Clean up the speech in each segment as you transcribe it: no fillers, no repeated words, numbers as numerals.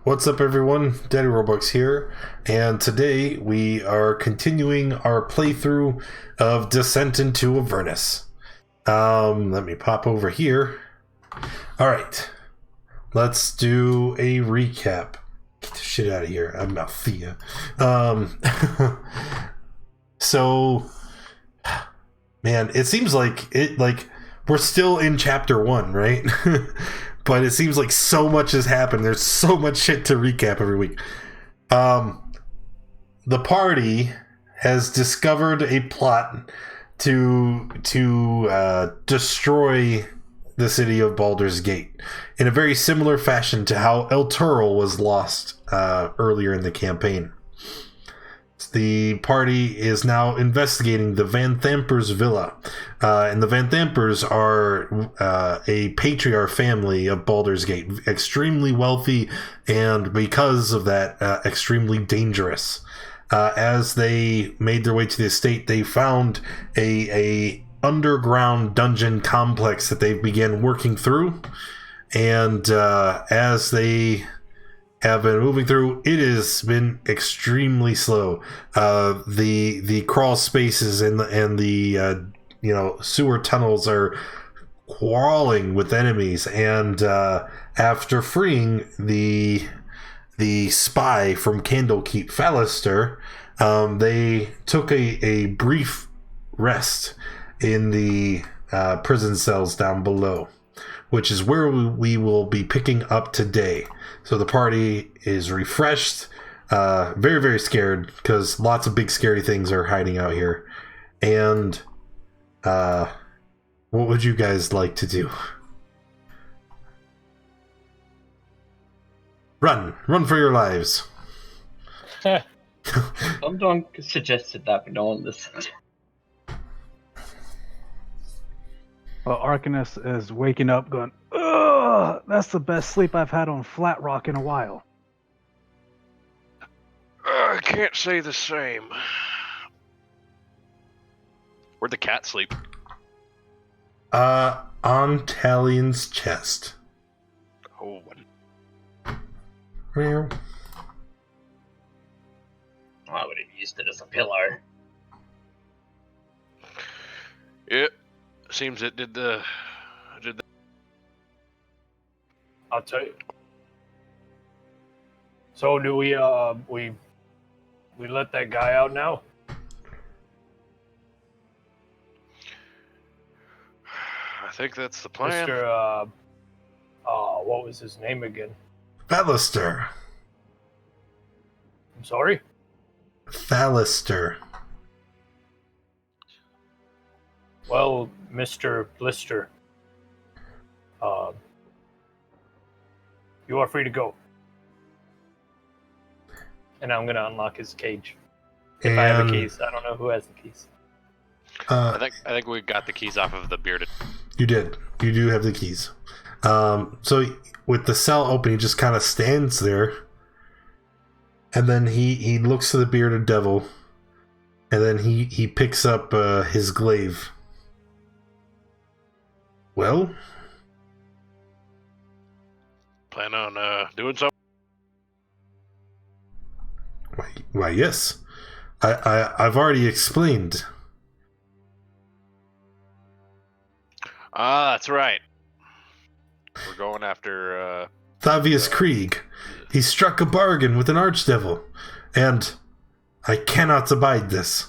What's up, everyone? Daddy Robux here, and today we are continuing our playthrough of Descent into Avernus. Let me pop over here. Alright, let's do a recap. Get the shit out of here. I'm Althea. So, man, it seems like we're still in chapter 1, right? But it seems like so much has happened. There's so much shit to recap every week. The party has discovered a plot to destroy the city of Baldur's Gate in a very similar fashion to how El Turil was lost earlier in the campaign. The party is now investigating the Vanthampur's villa. And the Vanthampurs are a patriarch family of Baldur's Gate. Extremely wealthy, and because of that, extremely dangerous. As they made their way to the estate, they found a underground dungeon complex that they began working through. And as they have been moving through, it has been extremely slow. The crawl spaces and the sewer tunnels are crawling with enemies, and after freeing the spy from Candlekeep, Fallister, they took a brief rest in the prison cells down below, which is where we will be picking up today. So the party is refreshed, very, very scared, because lots of big scary things are hiding out here. And what would you guys like to do? Run for your lives. Someone suggested that, but no one listened. Well, Arcanus is waking up going, ugh, that's the best sleep I've had on Flat Rock in a while. I can't say the same. Where'd the cat sleep? On Talion's chest. Oh, Meow. I would have used it as a pillow. it seems it did the. I'll tell you. So do we let that guy out now? I think that's the plan. Mr. What was his name again? Fallister. I'm sorry? Fallister. Well, Mr. Blister. You are free to go. And I'm gonna unlock his cage. If I have the keys. I don't know who has the keys. I think we got the keys off of the bearded. You did. You do have the keys. So with the cell open, he just kind of stands there, and then he looks to the bearded devil, and then he picks up his glaive. Well, Plan on doing something. why yes, I've already explained. That's right. We're going after Thavius Krieg. He struck a bargain with an archdevil, and I cannot abide this.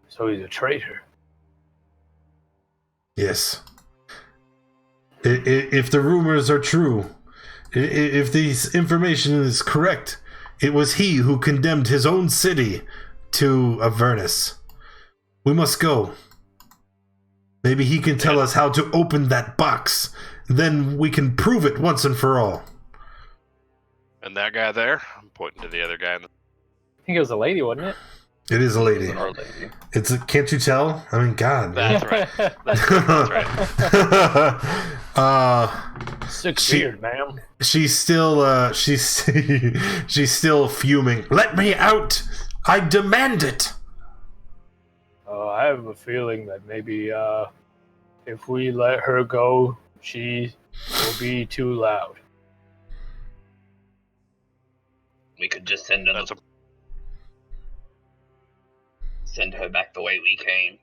So he's a traitor. Yes. If the rumors are true, if this information is correct, it was he who condemned his own city to Avernus. We must go. Maybe he can tell us how to open that box. Then we can prove it once and for all. and that guy there. I'm pointing to the other guy. I think it was a lady, wasn't it? It is a lady. Our lady. It's a, can't you tell? I mean, God. That's right. That's right. Sick She- beard, ma'am. She's still she's still fuming. Let me out! I demand it! I have a feeling that maybe if we let her go, she will be too loud. We could just send her send her back the way we came. You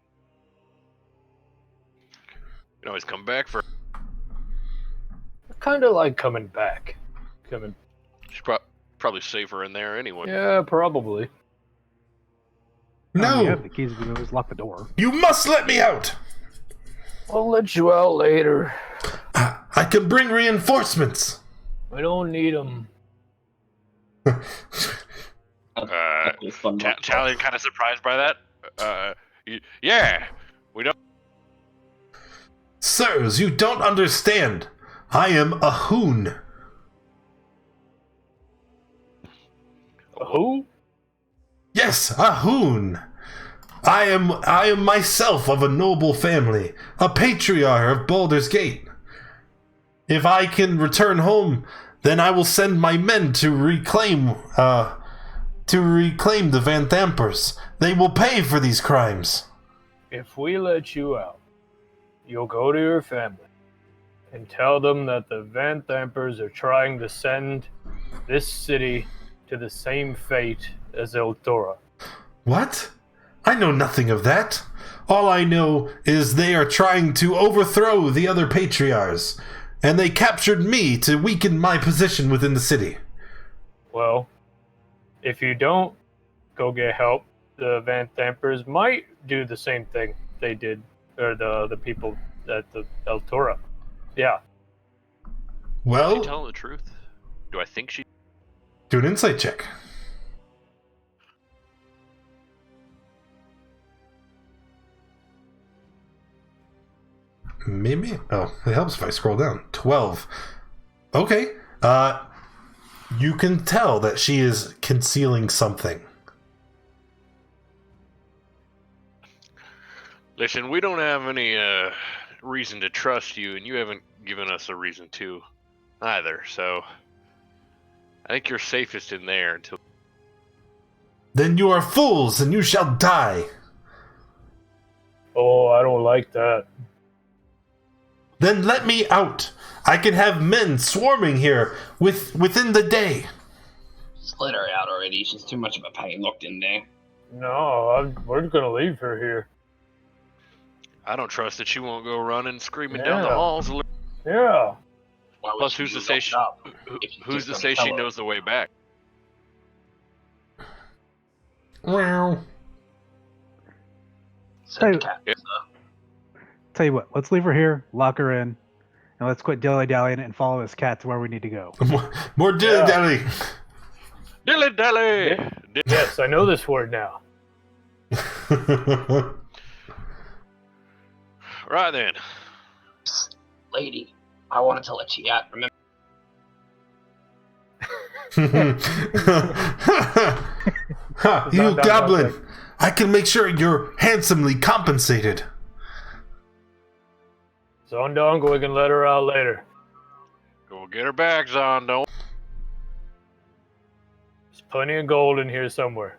can always come back for. I kind of like coming back. She's probably safer in there anyway. Yeah, probably. No! You have the keys. We can always lock the door. You must let me out! I'll let you out later. I can bring reinforcements! I don't need them. Italian kind of surprised by that. Yeah, we don't. Sirs, you don't understand. I am a hoon. Who? Yes, a hoon. I am myself of a noble family, a patriarch of Baldur's Gate. If I can return home, then I will send my men to reclaim the Vanthampurs. They will pay for these crimes. If we let you out, you'll go to your family and tell them that the Vanthampurs are trying to send this city to the same fate as Eltora. What? I know nothing of that. All I know is they are trying to overthrow the other patriarchs, and they captured me to weaken my position within the city. Well, if you don't go get help, the Vanthampurs might do the same thing they did, or the people at the Eltora. Yeah. Is Well, she telling the truth? Do I think she? do an insight check. Maybe. Oh, it helps if I scroll down. 12. Okay. You can tell that she is concealing something. Listen, we don't have any reason to trust you, and you haven't given us a reason to either. So I think you're safest in there until. Then you are fools, and you shall die. Oh, I don't like that. Then let me out. I can have men swarming here within the day. Just let her out already. She's too much of a pain locked in there. No, we're gonna leave her here. I don't trust that she won't go running, screaming down the Yeah. halls. Yeah. Why would Plus, she who's be to say locked she, up if you who's just to don't say tell she her? knows the way back? Wow. Send the Hey. cat. Yeah. Tell you what, let's leave her here, lock her in, and let's quit dilly-dallying and follow this cat to where we need to go. More dilly-dally. Dilly dally! Yes, I know this word now. Right then. Lady, I wanted to let you out. Remember, Ha, you goblin! I can make sure you're handsomely compensated. Zondong, we can let her out later. Go get her back, Zondo. There's plenty of gold in here somewhere.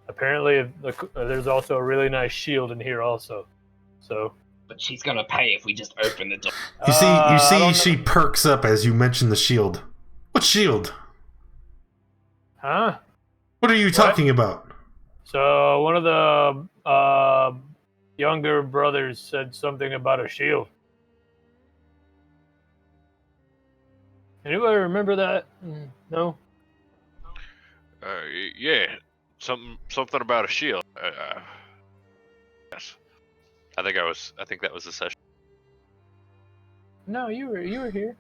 Apparently, there's also a really nice shield in here also. So. but she's gonna pay if we just open the door. You see, I don't she know. perks up as you mention the shield. What shield? Huh? What are you talking about? So one of the younger brothers said something about a shield. Anybody remember that? No. Yeah, something about a shield. Yes, I think that was the session. No, you were here.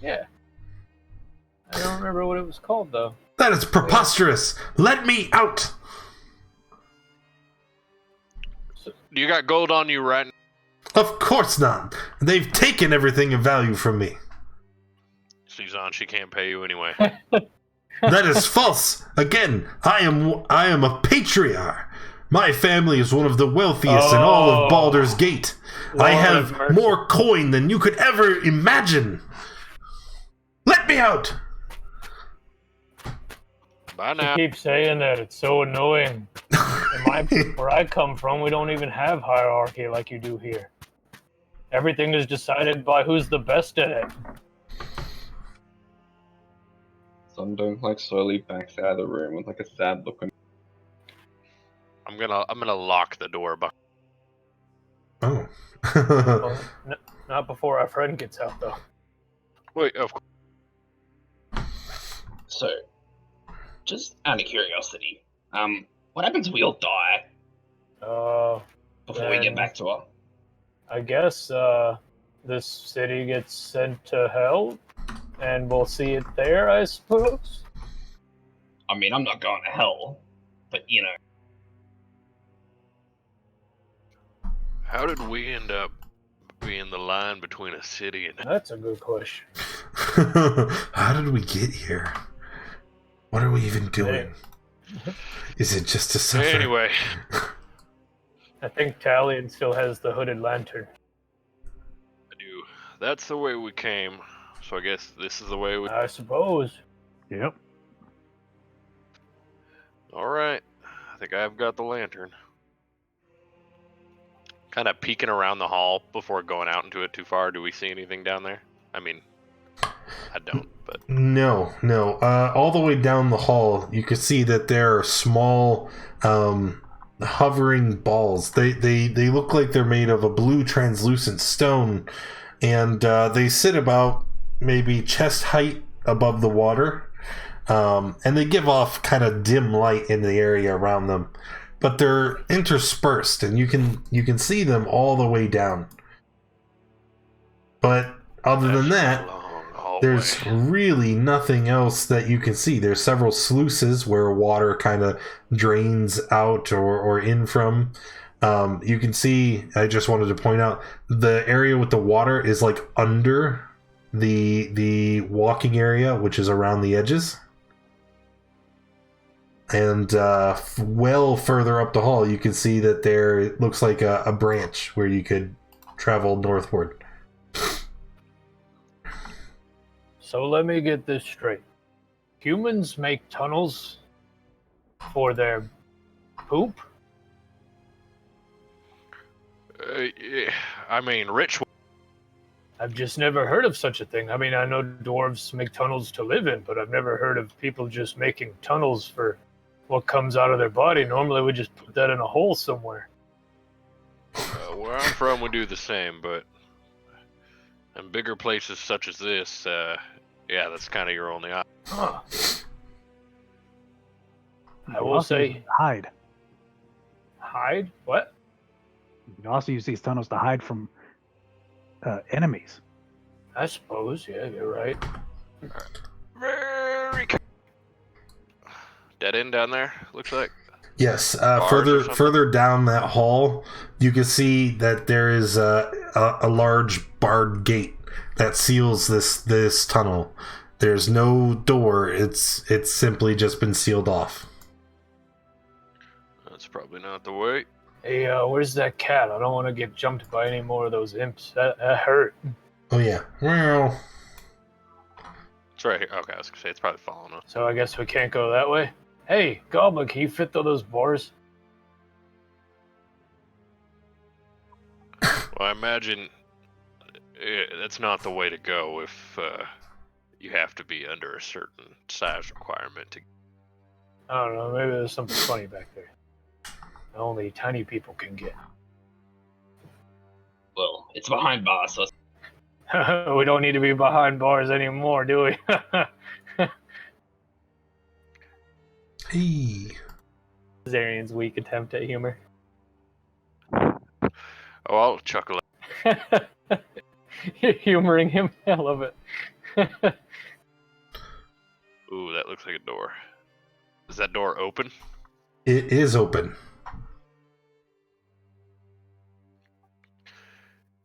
Yeah. I don't remember what it was called though. That is preposterous. Let me out. You got gold on you right now. Of course not. They've taken everything of value from me. Suzanne, she can't pay you anyway. That is false. Again, I am a patriarch. My family is one of the wealthiest in all of Baldur's Gate. I Lord have of mercy. more coin than you could ever imagine. Let me out. Bye You now. keep saying that, it's so annoying. Where I come from, we don't even have hierarchy like you do here. Everything is decided by who's the best at it. Sundong like slowly backs out of the room with like a sad look on. I'm gonna lock the door behind. Oh. Well, not before our friend gets out, though. Wait, of course. So, just out of curiosity, what happens if we all die before we get Then- back to her? I guess this city gets sent to hell, and we'll see it there, I suppose. I mean, I'm not going to hell, but you know. How did we end up being the line between a city and? That's a good question. How did we get here? What are we even doing? Is it just to suffer? Anyway, I think Talion still has the hooded lantern. I do. That's the way we came. So I guess this is the way we. I suppose. Yep. All right. I think I've got the lantern. Kind of peeking around the hall before going out into it too far. Do we see anything down there? I mean, I don't, but No. All the way down the hall, you can see that there are small, hovering balls. They look like they're made of a blue translucent stone, and they sit about maybe chest height above the water, and they give off kind of dim light in the area around them. But they're interspersed, and you can see them all the way down. But other than that, there's really nothing else that you can see. There's several sluices where water kind of drains out or in from. You can see, I just wanted to point out, the area with the water is like under the walking area, which is around the edges. And well further up the hall, you can see that there it looks like a branch where you could travel northward. So let me get this straight. Humans make tunnels for their poop? yeah, I mean, rich. I've just never heard of such a thing. I mean, I know dwarves make tunnels to live in, but I've never heard of people just making tunnels for what comes out of their body. Normally we just put that in a hole somewhere. Where I'm from, we do the same, but in bigger places such as this, yeah, that's kind of your only option. Huh. I You will also use say- it to hide. Hide? What? You can also use these tunnels to hide from enemies. I suppose, yeah, you're right. Very. Dead end down there, looks like. Yes, Bars or further something? further down that hall, you can see that there is a large barred gate that seals this tunnel. There's no door. It's simply just been sealed off. That's probably not the way. Hey, where's that cat? I don't want to get jumped by any more of those imps. That hurt. Oh yeah. Well, It's right here. Okay, I was gonna say it's probably following us. So I guess we can't go that way. Hey, Goblin, can you fit through those bars? Well, I imagine that's not the way to go if you have to be under a certain size requirement to. I don't know, maybe there's something funny back there. Only tiny people can get. Well, it's behind bars, so We don't need to be behind bars anymore, do we? hey. Zarian's weak attempt at humor. Oh, I'll chuckle. Humoring him, I love it. Ooh, that looks like a door. Is that door open? It is open.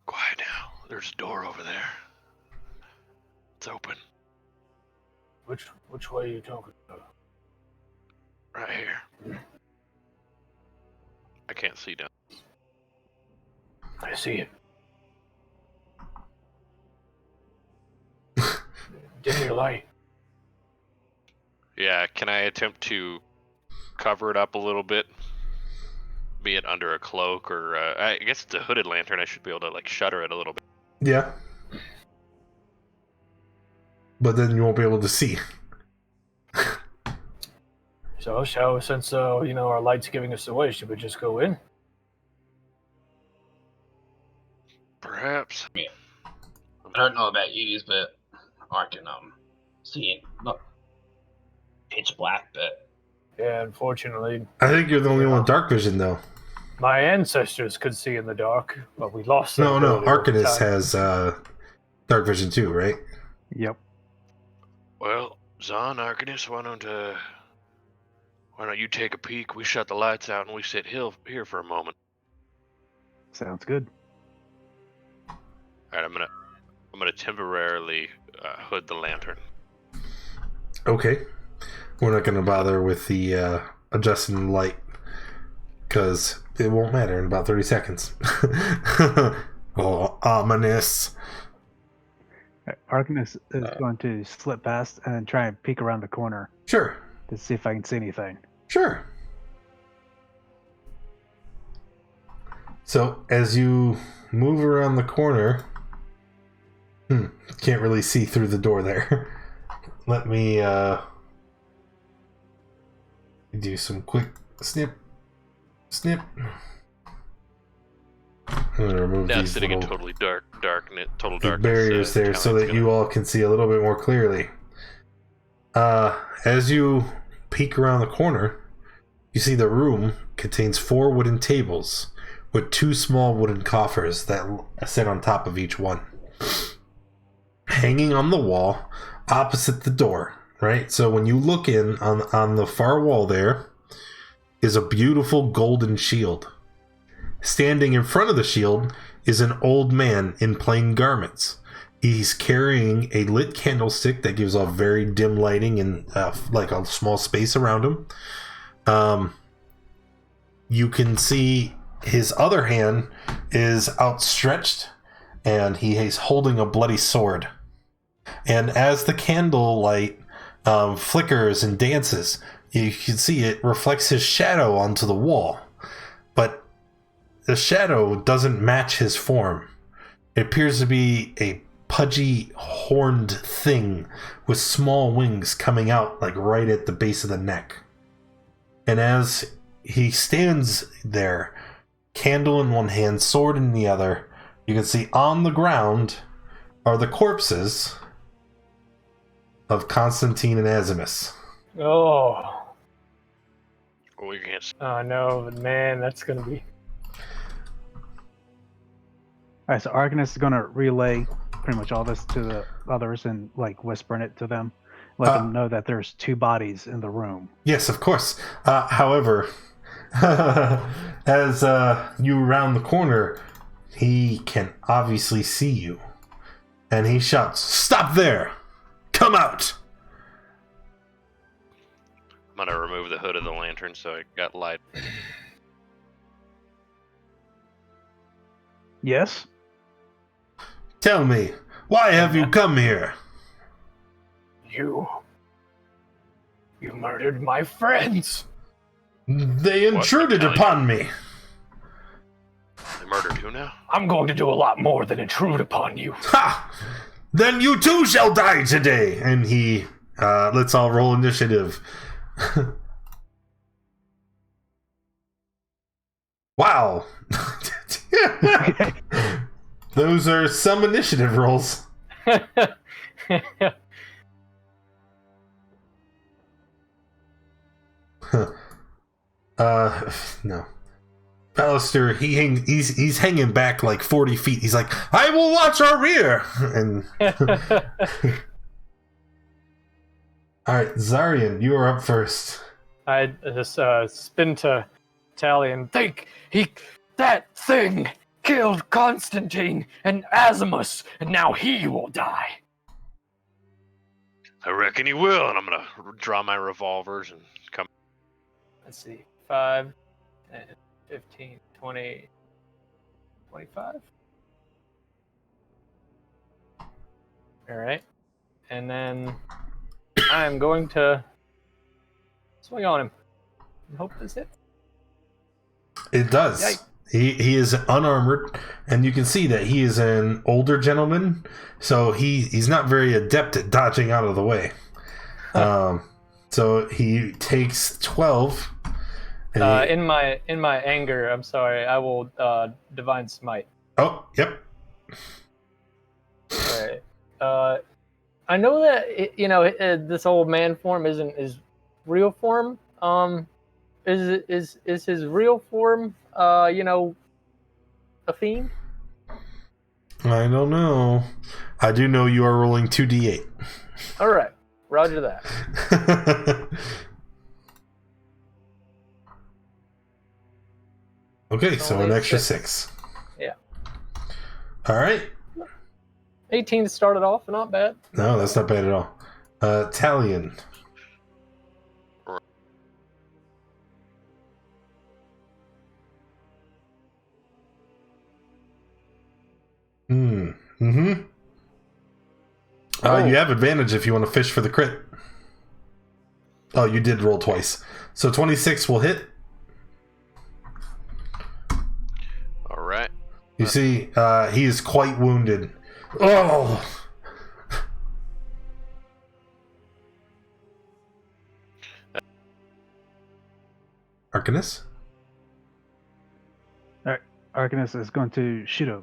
Quiet now. There's a door over there. It's open. Which way are you talking about? Right here. I can't see down. I see it. Dim your light. Yeah, can I attempt to cover it up a little bit? Be it under a cloak or I guess it's a hooded lantern. I should be able to like shutter it a little bit. Yeah. But then you won't be able to see. So, since our light's giving us away, should we just go in? Perhaps. I don't know about you, but I can see it. Not pitch black, but Yeah, unfortunately, I think you're the only one with dark vision, though. my ancestors could see in the dark, but we lost that No, ability over Arcanus time. has dark vision too, right? Yep. Well, Zahn, Arcanus, why don't you take a peek? We shut the lights out and we sit here for a moment. Sounds good. All right, I'm gonna temporarily hood the lantern. Okay. We're not going to bother with the adjusting the light because it won't matter in about 30 seconds. Oh, ominous. Arcanus is going to slip past and try and peek around the corner Sure. to see if I can see anything. Sure. So as you move around the corner, can't really see through the door there. Let me do some quick snip. I'm gonna remove Now these sitting in little total darkness. barriers there so that you all can see a little bit more clearly. As you peek around the corner, you see the room contains 4 wooden tables with 2 small wooden coffers that sit on top of each one. Hanging on the wall opposite the door, right? So when you look in on the far wall there is a beautiful golden shield. Standing in front of the shield is an old man in plain garments. He's carrying a lit candlestick that gives off very dim lighting and like a small space around him. You can see his other hand is outstretched and he is holding a bloody sword. And as the candlelight flickers and dances, you can see it reflects his shadow onto the wall. But the shadow doesn't match his form. It appears to be a pudgy, horned thing with small wings coming out like right at the base of the neck. And as he stands there, candle in one hand, sword in the other, you can see on the ground are the corpses of Constantine and Azimus. Oh. We can't. Oh no, but man, that's gonna be. Alright, so Arcanus is going to relay pretty much all this to the others and like whispering it to them. Let them know that there's 2 bodies in the room. Yes, of course. However, as you round the corner, he can obviously see you. And he shouts, "Stop there! Come out!" I'm gonna remove the hood of the lantern so it got light. Yes? Tell me, why have you come here? You murdered my friends. They intruded What? upon me. They murdered who now? I'm going to do a lot more than intrude upon you. Ha! Then you too shall die today. And he, let's all roll initiative. Wow. Those are some initiative rolls. No. Ballister, he's hanging back like 40 feet. He's like, "I will watch our rear." And all right, Zarian, you are up first. I just spin to Tally and think that thing killed Constantine and Azimus, and now he will die. I reckon he will, and I'm gonna draw my revolvers and come. Let's see. 5, 10, 15, 20, 25. Alright. And then I'm going to swing on him. And hope this hits. It does. Yikes. He is unarmored, and you can see that he is an older gentleman, so he's not very adept at dodging out of the way. So he takes 12. And In my anger, I'm sorry. I will divine smite. Oh, yep. Alright. I know that this old man form isn't his real form. Is his real form a fiend? I don't know. I do know you are rolling 2d8. All right, Roger that. Okay, so an Only extra 6. 6. Yeah. All right. 18 to start it off, not bad. No, that's not bad at all. Talion. Mm-hmm. You have advantage if you want to fish for the crit. Oh, you did roll twice. So 26 will hit. All right. You see, he is quite wounded. Oh! Arcanus? Alright, Arcanus is going to shoot a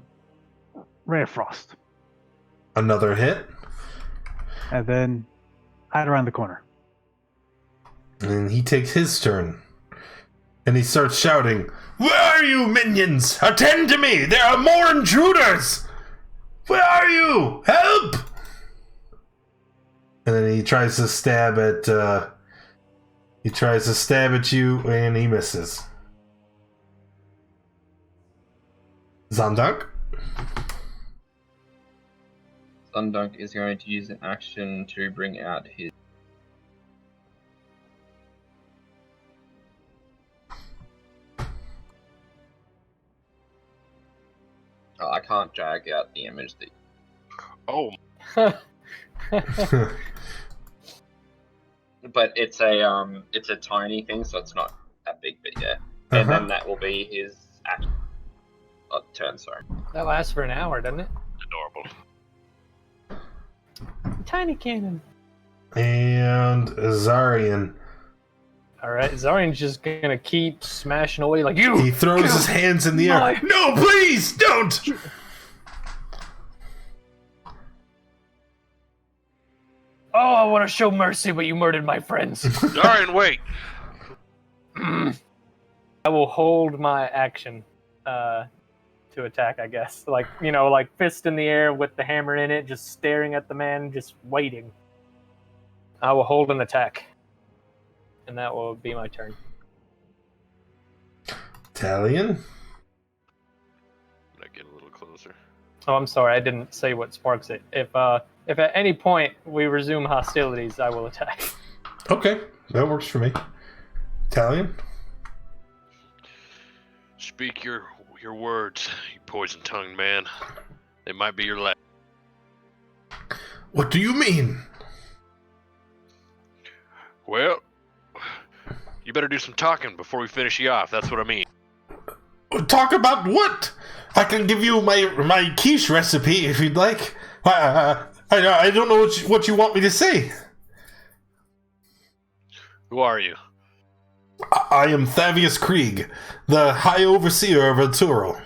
ray of frost. Another hit. And then hide around the corner. And he takes his turn. And he starts shouting, "Where are you, minions? Attend to me! There are more intruders! Where are you? Help!" And then he tries to stab at you, and he misses. Zandunk? Sundunk is going to use an action to bring out his... Oh, I can't drag out the image that... Oh, But it's a tiny thing, so it's not that big, but yeah. And then that will be his action. Oh, turn, sorry. That lasts for an hour, doesn't it? adorable. Tiny cannon. And Zarian. Alright, Zarian's just gonna keep smashing away like you! He throws his hands in the air. No, please, don't! Oh, I want to show mercy, but you murdered my friends. Darian, wait. I will hold my action to attack, I guess. Like fist in the air with the hammer in it, just staring at the man, just waiting. I will hold an attack. And that will be my turn. Talion? I get a little closer. Oh, I'm sorry, I didn't say what sparks it. If at any point we resume hostilities, I will attack. Okay, that works for me. Talion? Speak your words, you poison-tongued man. They might be your last. What do you mean? Well, you better do some talking before we finish you off. That's what I mean. Talk about what? I can give you my quiche recipe if you'd like. I don't know what you want me to say. Who are you? I am Thavius Krieg, the High Overseer of Elturel.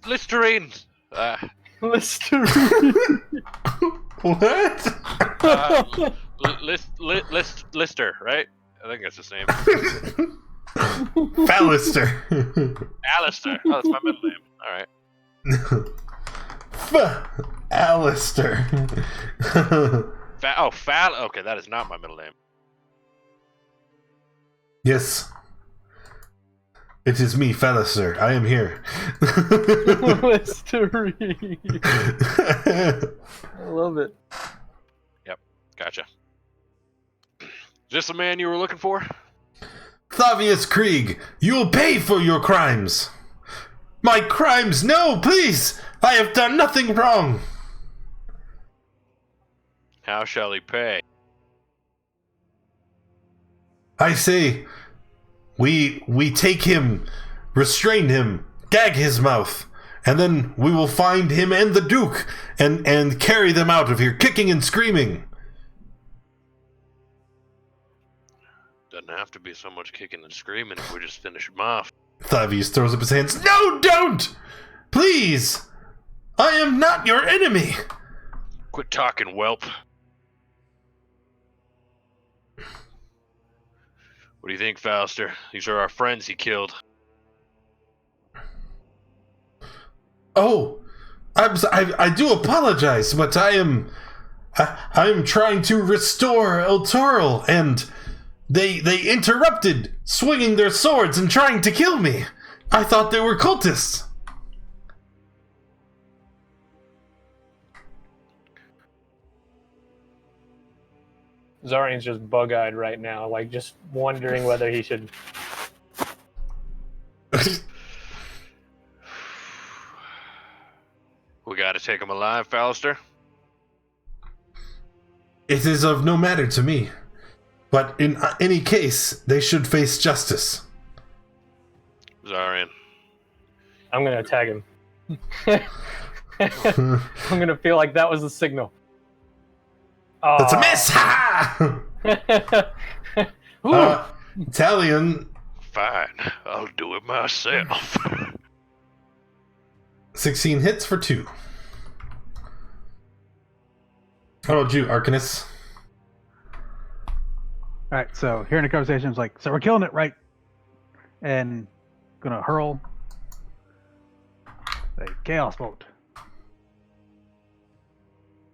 Listerine. Listerine. What? Lister, right? I think that's his name. Fallister. Alistair. Oh, that's my middle name. All right. Alistair. Fal. Okay, that is not my middle name. Yes. It is me, Fallister. I am here. Listerine. I love it. Yep, gotcha. Is this the man you were looking for? Thavius Krieg, you will pay for your crimes. My crimes? No, please! I have done nothing wrong. How shall he pay? I say, we take him, restrain him, gag his mouth, and then we will find him and the Duke and carry them out of here, kicking and screaming. Doesn't have to be so much kicking and screaming if we just finish him off. Thavius throws up his hands. No, don't! Please! I am not your enemy! Quit talking, whelp. What do you think, Fauster? These are our friends he killed. Oh, I do apologize, but I am trying to restore Elturel, and they interrupted, swinging their swords and trying to kill me. I thought they were cultists. Zarian's just bug-eyed right now, like just wondering whether he should. We gotta take him alive, Fauster. It is of no matter to me, but in any case, they should face justice. Zarian. I'm gonna attack him. I'm gonna feel like that was a signal. That's a miss! Ha! Italian. Fine, I'll do it myself. 16 hits for 2. How about you, Arcanus? Alright, so hearing the conversation, it's like, so we're killing it, right? And gonna hurl a chaos bolt.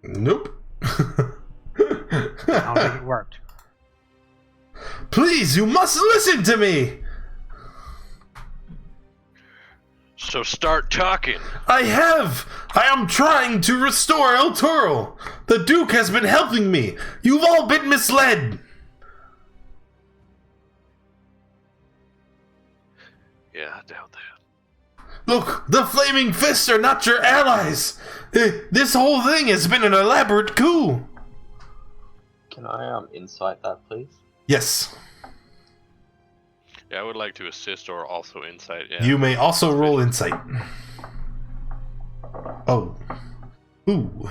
Nope. I don't think it worked. Please, you must listen to me! So start talking. I am trying to restore Elturel. The Duke has been helping me. You've all been misled. Yeah, I doubt that. Look, the Flaming Fists are not your allies. This whole thing has been an elaborate coup. Can I insight that, please? Yes. Yeah, I would like to assist or also insight. Yeah. You may also roll insight. Oh. Ooh.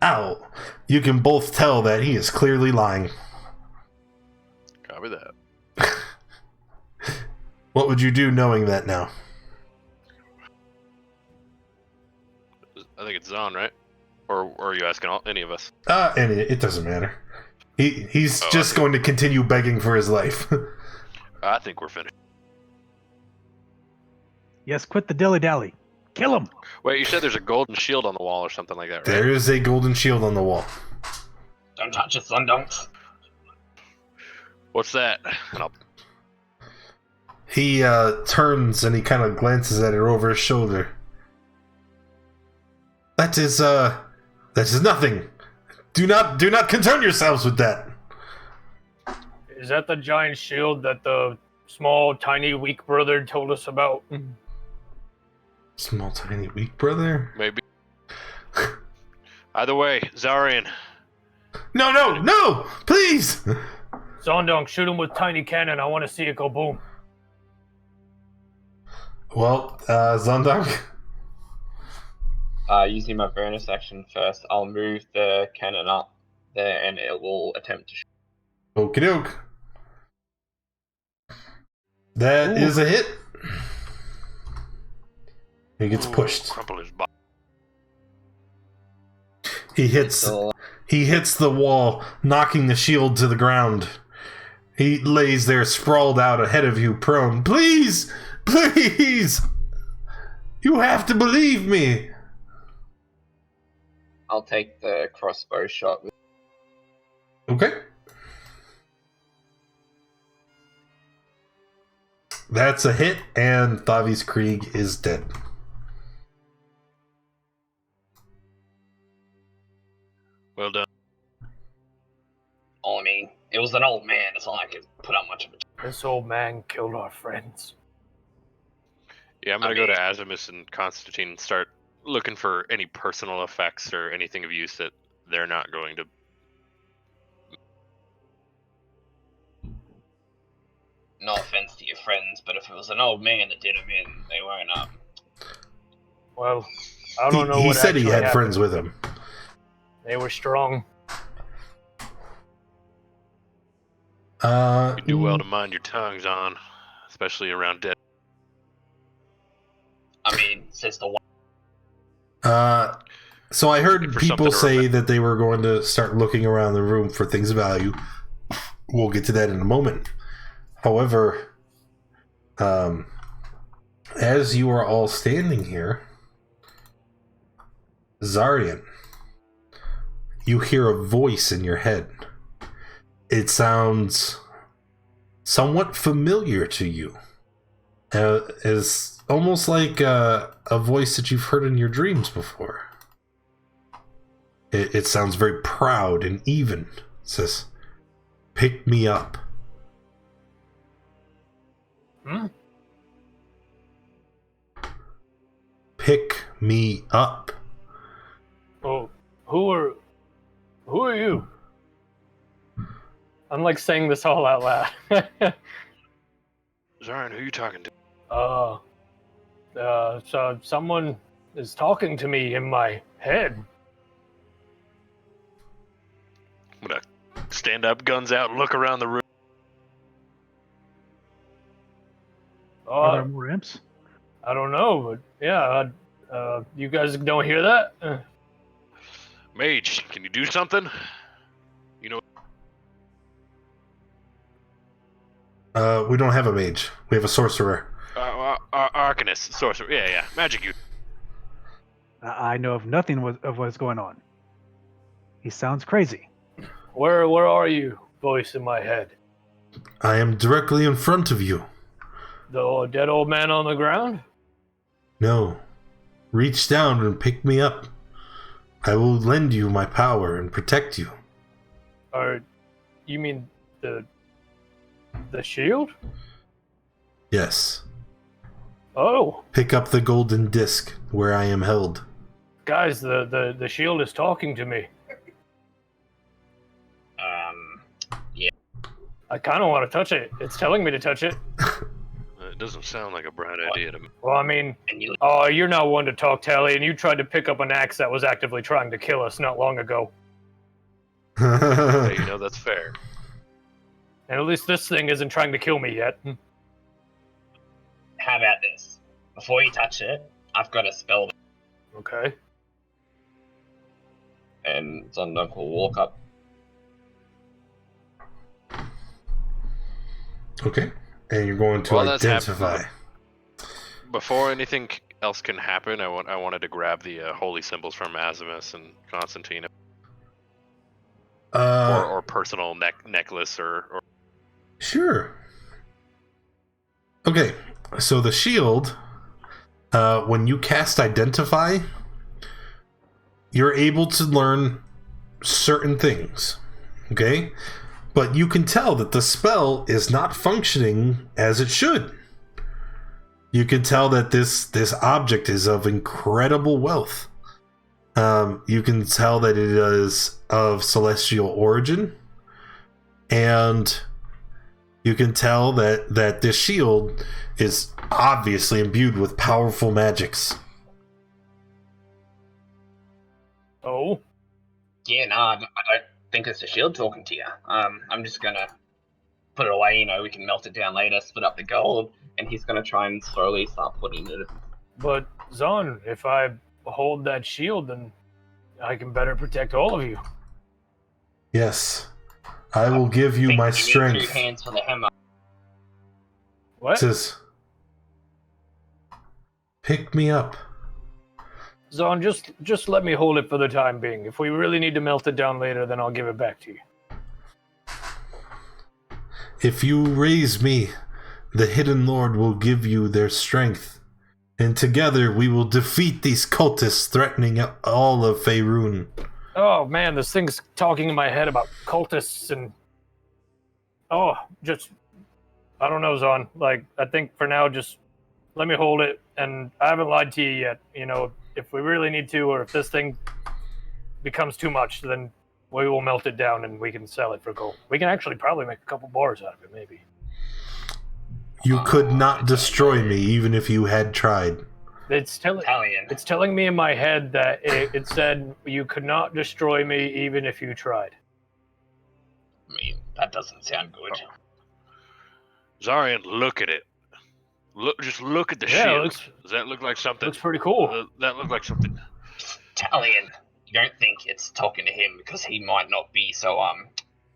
Ow. You can both tell that he is clearly lying. Copy that. What would you do knowing that now? I think it's Zahn, right? Or are you asking any of us? It doesn't matter. He's just going to continue begging for his life. I think we're finished. Yes, quit the dilly-dally. Kill him! Wait, you said there's a golden shield on the wall or something like that, right? There is a golden shield on the wall. Don't touch it, Sundunks. What's that? And He turns and he kind of glances at it over his shoulder. That is nothing. Do not concern yourselves with that. Is that the giant shield that the small, tiny, weak brother told us about? Small, tiny, weak brother? maybe. Either way, Zarian. No! Please! Zondong, shoot him with tiny cannon. I want to see it go boom. Well, Zondong? Using my bonus action first, I'll move the cannon up there and it will attempt to shoot. Okie doke. That is a hit. He gets pushed. Crumple his body. He hits the wall, knocking the shield to the ground. He lays there sprawled out ahead of you, prone. Please! Please! You have to believe me! I'll take the crossbow shot. Okay. That's a hit, and Thavi's Krieg is dead. Well done. I mean, it was an old man. It's not like I could put up much of a... This old man killed our friends. Yeah, I'm gonna go to Azimus and Constantine and start looking for any personal effects or anything of use that they're not going to. No offense to your friends, but if it was an old man that did them in, they weren't Well, I don't know He what said he actually had happened. friends with him. They were strong. You do well to mind your tongues on, especially around dead. I mean, says the one. So I heard For people something to say remember. that they were going to start looking around the room for things of value. We'll get to that in a moment. However, as you are all standing here, Zarian, you hear a voice in your head. It sounds somewhat familiar to you. It's almost like a voice that you've heard in your dreams before. It sounds very proud and even. It says, "Pick me up." Hmm? Pick me up. Oh, who are you? I'm like saying this all out loud. Zarin, who are you talking to? So someone is talking to me in my head. I'm gonna stand up, guns out, and look around the room. Are there more imps? I don't know, but yeah, you guys don't hear that? Mage, can you do something? You know, We don't have a mage. We have a sorcerer. Arcanist, sorcerer. Yeah, magic use. I know of nothing of what's going on. He sounds crazy. Where are you, voice in my head? I am directly in front of you. The dead old man on the ground? No. Reach down and pick me up. I will lend you my power and protect you. Or you mean the shield? Yes. Oh, Pick up the golden disc where I am held. guys, the shield is talking to me. I kind of want to touch it. It's telling me to touch it. It doesn't sound like a bright idea to me. Well, I mean, And you, you're not one to talk, Tally, and you tried to pick up an axe that was actively trying to kill us not long ago. Hey, that's fair. And at least this thing isn't trying to kill me yet. how about this? Before you touch it, I've got a spell, Okay. and Zondok will walk up. Okay. And you're going to While that's identify. Before anything else can happen, I wanted to grab the holy symbols from Avernus and Constantine, or personal necklace, or Sure. Okay, so the shield, when you cast Identify, you're able to learn certain things, okay? But you can tell that the spell is not functioning as it should. You can tell that this object is of incredible wealth. You can tell that it is of celestial origin, and you can tell that this shield is obviously imbued with powerful magics. Oh, Yeah, no, I don't think it's the shield talking to you. I'm just gonna put it away. We can melt it down later, split up the gold, and he's gonna try and slowly start putting it. but Zon, if I hold that shield, then I can better protect all of you. Yes, I will give you my Need strength. 2 hands for the hammer. What? Says, pick me up. Zon, just let me hold it for the time being. If we really need to melt it down later, then I'll give it back to you. If you raise me, the Hidden Lord will give you their strength, and together we will defeat these cultists threatening all of Faerun. Oh man, this thing's talking in my head about cultists and I don't know, Zon. Like, I think for now, just let me hold it, and I haven't lied to you yet. If we really need to, or if this thing becomes too much, then we will melt it down and we can sell it for gold. We can actually probably make a couple bars out of it, maybe. You could not destroy me even if you had tried. It's telling me in my head that it said you could not destroy me even if you tried. I mean, that doesn't sound good. Zarian, look at it. Just look at the shield. Does that look like something? Looks pretty cool. That looked like something. Italian, you don't think it's talking to him because he might not be so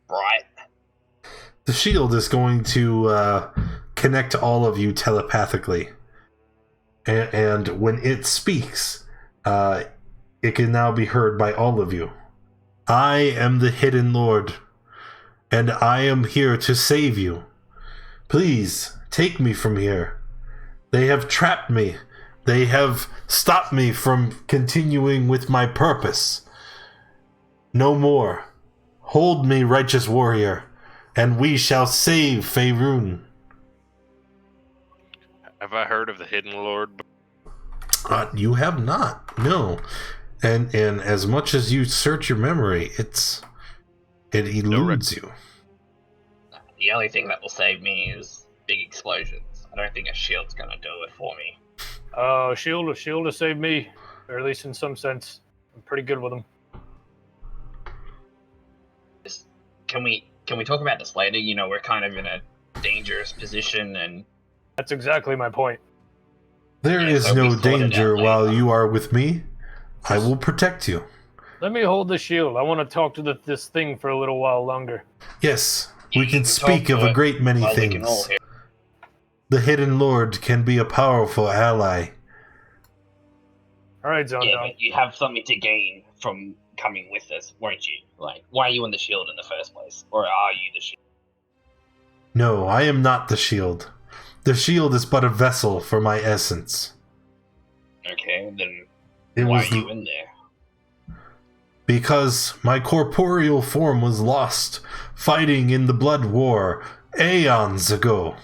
bright? The shield is going to connect all of you telepathically. And when it speaks, it can now be heard by all of you. I am the Hidden Lord, and I am here to save you. Please, take me from here. They have trapped me. They have stopped me from continuing with my purpose. No more. Hold me, righteous warrior, and we shall save Faerun. Have I heard of the Hidden Lord? You have not, no. And as much as you search your memory, it eludes you. The only thing that will save me is big explosions. I don't think a shield's gonna do it for me. Shield will save me, or at least in some sense. I'm pretty good with them. Can we talk about this later? You know, we're kind of in a dangerous position, and that's exactly my point. There is no danger while you are with me. I will protect you. Let me hold the shield. I want to talk to this thing for a little while longer. Yes, we can speak of a great many things. The Hidden Lord can be a powerful ally. All right, Zondon. Yeah, but you have something to gain from coming with us, won't you? Like, why are you on the shield in the first place? Or are you the shield? No, I am not the shield. The shield is but a vessel for my essence. Okay, then why are you in there? Because my corporeal form was lost, fighting in the Blood War aeons ago.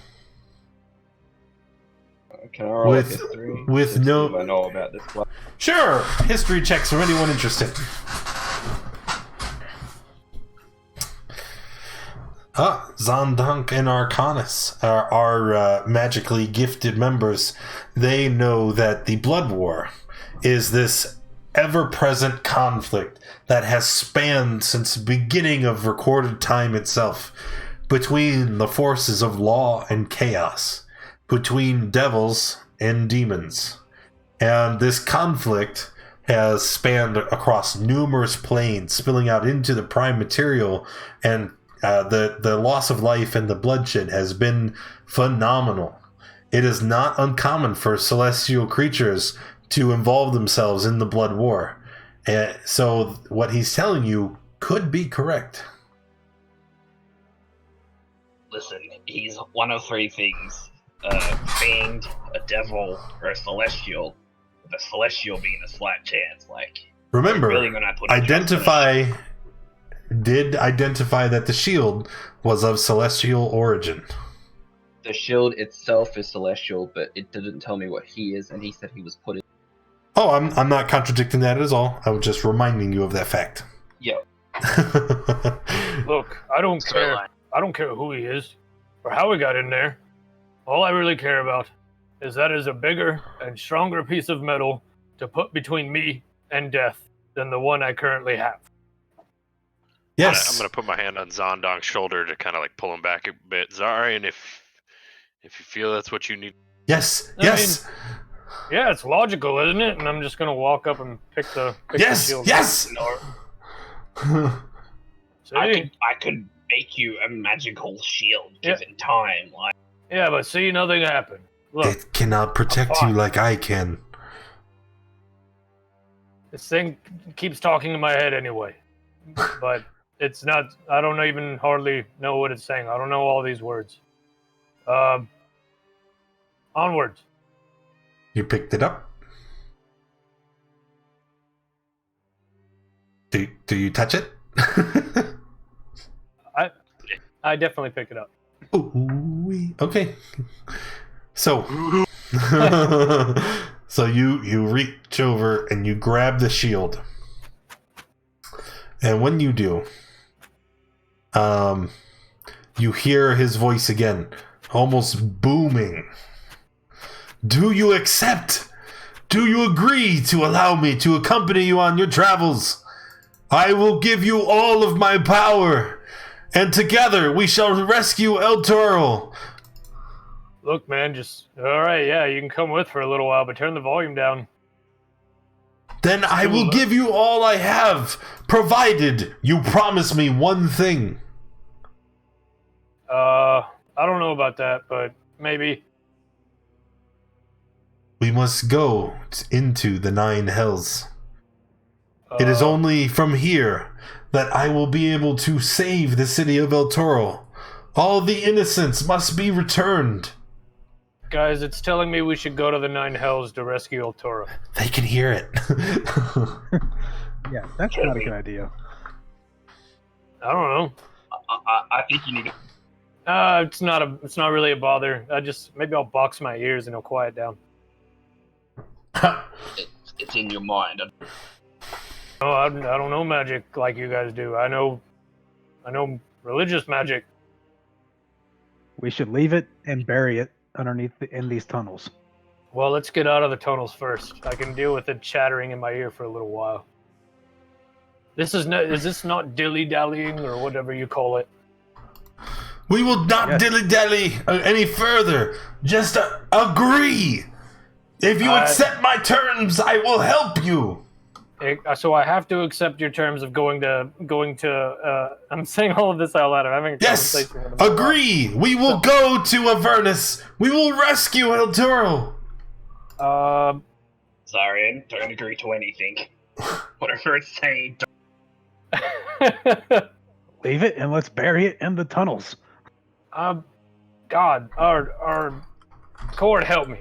Can I roll history? With no... I know about this blood. Sure! History checks for anyone interested. Zondank and Arcanus are magically gifted members. They know that the Blood War is this ever-present conflict that has spanned since the beginning of recorded time itself, between the forces of law and chaos, between devils and demons. And this conflict has spanned across numerous planes, spilling out into the prime material, and the loss of life and the bloodshed has been phenomenal. It is not uncommon for celestial creatures to involve themselves in the Blood War. So what he's telling you could be correct. Listen, he's one of three things. A fiend, a devil, or a celestial. The celestial being a slight chance, like... Remember, really identify that the shield was of celestial origin. The shield itself is celestial, but it didn't tell me what he is, and he said he was put in. Oh, I'm not contradicting that at all. I was just reminding you of that fact. Yeah. Look, I don't care. I don't care who he is or how he got in there. All I really care about is that is a bigger and stronger piece of metal to put between me and death than the one I currently have. Yes. I'm going to put my hand on Zondonk's shoulder to kind of like pull him back a bit. Zarian, if you feel that's what you need. Yes. I mean, yeah, it's logical, isn't it? And I'm just going to walk up and pick the shield. Yes! I could make you a magical shield given time. Like, yeah, but see, nothing happened. Look, it cannot protect you like I can. This thing keeps talking in my head anyway. But it's not... I don't even hardly know what it's saying. I don't know all these words. Onwards. You picked it up? Do you touch it? I definitely pick it up. Ooh, okay. So, you reach over and you grab the shield, and when you do, you hear his voice again, almost booming. Do you accept Do you agree to allow me to accompany you on your travels? I will give you all of my power, and together we shall rescue El Toro. Look, man, all right, yeah, you can come with for a little while, but turn the volume down. Then I will give you all I have, provided you promise me one thing. I don't know about that, but maybe. We must go into the 9 hells. It is only from here that I will be able to save the city of El Toro. All the innocents must be returned. Guys, it's telling me we should go to the 9 hells to rescue El Toro. They can hear it. Yeah, that's not a good idea. I don't know. I think you need to. It's not really a bother. Maybe I'll box my ears and it'll quiet down. It's in your mind. Oh, I don't know magic like you guys do. I know religious magic. We should leave it and bury it underneath in these tunnels. Well, let's get out of the tunnels first. I can deal with it chattering in my ear for a little while. Is this not dilly-dallying or whatever you call it? We will not dilly-dally any further. Just agree. If you accept my terms, I will help you. So I have to accept your terms of going to. I'm saying all of this out loud. I'm having a conversation with him. Agree. We will go to Avernus. We will rescue El Toro. Sorry, I don't agree to anything. Whatever it's saying. Leave it and let's bury it in the tunnels. God, our Cord, help me.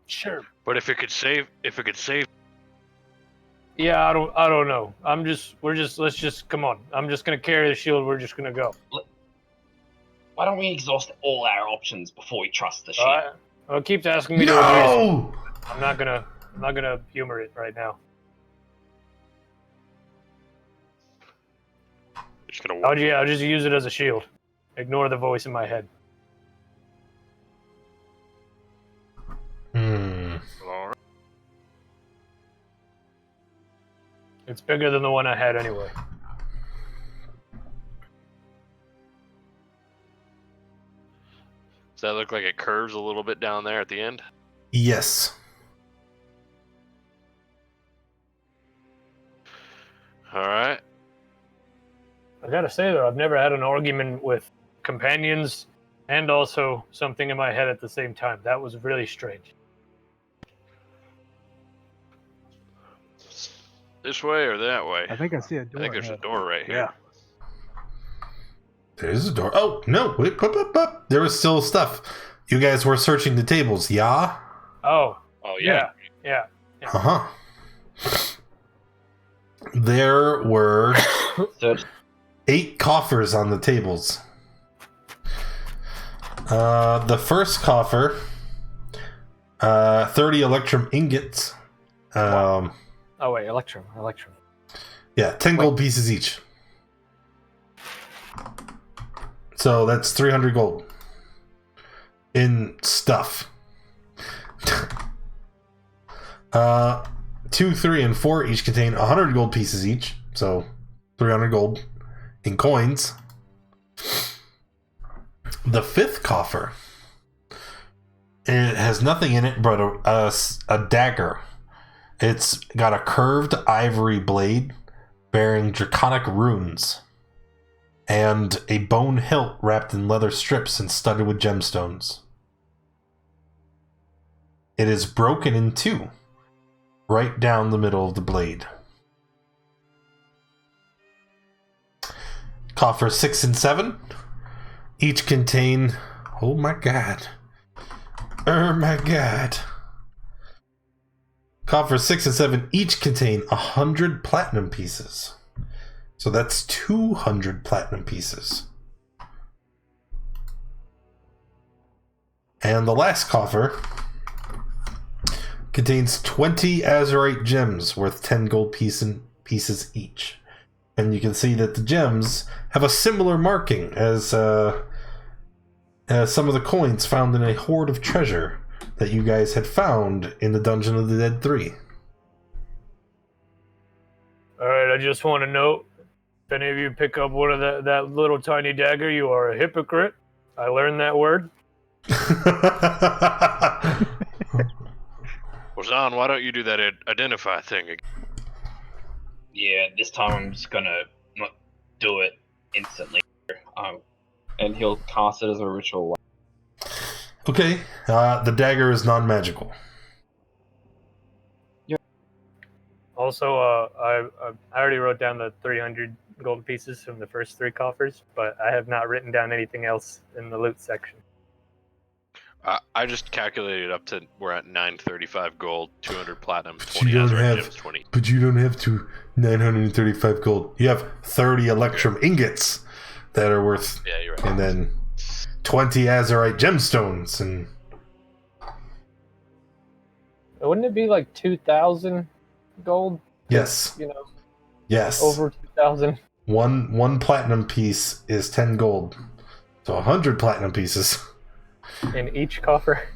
Sure. But if it could save. Yeah, I don't know. Let's just come on. I'm just gonna carry the shield. We're just gonna go. Why don't we exhaust all our options before we trust the shield? Well, it keeps asking me to agree. I'm not gonna humor it right now. I'll just use it as a shield. Ignore the voice in my head. It's bigger than the one I had anyway. Does that look like it curves a little bit down there at the end? Yes. Alright. I gotta say though, I've never had an argument with companions and also something in my head at the same time. That was really strange. This way or that way? I think I see a door. I think there's a door right here. Yeah. There's a door. Oh, no. Wait, there was still stuff. You guys were searching the tables, yeah? Oh, yeah. Yeah. Uh-huh. There were 8 coffers on the tables. The first coffer, 30 electrum ingots. Oh wait, electrum. Yeah, 10 gold pieces each. So that's 300 gold in stuff. 2, 3, and 4 each contain 100 gold pieces each. So 300 gold in coins. The 5th coffer, it has nothing in it but a dagger. It's got a curved ivory blade bearing draconic runes and a bone hilt wrapped in leather strips and studded with gemstones. It is broken in 2, right down the middle of the blade. Coffer 6 and 7 each contain... Oh my god. Coffer 6 and 7 each contain 100 platinum pieces. So that's 200 platinum pieces. And the last coffer contains 20 azurite gems worth 10 gold pieces each. And you can see that the gems have a similar marking as some of the coins found in a hoard of treasure that you guys had found in the Dungeon of the Dead 3. All right, I just want to note, if any of you pick up one of that little tiny dagger, you are a hypocrite. I learned that word. Well, Zahn, why don't you do that identify thing again? Yeah, this time I'm just gonna not do it instantly. And he'll cast it as a ritual. Okay, the dagger is non-magical. Also, I already wrote down the 300 gold pieces from the first 3 coffers, but I have not written down anything else in the loot section. I just calculated up to we're at 935 gold, 200 platinum, But 20 you don't Azurite have- gems, 20. But you don't have 935 gold. You have 30 Electrum ingots that are worth, Yeah, you're right. and then 20 Azurite gemstones, and Wouldn't it be like 2,000 gold? yes, You know, yes. over 2,000. One platinum piece is 10 gold, so 100 platinum pieces. In each coffer?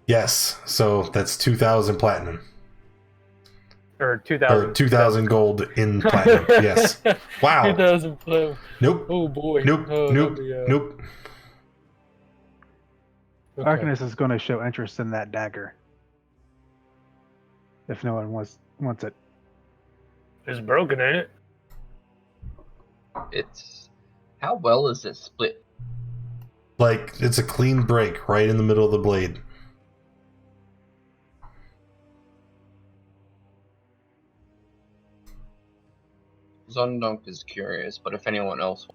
Yes, so that's 2,000 platinum. Or 2,000. Or 2,000 gold in platinum, yes. Wow. 2,000 platinum. Nope. Oh boy. Nope. Oh, Nope. yeah. Nope. Okay. Arcanus is going to show interest in that dagger. If no one wants it. It's broken, ain't it? It's how well is it split? Like, it's a clean break right in the middle of the blade. Zondonk is curious, but if anyone else,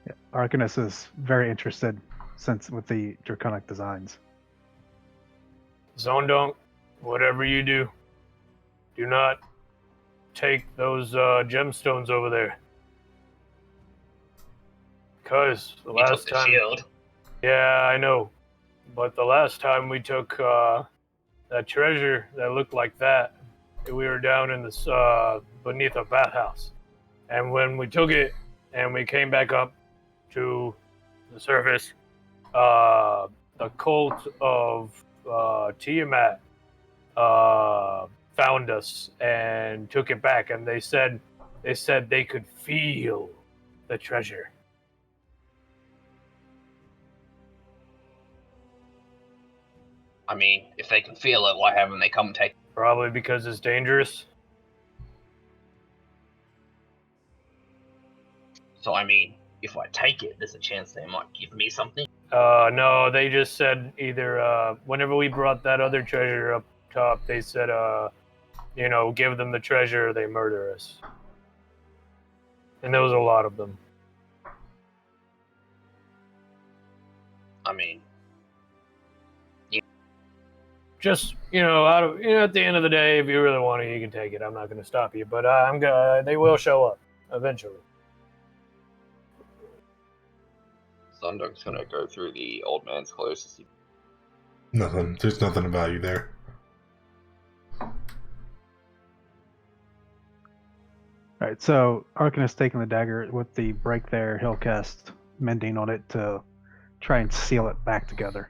Yeah. Arcanus is very interested since with the draconic designs. Zondonk, whatever you do, do not take those gemstones over there. Because the He took last the time... shield. Yeah, I know. But the last time we took that treasure that looked like that, we were down in this beneath a bathhouse. And when we took it and we came back up to the surface, the cult of Tiamat found us and took it back, and they said they could feel the treasure. I mean, if they can feel it, why haven't they come take it? Probably because it's dangerous. So, I mean, if I take it, there's a chance they might give me something. No, they just said either whenever we brought that other treasure up top, they said give them the treasure or they murder us. And there was a lot of them. I mean, Just at the end of the day, if you really want it, you can take it. I'm not going to stop you, but they will show up eventually. Zondonk's gonna go through the old man's clothes to see. Nothing. There's nothing of value there. Alright, so Arcanus taking the dagger with the break there, he'll cast Mending on it to try and seal it back together.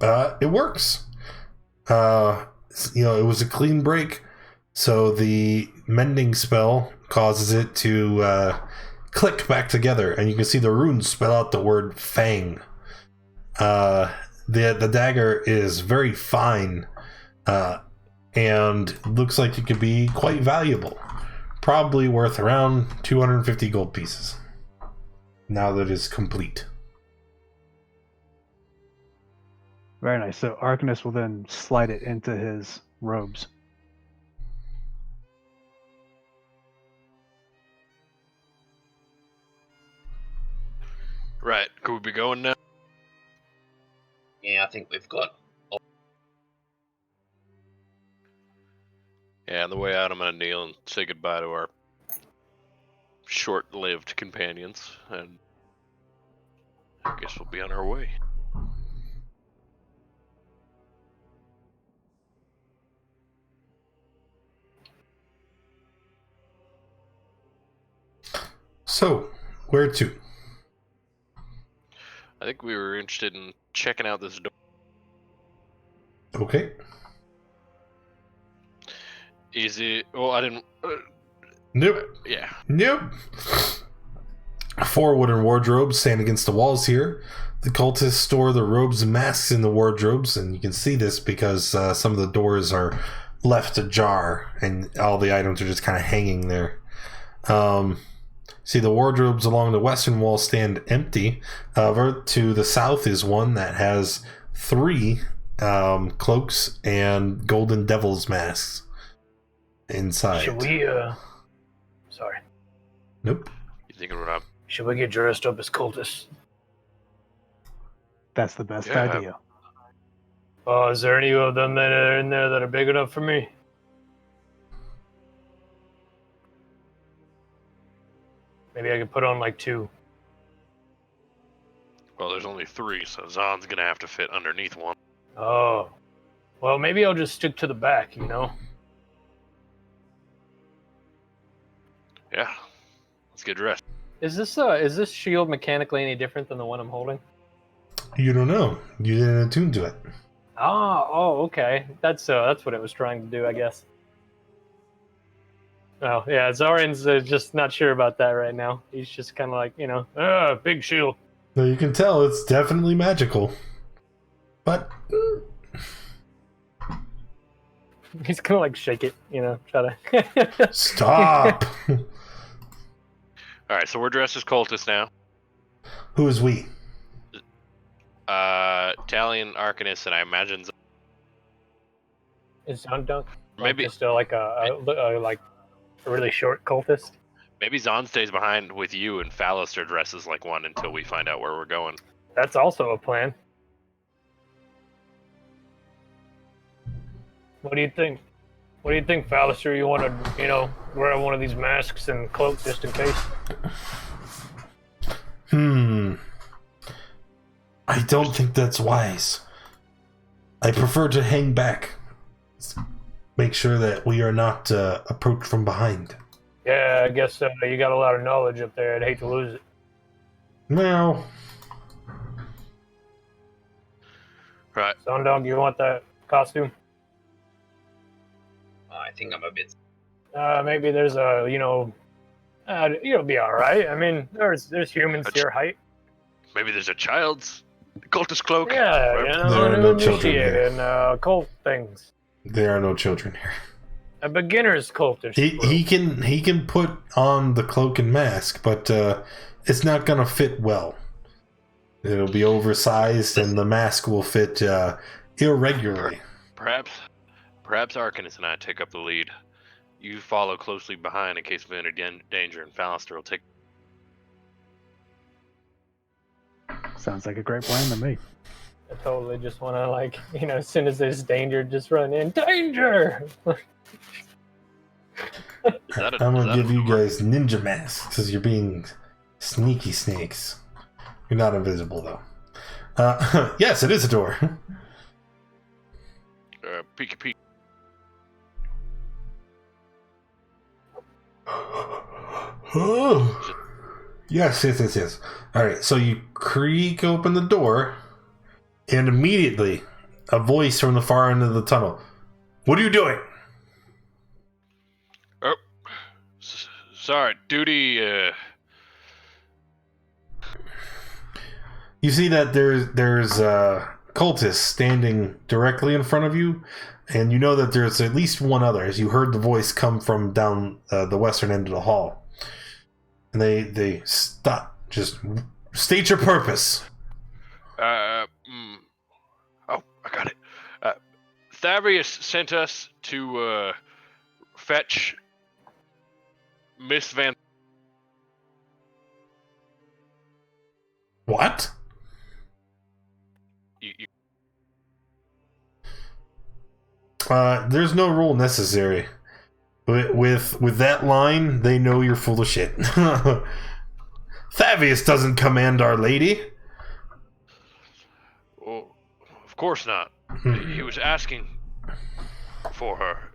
It works. It was a clean break, so the mending spell causes it to click back together, and you can see the runes spell out the word Fang. The dagger is very fine, and looks like it could be quite valuable. Probably worth around 250 gold pieces. Now that it's complete. Very nice. So Arcanus will then slide it into his robes. Right, could we be going now? yeah, I think we've got. Yeah, on the way out, I'm gonna kneel and say goodbye to our short-lived companions, and I guess we'll be on our way. So, where to? I think we were interested in checking out this door. Okay. Is it? Well, I didn't. Nope. Yeah. Nope. 4 wooden wardrobes stand against the walls here. The cultists store the robes and masks in the wardrobes, and you can see this because some of the doors are left ajar, and all the items are just kind of hanging there. See, the wardrobes along the western wall stand empty. However, to the south is one that has 3 cloaks and golden devil's masks inside. Should we, sorry. Nope. You thinking, Rob? Should we get dressed up as cultists? That's the best Yeah. idea. Oh, is there any of them that are in there that are big enough for me? Maybe I could put on like 2. Well, there's only 3, so Zon's gonna have to fit underneath one. Oh. Well, maybe I'll just stick to the back, you know? Yeah. Let's get dressed. Is this shield mechanically any different than the one I'm holding? You don't know. You didn't attune to it. Oh, okay. That's what it was trying to do, I guess. Oh, yeah, Zarin's just not sure about that right now. He's just kind of like, big shield. Now you can tell it's definitely magical. But He's gonna like shake it, try to. stop. All right, so we're dressed as cultists now. Who is we? Talion, Arcanist, and I imagine Is Undunk maybe still like a really short cultist? maybe Zon stays behind with you, and Fallister dresses like one until we find out where we're going. That's also a plan. What do you think? What do you think, Fallister? You want to, wear one of these masks and cloak just in case? I don't think that's wise. I prefer to hang back. Make sure that we are not approached from behind. Yeah, I guess you got a lot of knowledge up there. I'd hate to lose it. No. Right. Sundog, you want that costume? I think I'm a bit. Maybe there's you'll be all right. I mean, there's humans to your height. Maybe there's a child's cultist cloak. Yeah, There are no children here. and cult things. There are no children here. A beginner's cultist. He can put on the cloak and mask, but it's not gonna fit well. It'll be oversized, and the mask will fit irregularly. Perhaps Arcanist and I take up the lead. You follow closely behind in case of any danger, and Fallister will take. Sounds like a great plan to me. I totally just want to as soon as there's danger, just run in. Danger! I'm gonna give you guys ninja masks because you're being sneaky snakes. You're not invisible though. Yes, it is a door. Peek. Oh. Yes. All right, so you creak open the door, and immediately a voice from the far end of the tunnel. What are you doing? Oh, sorry, duty. You see that there's cultists standing directly in front of you, and you know that there's at least one other, as you heard the voice come from down the western end of the hall. And they stop. Just state your purpose. Oh, I got it. Thavius sent us to fetch Miss Van. What? There's no rule necessary. With that line, they know you're full of shit. Thavius doesn't command Our Lady. Well, of course not. He was asking for her.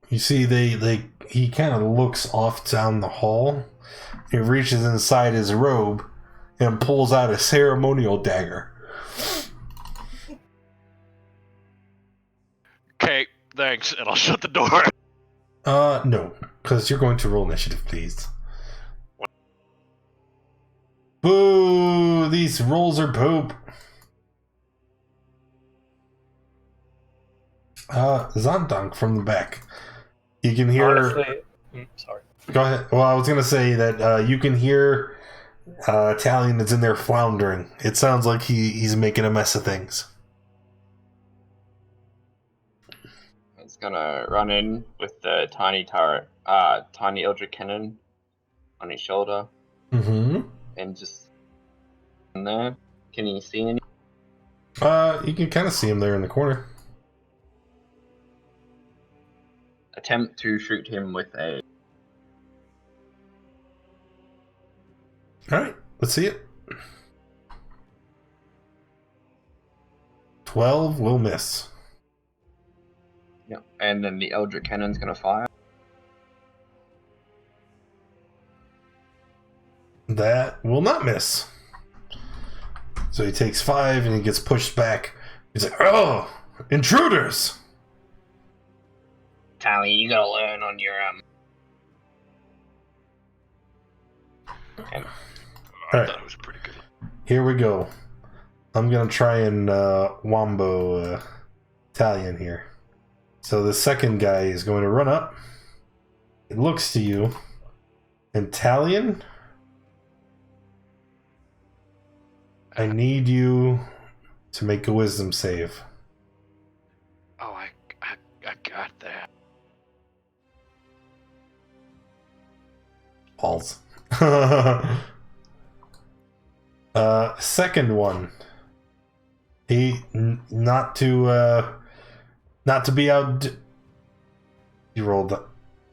You see, he kind of looks off down the hall, He reaches inside his robe and pulls out a ceremonial dagger. Okay, thanks, and I'll shut the door. No, because you're going to roll initiative, please. Boo! These rolls are poop. Zondunk from the back. You can hear... Honestly, sorry. Go ahead. Well, I was going to say that you can hear Italian that's in there floundering. It sounds like he's making a mess of things. He's gonna run in with the tiny Eldritch cannon on his shoulder. Mm-hmm. And just in there. Can you see any? You can kind of see him there in the corner. Attempt to shoot him with a. Alright, let's see it. 12 will miss. Yeah, and then the Eldritch cannon's gonna fire. That will not miss. So he takes 5 and he gets pushed back. He's like, oh, intruders! Tally, you gotta learn on your All I right. thought it was pretty good. Here we go. I'm going to try and wombo Italian here. So the second guy is going to run up. It looks to you. Italian, I need you to make a wisdom save. Oh, I got that. Balls. Second one. Not to be out. You rolled.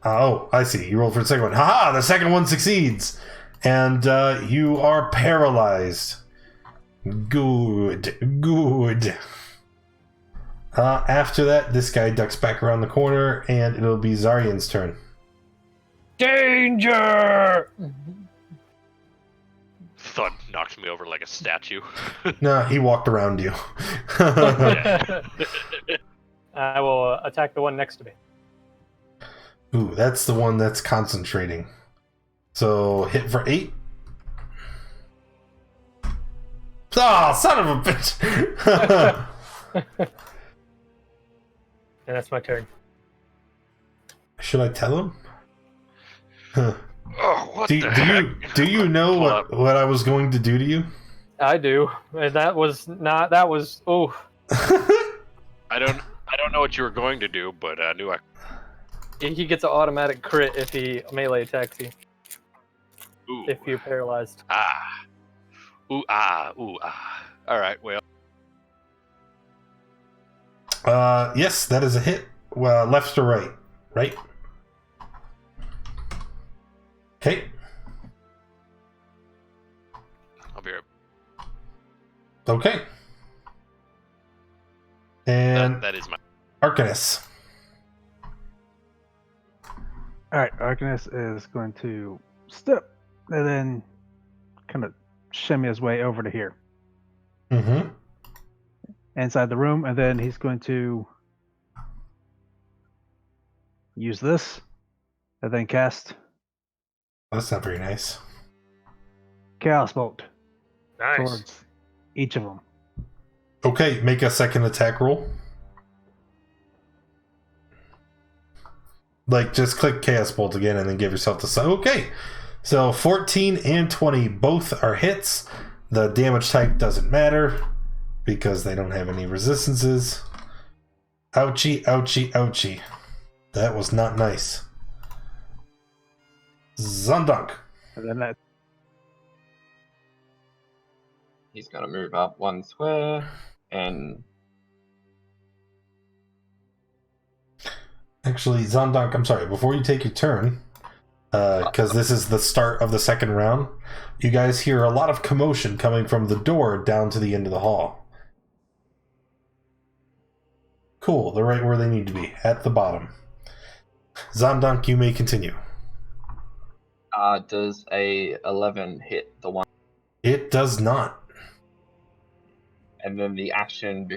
Oh, I see. You rolled for the second one. Haha! The second one succeeds, and you are paralyzed. Good. After that, this guy ducks back around the corner, and it'll be Zaryan's turn. Danger! Thud knocked me over like a statue. No, he walked around you. I will attack the one next to me. Ooh, that's the one that's concentrating. So hit for 8. Oh, son of a bitch! And that's my turn. Should I tell him? Oh, what Do the heck? you know what I was going to do to you? I do. And that was not. That was. Oh. I don't know what you were going to do, but I knew I. He gets an automatic crit if he melee attacks you. Ooh. If you're paralyzed. Ah. Ooh ah. Ooh ah. All right. Well. Yes, that is a hit. Well, left to right. Right? Okay. I'll be right. Okay. And That is my. Arcanus. Alright, Arcanus is going to step and then kind of shimmy his way over to here. Mm-hmm. Inside the room, and then he's going to use this and then cast That's not very nice. Chaos Bolt Nice. towards each of them. Okay, make a second attack roll. Like, just click Chaos Bolt again and then give yourself the... Okay, so 14 and 20 both are hits. The damage type doesn't matter because they don't have any resistances. Ouchie, ouchie, ouchie. That was not nice. Zondunk. And then that He's gonna move up 1 square and Actually, Zondunk, I'm sorry, before you take your turn, because this is the start of the second round, you guys hear a lot of commotion coming from the door down to the end of the hall. Cool, they're right where they need to be, at the bottom. Zondunk, you may continue. Does a 11 hit the one? It does not. And then the action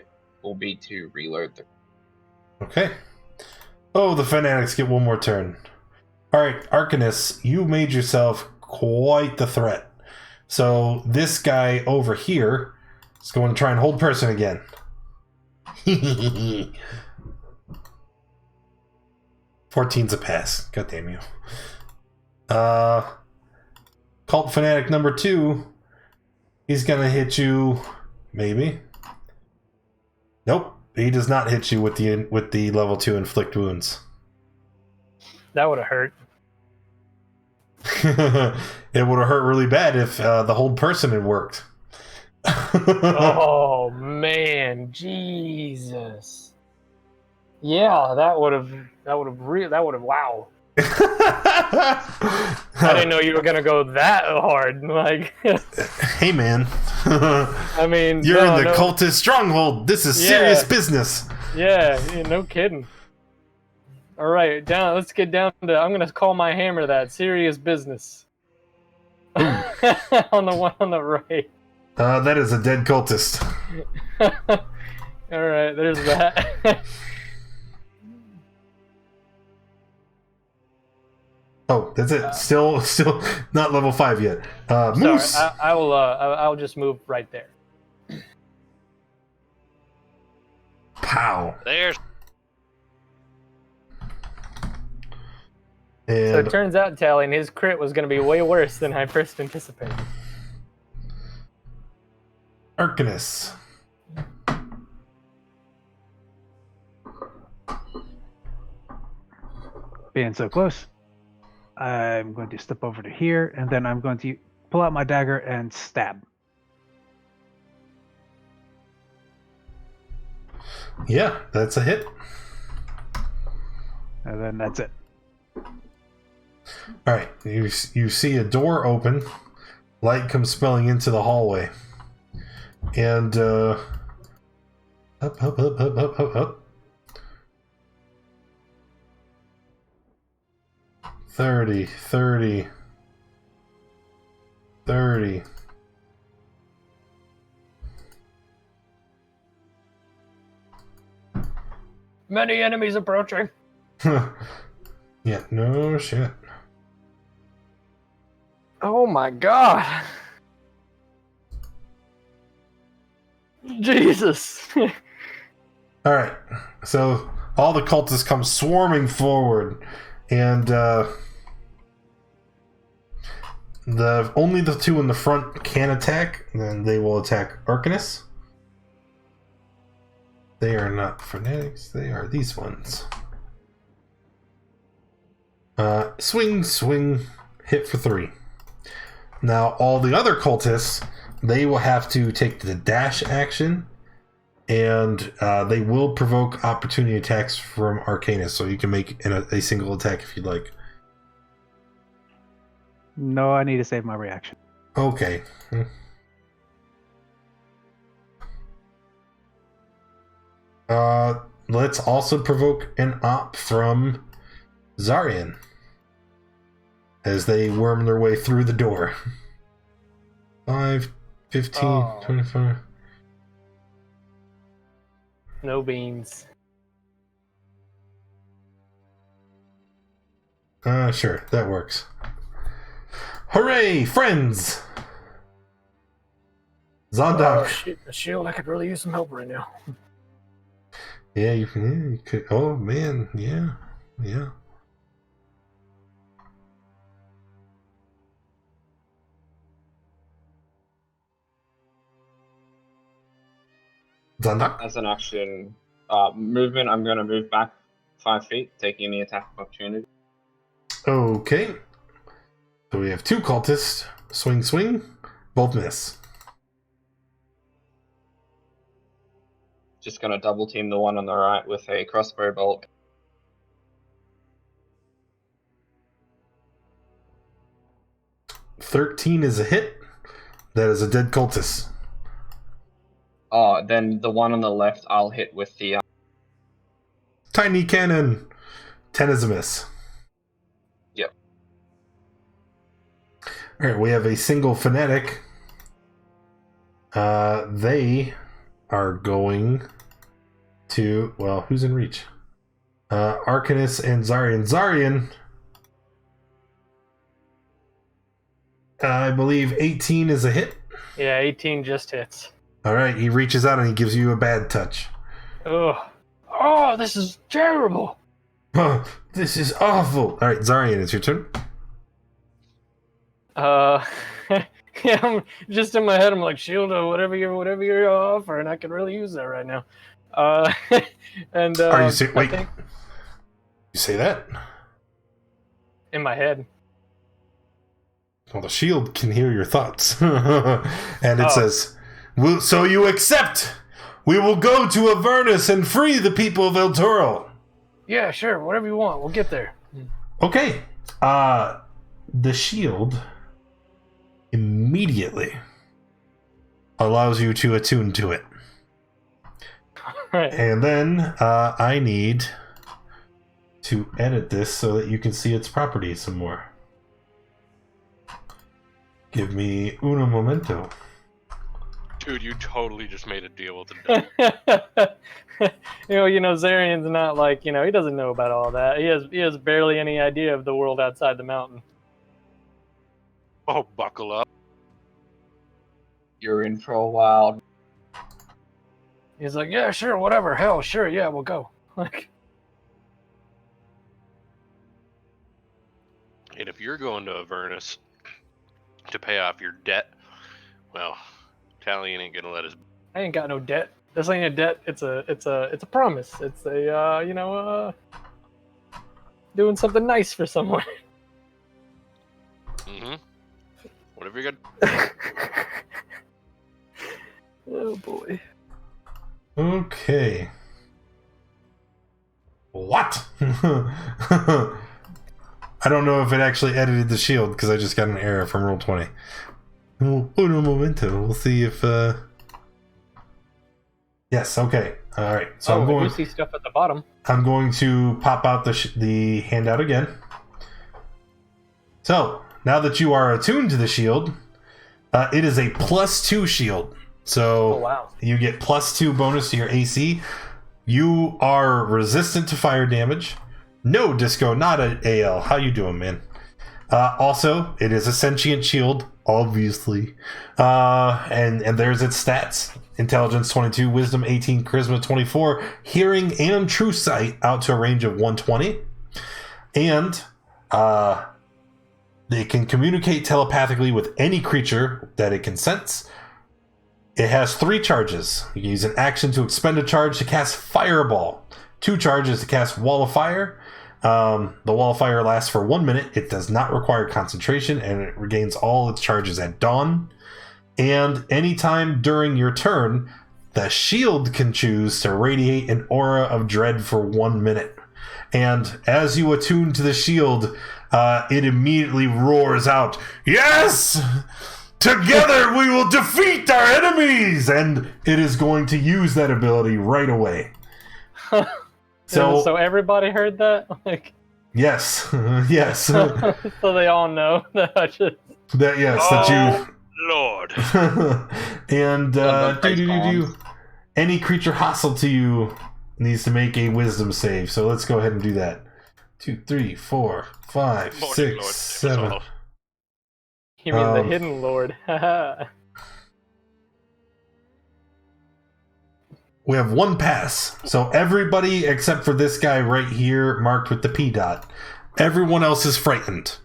will be to reload the. Okay. Oh, the fanatics get one more turn. Alright, Arcanus, you made yourself quite the threat. So this guy over here is going to try and hold person again. 14's a pass. God damn you. Cult Fanatic number 2. He's gonna hit you, maybe. Nope, he does not hit you with the level 2 inflict wounds. That would have hurt. It would have hurt really bad if the hold person had worked. Oh man, Jesus. Yeah, that would have wow. I didn't know you were gonna go that hard. Like, hey man, I mean, you're in the cultist stronghold. This is serious business. Yeah, no kidding. All right, let's get down to. I'm gonna call my hammer that serious business. On the one on the right. That is a dead cultist. All right, there's that. Oh, that's it. Still not level 5 yet. Moose. Sorry, I'll just move right there. Pow. There's So And it turns out, Talon, his crit was going to be way worse than I first anticipated. Arcanus. Being so close, I'm going to step over to here, and then I'm going to pull out my dagger and stab. Yeah, that's a hit. And then that's it. All right, you see a door open, light comes spilling into the hallway, and up. 30. Many enemies approaching. Yeah, no shit. Oh my god. Jesus. All right, so all the cultists come swarming forward, and only the two in the front can attack. Then they will attack Arcanus. They are not fanatics. They are these ones. Swing, hit for 3. Now all the other cultists, they will have to take the dash action. And they will provoke opportunity attacks from Arcanus, so you can make a single attack if you'd like. No, I need to save my reaction. Okay. Let's also provoke an op from Zarian as they worm their way through the door. 5, 15, 25. No beans. Sure, that works. Hooray, friends! Zondak. Oh, shit, the shield, I could really use some help right now. Yeah, you could. Oh, man, yeah. Zondak? As an action movement, I'm going to move back 5 feet, taking the attack of opportunity. Okay. So we have 2 cultists. Swing. Both miss. Just going to double team the one on the right with a crossbow bolt. $13 is a hit. That is a dead cultist. Then the one on the left, I'll hit with the Tiny cannon. 10 is a miss. Yep. All right, we have a single phonetic. They are going to... Well, who's in reach? Arcanus and Zarian. Zarian, I believe 18 is a hit. Yeah, 18 just hits. All right, he reaches out and he gives you a bad touch. Oh, this is terrible. Oh, this is awful. All right, Zarian, it's your turn. Yeah, I'm just in my head. I'm like, shield or whatever you're offering. I could really use that right now. And Are you wait? think, You say that? in my head. Well, the shield can hear your thoughts, and it says, "So you accept? We will go to Avernus and free the people of El Toro." Yeah, sure. Whatever you want. We'll get there. Okay. The shield immediately allows you to attune to it. Right. And then I need to edit this so that you can see its properties some more. Give me uno momento. Dude, you totally just made a deal with the devil. Zarian's not like, he doesn't know about all that. He has barely any idea of the world outside the mountain. Oh, buckle up. You're in for a while. He's like, yeah, sure, whatever. Hell, sure, yeah, we'll go. Like, And if you're going to Avernus to pay off your debt, well, Talion ain't gonna let us. I ain't got no debt. This ain't a debt. It's a promise. It's doing something nice for someone. Mm-hmm. Whatever you got. Oh boy. Okay. What? I don't know if it actually edited the shield because I just got an error from Roll20. Uno momento. We'll see if. Yes. Okay. All right. So I'm going. You see stuff at the bottom. I'm going to pop out the handout again. So now that you are attuned to the shield, it is a +2 shield. So wow. You get +2 bonus to your AC. You are resistant to fire damage. No, Disco, not an AL. How you doing, man? Also, it is a sentient shield, obviously. And there's its stats. Intelligence 22, Wisdom 18, Charisma 24, Hearing and True Sight out to a range of 120. And they can communicate telepathically with any creature that it can sense. It has 3 charges. You can use an action to expend a charge to cast Fireball. 2 charges to cast Wall of Fire. The Wall of Fire lasts for 1 minute. It does not require concentration, and it regains all its charges at dawn. And anytime during your turn, the shield can choose to radiate an aura of dread for 1 minute. And as you attune to the shield, it immediately roars out, "Yes! Together we will defeat our enemies!" And it is going to use that ability right away. So everybody heard that? Like, yes. Yes. so they all know that I just... that you... Lord. And any creature hostile to you needs to make a wisdom save. So let's go ahead and do that. 2, 3, 4, 5, 6, 7. You mean the hidden lord? We have 1 pass. So everybody except for this guy right here marked with the P dot. Everyone else is frightened.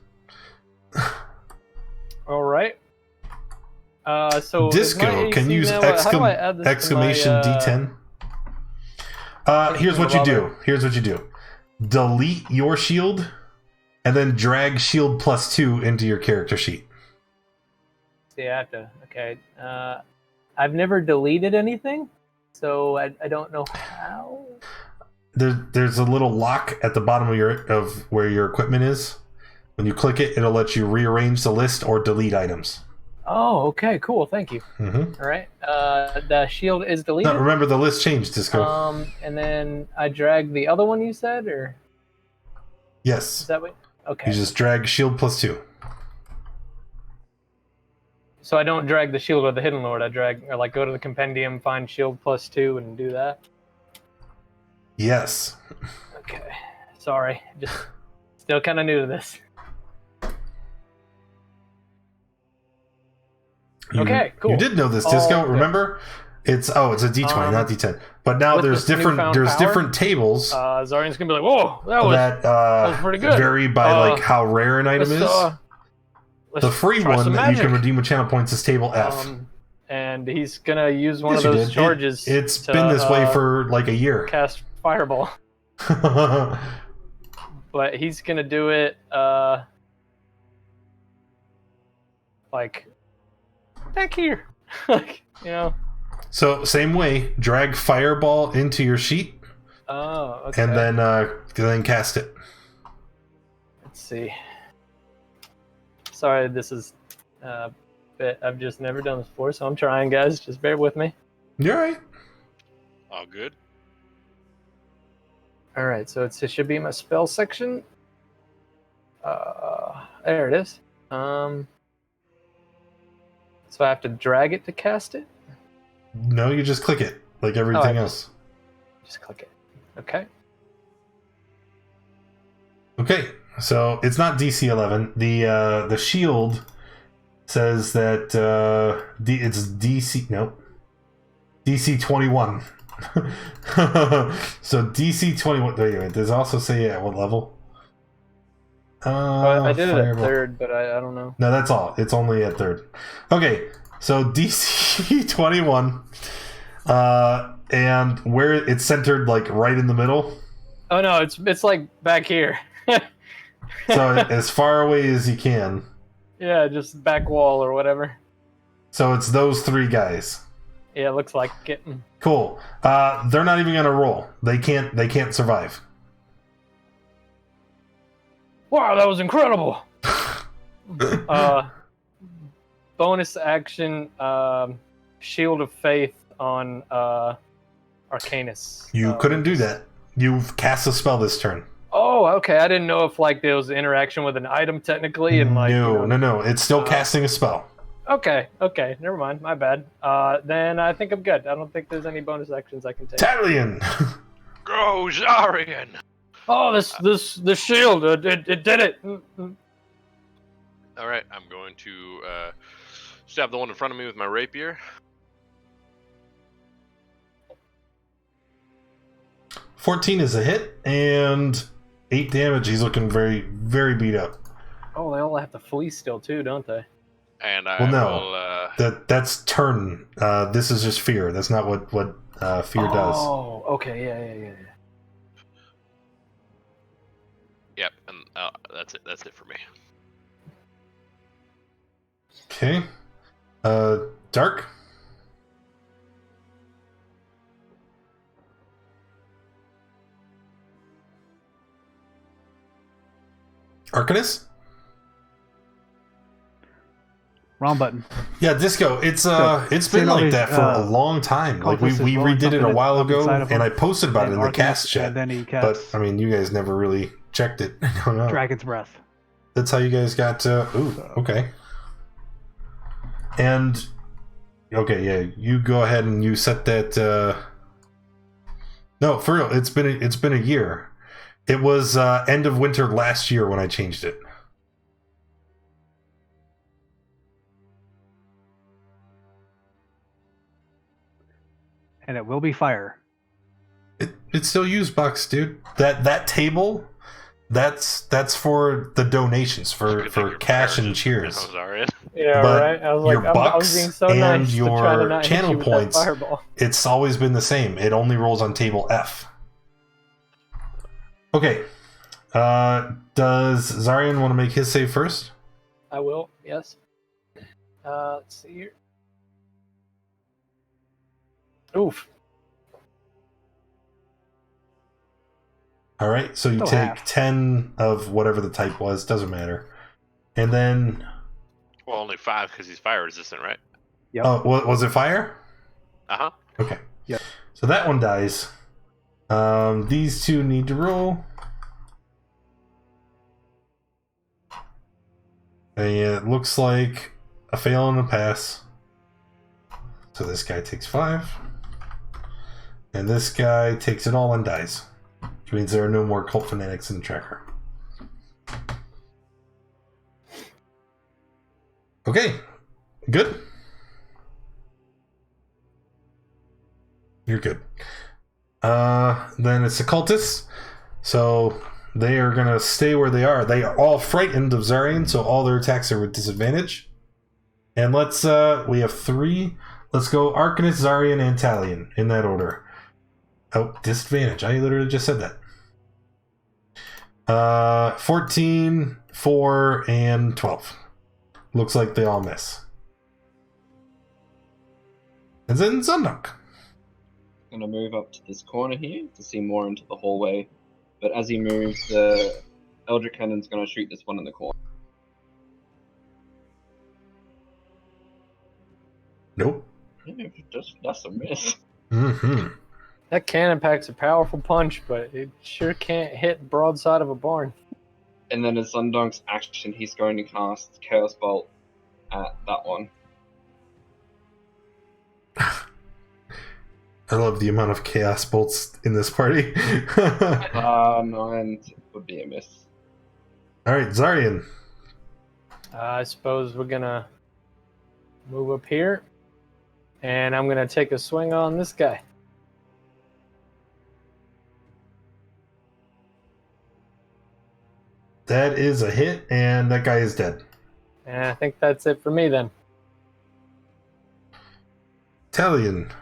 All right. So Disco can use exclamation D10. Here's what you do. Delete your shield and then drag shield +2 into your character sheet. See, I have to. Okay. I've never deleted anything, so I don't know how. There's a little lock at the bottom of where your equipment is. When you click it, it'll let you rearrange the list or delete items. Oh, okay, cool. Thank you. Mm-hmm. All right. The shield is deleted. No, remember the list changed, Disco. And then I drag the other one you said, or yes. is that what? Okay. You just drag shield +2. So I don't drag the shield or the hidden lord. I go to the compendium, find shield +2, and do that. Yes. Okay. Sorry, just still kind of new to this. Okay, cool. You did know this, Disco. Okay. Remember? It's a D20, not D10. But now there's different tables Zarian's gonna be like, "Whoa, that was pretty good." vary by like how rare an item is. The free one that you can redeem with channel points is table F. And he's gonna use one of those charges. It's been this way for like a year. Cast fireball. But he's gonna do it like back here. Like, you know. So same way, drag fireball into your sheet. Oh, okay. And then cast it. Let's see. Sorry, this is bit I've just never done this before, so I'm trying, guys. Just bear with me. You're right. All good. All right, so it should be my spell section. There it is. So I have to drag it to cast it? No, you just click it like everything else. Just click it. Okay. Okay, so it's not DC 11. The shield says that it's DC. Nope. DC 21. So DC 21. Wait a minute. Does it also say at what level? I did it at 3rd, but I don't know. No, that's all. It's only at 3rd. Okay, so DC 21. And where it's centered, like right in the middle. Oh no, it's like back here. So as far away as you can. Yeah, just back wall or whatever. So it's those 3 guys. Yeah, it looks like it. Cool. They're not even gonna roll. They can't survive. Wow, that was incredible. Bonus action, Shield of Faith on Arcanus. You couldn't do that. You've cast a spell this turn. Oh, okay. I didn't know if like there was interaction with an item technically, and like no. It's still casting a spell. Okay. Never mind. My bad. Then I think I'm good. I don't think there's any bonus actions I can take. Talion. Go, Zarian. Oh, this shield. It did it. All right, I'm going to stab the one in front of me with my rapier. 14 is a hit, and 8 damage. He's looking very, very beat up. Oh, they all have to flee still too, don't they? And I will. That's turn. This is just fear. That's not what fear does. Oh, okay, yeah. Yep, and that's it. That's it for me. Okay. Dark. Arcanus? Wrong button. Yeah, Disco. It's been like that for a long time. Like we redid it a while ago, and I posted about it in the cast chat. And then he but I mean, you guys never really checked it. I don't know. Dragon's Breath. That's how you guys got. Okay. And okay, yeah, you go ahead and you set that. No, for real, it's been a year. It was end of winter last year when I changed it. And it will be fire. It's still used bucks, dude. That table, that's for the donations for cash and cheers. Yeah, but right. I was like, your bucks I was being so and nice your to try to not channel hit you with that points, fireball. it's always been the same. It only rolls on table F. Okay. Does Zarian want to make his save first? I will. Yes. Let's see here. Oof. All right, so you Still take half. 10 of whatever the type was, doesn't matter. And then... Well, only 5 because he's fire resistant, right? Yep. Was it fire? Uh-huh. Okay. Yep. So that one dies. These two need to roll. And it looks like a fail and a pass. So this guy takes 5. And this guy takes it all and dies. Which means there are no more cult fanatics in the tracker. Okay. Good. You're good. Then it's the cultists. So they are going to stay where they are. They are all frightened of Zarian, so all their attacks are with disadvantage. And let's, we have 3. Let's go Arcanist, Zarian, and Talion in that order. Oh, disadvantage. I literally just said that. 14, 4, and 12. Looks like they all miss. And then Zunduk. I'm gonna move up to this corner here to see more into the hallway. But as he moves, the Eldritch Cannon's gonna shoot this one in the corner. Nope. Yeah, that's a miss. Mm-hmm. That cannon packs a powerful punch, but it sure can't hit broadside of a barn. And then as Zundunk's action, he's going to cast Chaos Bolt at that one. I love the amount of chaos bolts in this party. 9 would be a miss. Alright, Zarian. I suppose we're gonna move up here, and I'm gonna take a swing on this guy. That is a hit, and that guy is dead. And I think that's it for me then. Talion.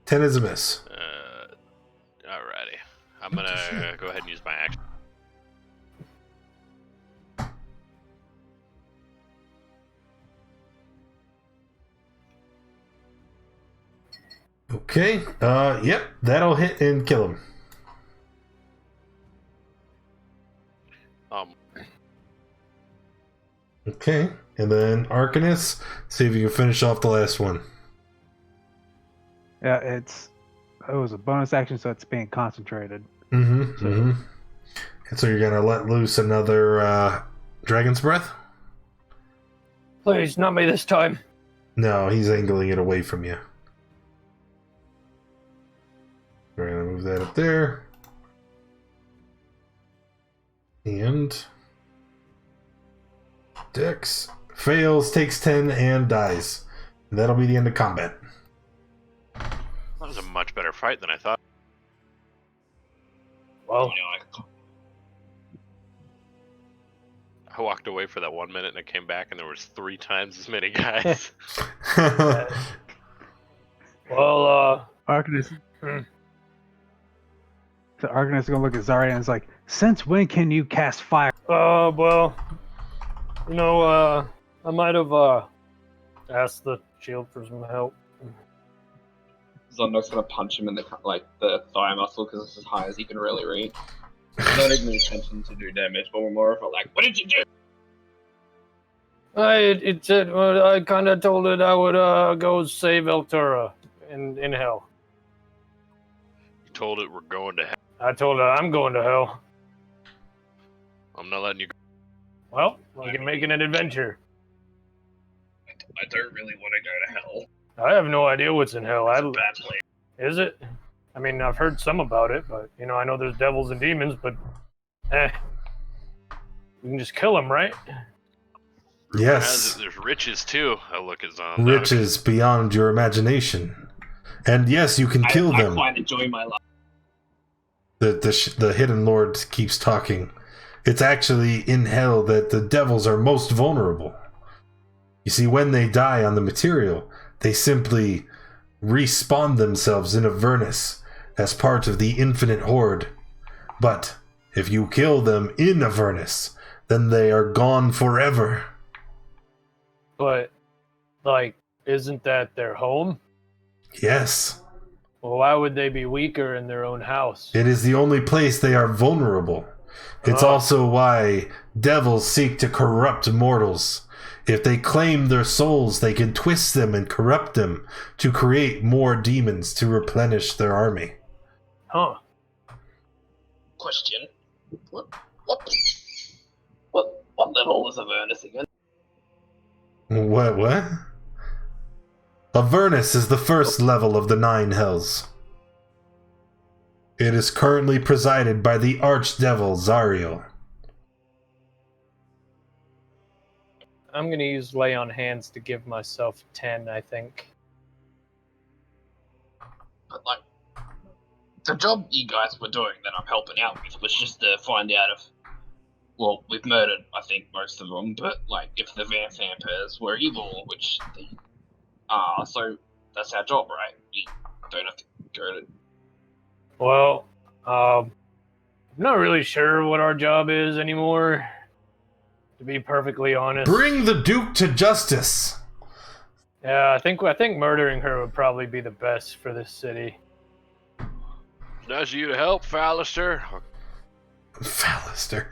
Ten is a miss. Alrighty. I'm gonna go ahead and use my action. Okay. Yep. That'll hit and kill him. Okay. And then Arcanist. See if you can finish off the last one. Yeah, it was a bonus action, so it's being concentrated. Mm-hmm. So, mm-hmm. And so you're gonna let loose another Dragon's Breath? Please, not me this time. No, he's angling it away from you. We're gonna move that up there. And Dex fails, takes 10, and dies. And that'll be the end of combat. That was a much better fight than I thought. Well, I walked away for that 1 minute and I came back and there was 3 times as many guys. Arcanist. So Arcanist is gonna look at Zarya and is like, "Since when can you cast fire?" well, you know, I might have asked the shield for some help. Zunduk's gonna punch him in the thigh muscle because it's as high as he can really reach. Not even the intention to do damage, but we're more of a what did you do? It said, well, I kind of told it I would go save Eltura in hell. You told it we're going to hell. I told her I'm going to hell. I'm not letting you go. Well, we can make it an adventure. I don't really want to go to hell. I have no idea what's in hell. It's a bad place. Is it? I mean, I've heard some about it, but, you know, I know there's devils and demons, but, we can just kill them, right? Yes. There's riches too. I look at Zon. Riches beyond your imagination. And yes, you can kill them. I quite enjoy my life. The Hidden Lord keeps talking. It's actually in hell that the devils are most vulnerable. You see, when they die on the material, they simply respawn themselves in Avernus as part of the infinite horde. But if you kill them in Avernus, then they are gone forever. But, isn't that their home? Yes. Well, why would they be weaker in their own house? It is the only place they are vulnerable. It's also why devils seek to corrupt mortals. If they claim their souls, they can twist them and corrupt them to create more demons to replenish their army. Huh. Question. What level was Avernus again? What? Avernus is the first level of the 9 hells. It is currently presided by the Archdevil Zariel. I'm gonna use lay on hands to give myself 10, I think. But like, the job you guys were doing that I'm helping out with was just to find out if, well, we've murdered, I think, most of them, but like, if the Vanthampurs were evil, which they are, so that's our job, right? We don't have to go to. Well, I'm not really sure what our job is anymore, to be perfectly honest. Bring the Duke to justice! Yeah, I think murdering her would probably be the best for this city. Nice of you to help, Fallister. Fallister.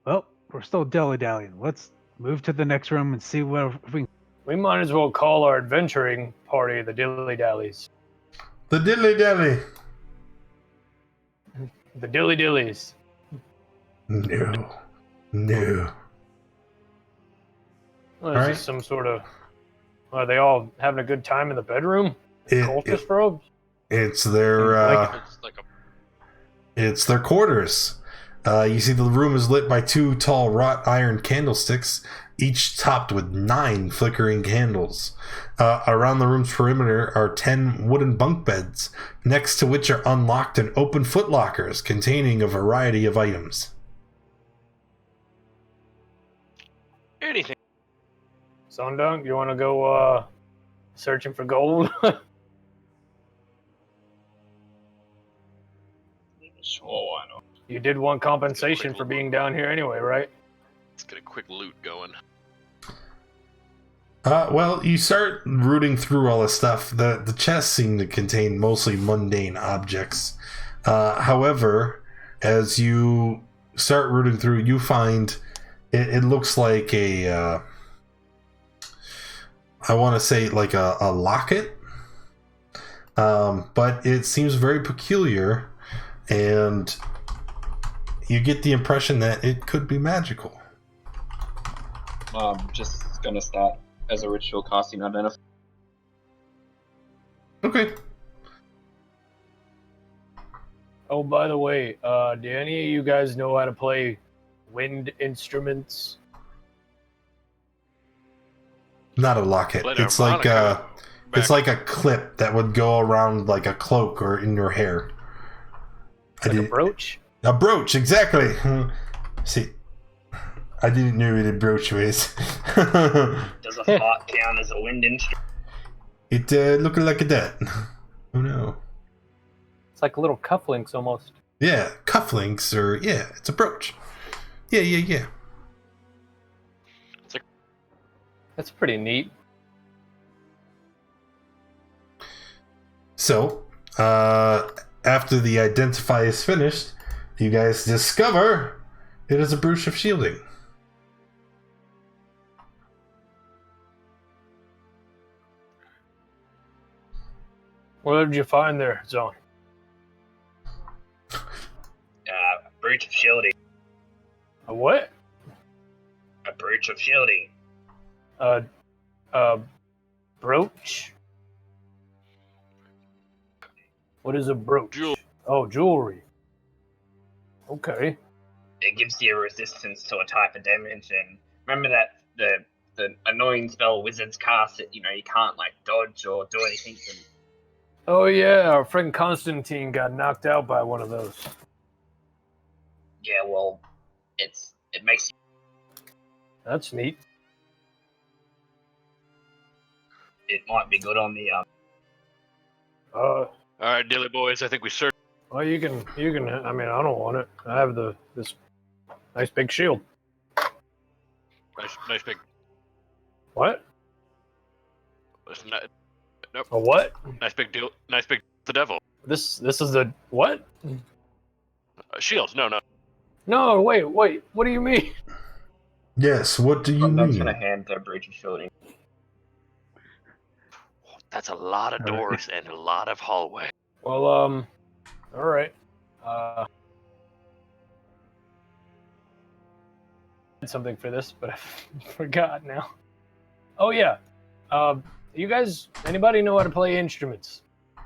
Well, we're still dilly-dallying. Let's move to the next room and see what if we can. We might as well call our adventuring party the DILLYs. The dilly-dally. The DILLYs. No. Well, is Alright. this some sort of... Are they all having a good time in the bedroom? Cultist robes? It's their it's their quarters. You see the room is lit by 2 tall wrought iron candlesticks, each topped with 9 flickering candles. Around the room's perimeter are 10 wooden bunk beds, next to which are unlocked and open footlockers containing a variety of items. Anything. Sondunk, you want to go searching for gold? Sure, why not? You did want compensation for being down here anyway, right? Let's get a quick loot going. Well, you start rooting through all this stuff. The chests seem to contain mostly mundane objects. However, as you start rooting through, you find it looks like a I want to say like a locket, but it seems very peculiar, and you get the impression that it could be magical. Just gonna start as a ritual casting identify. Okay. Oh, by the way, do any of you guys know how to play wind instruments? Not a locket. Play It's harmonica. it's like a clip that would go around like a cloak or in your hair. Like a brooch? A brooch, exactly. See, I didn't know what a brooch was. Does a fart count as a wind instrument? It looked like that. Oh no. It's like little cufflinks almost. Yeah, cufflinks, or yeah, it's a brooch. Yeah. That's pretty neat. So, after the identify is finished, you guys discover it is a brooch of shielding. What did you find there, Zone? Breach of shielding. A what? A breach of shielding. Brooch? What is a brooch? Jewel. Oh, jewelry. Okay. It gives you resistance to a type of damage, and remember that the annoying spell wizards cast it. You know, you can't like dodge or do anything. Oh yeah, our friend Constantine got knocked out by one of those. Yeah, well, it makes That's neat. it might be good on the Uh, All right, Dilly boys, I think we searched. well, you can. I mean, I don't want it. I have this nice big shield. Nice big. What? Nope. A what? Nice big deal. Nice big. The devil. This is the what? Shields. No. No, wait. What do you mean? Yes, what do you I'm not mean? gonna hand the breach of shielding. That's a lot of doors and a lot of hallway. Well, all right. Something for this, but I forgot now. Oh yeah. You guys, anybody know how to play instruments? A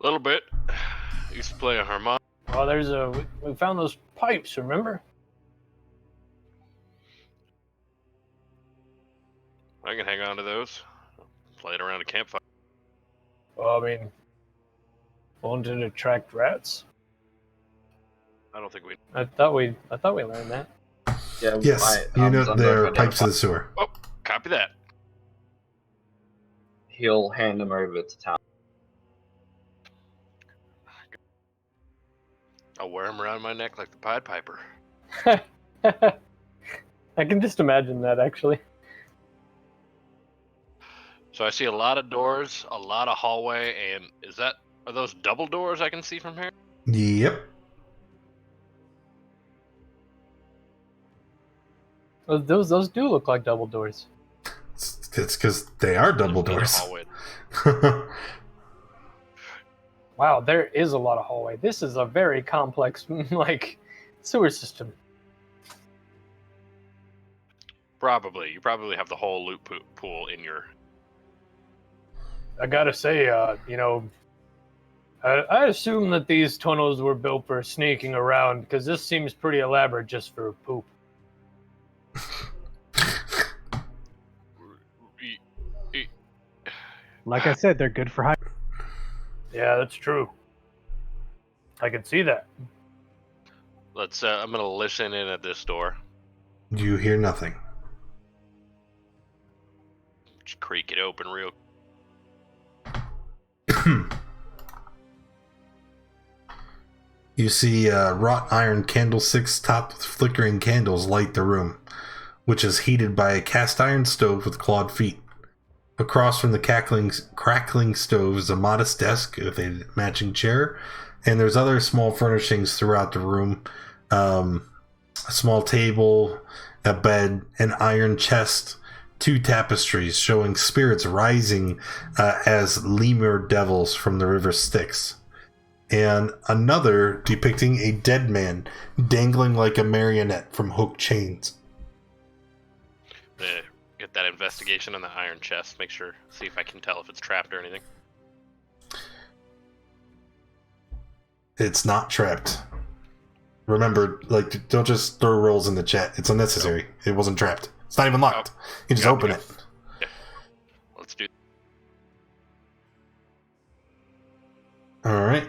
little bit. I used to play a harmonica. Well, we found those pipes, remember? I can hang on to those. Play it around a campfire. Well, I mean, won't it attract rats? I don't think we. I thought we learned that. Yeah, Yes, they're pipes of the sewer. Oh, copy that. He'll hand them over to town. I'll wear them around my neck like the Pied Piper. I can just imagine that, actually. So I see a lot of doors, a lot of hallway, and are those double doors I can see from here? Yep. Those do look like double doors. It's because they are double doors. Hallway. Wow, there is a lot of hallway. This is a very complex, sewer system. Probably. You probably have the whole loot pool in your... I gotta say, I assume that these tunnels were built for sneaking around, because this seems pretty elaborate just for poop. Like I said, they're good for high. Yeah, that's true. I can see that. Let's. I'm gonna listen in at this door. You hear nothing. Just creak it open real. You see wrought iron candlesticks topped with flickering candles light the room, which is heated by a cast iron stove with clawed feet. Across from the crackling stove is a modest desk with a matching chair, and there's other small furnishings throughout the room. A small table, a bed, an iron chest, 2 tapestries showing spirits rising as lemur devils from the river Styx, and another depicting a dead man dangling like a marionette from hooked chains. Get that investigation on the iron chest. See if I can tell if it's trapped or anything. It's not trapped. Remember, don't just throw rolls in the chat. It's unnecessary. It wasn't trapped. It's not even locked. You just open it. Yeah. Let's do. All right.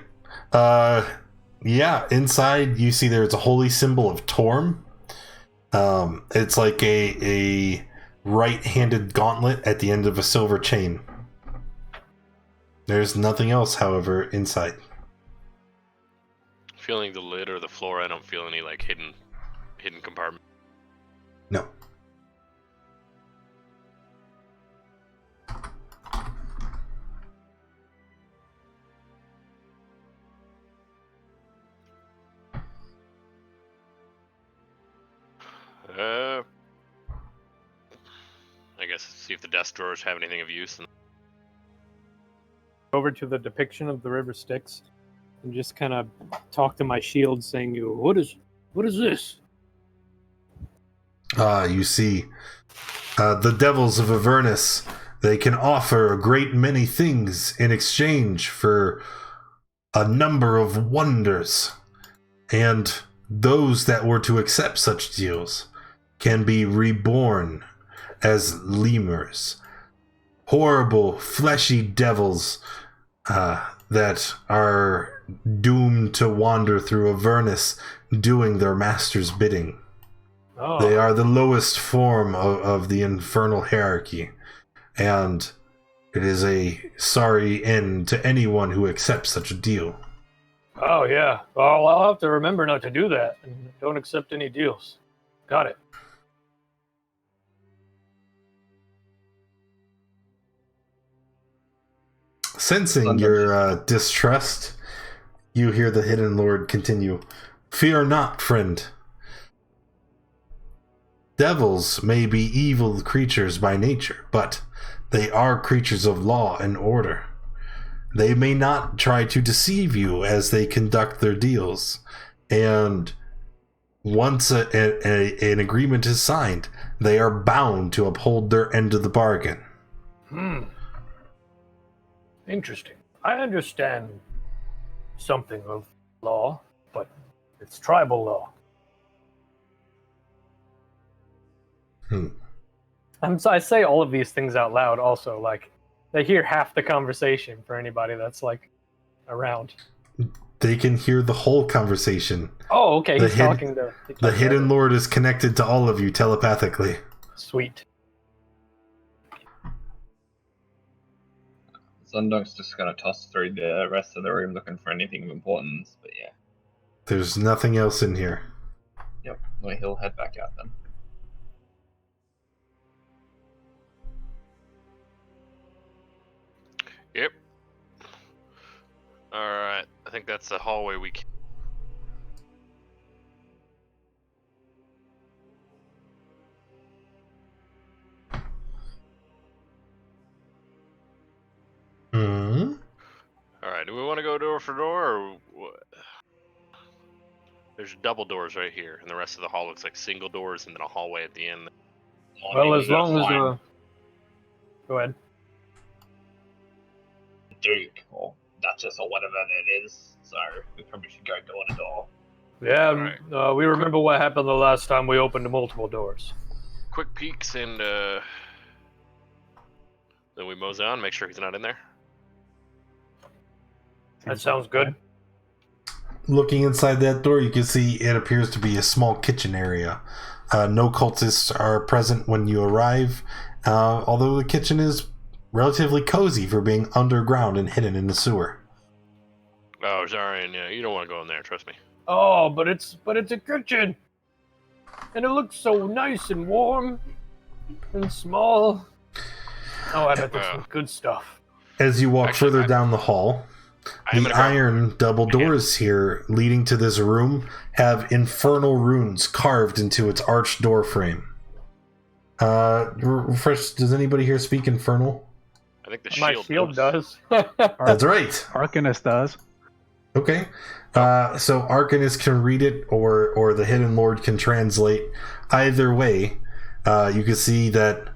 Yeah. Inside, you see there's a holy symbol of Torm. It's like a right-handed gauntlet at the end of a silver chain. There's nothing else, however, inside. Feeling the lid or the floor, I don't feel any hidden compartment. No. I guess see if the desk drawers have anything of use. Over to the depiction of the river Styx and just kind of talk to my shield, saying, "What is this?" You see, the devils of Avernus. They can offer a great many things in exchange for a number of wonders, and those that were to accept such deals can be reborn as lemurs, horrible fleshy devils that are doomed to wander through Avernus doing their master's bidding. Oh. They are the lowest form of the infernal hierarchy, and it is a sorry end to anyone who accepts such a deal. Oh, yeah. Well, I'll have to remember not to do that. And don't accept any deals. Got it. Sensing your distrust, you hear the Hidden Lord continue. Fear not, friend. Devils may be evil creatures by nature, but they are creatures of law and order. they may not try to deceive you as they conduct their deals. And once an agreement is signed, they are bound to uphold their end of the bargain. Interesting. I understand something of law, but it's tribal law. I say all of these things out loud also, like, they hear half the conversation for anybody that's, like, around. They can hear the whole conversation. Oh, okay, The he's talking to... The Hidden Lord is connected to all of you telepathically. Sweet. Zundunk's just gonna toss through the rest of the room looking for anything of importance, but yeah. There's nothing else in here. Yep, well, he'll head back out then. Yep. Alright, I think that's the hallway we can. Alright, do we want to go door for door, or what? There's double doors right here, and the rest of the hall looks like single doors and then a hallway at the end. Well, as long as... fine. Go ahead. Duke or Duchess or whatever that is. So we probably should go door to door. Yeah, Alright. we remember what happened the last time we opened multiple doors. Quick peeks, and then we mosey on, make sure he's not in there. That sounds good. Looking inside that door, you can see it appears to be a small kitchen area. No cultists are present when you arrive, although the kitchen is relatively cozy for being underground and hidden in the sewer. Oh, Zarian, yeah, you don't want to go in there, trust me. Oh, but it's a kitchen, and it looks so nice and warm and small. Oh, I bet there's some good stuff. As you walk further down the hall, the iron double doors here leading to this room have infernal runes carved into its arched door frame. First, does anybody here speak infernal? I think the My shield does. That's right. Arcanist does. Okay. So Arcanist can read it, or the Hidden Lord can translate. Either way, you can see that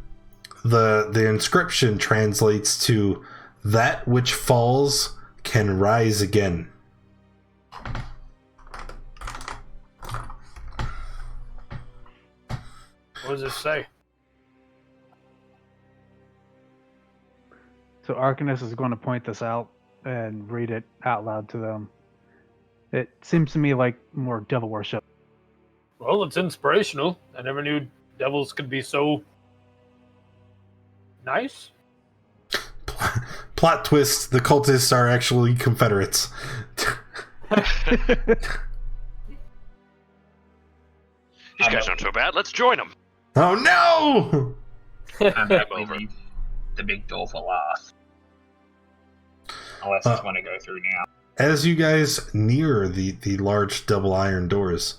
the inscription translates to "That which falls can rise again." What does it say? So Arcanist is going to point this out and read it out loud to them. It seems to me like more devil worship. Well, it's inspirational. I never knew devils could be so nice. Plot twist, the cultists are actually Confederates. These guys aren't so bad, let's join them. Oh no! I bet we leave the big door for last. Unless you want to go through now. As you guys near the large double iron doors,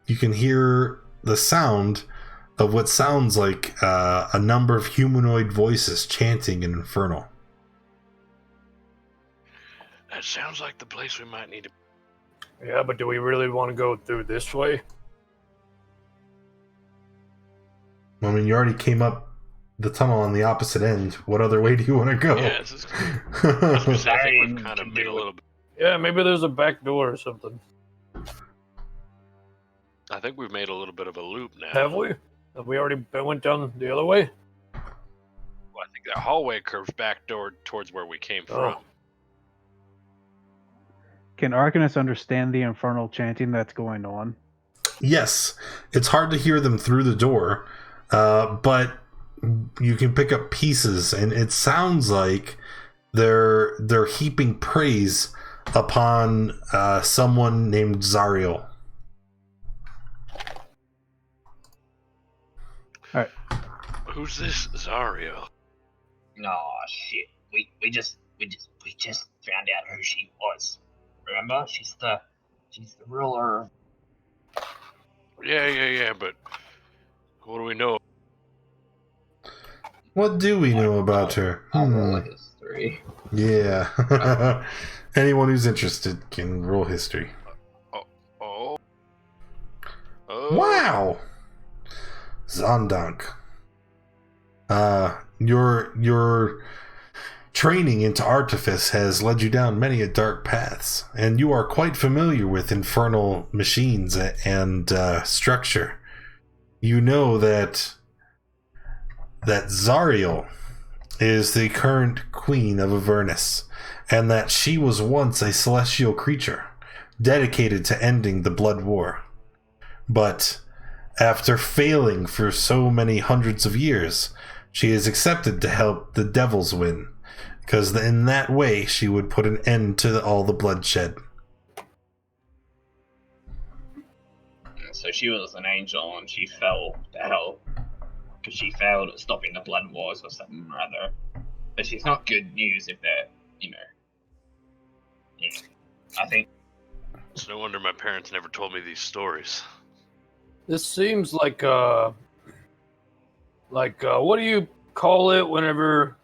you can hear the sound of what sounds like a number of humanoid voices chanting in Infernal. That sounds like the place we might need to... Yeah, but do we really want to go through this way? I mean, you already came up the tunnel on the opposite end. What other way do you want to go? Yeah, this is... I think we've kind of made a little bit... Yeah, maybe there's a back door or something. I think we've made a little bit of a loop now. Have we? Have we already went down the other way? Well, I think that hallway curves back towards where we came from. Can Arcanist understand the infernal chanting that's going on? Yes, it's hard to hear them through the door, but you can pick up pieces, and it sounds like they're heaping praise upon someone named Zariel. All right. Who's this Zariel? Oh shit! We just found out who she was. Remember, she's the ruler. Yeah, but what do we know? What do we know about her? I'll roll a history. Yeah. Anyone who's interested can roll history. Oh. Wow! Zondank. Your training into artifice has led you down many a dark paths, and you are quite familiar with infernal machines and structure. You know that Zariel is the current queen of Avernus, and that she was once a celestial creature dedicated to ending the Blood War. But after failing for so many hundreds of years, she is accepted to help the devils win, because in that way she would put an end to all the bloodshed. So she was an angel and she fell to hell because she failed at stopping the blood wars or something or other. But she's not good news if they're, Yeah, I think. It's no wonder my parents never told me these stories. This seems like what do you call it whenever,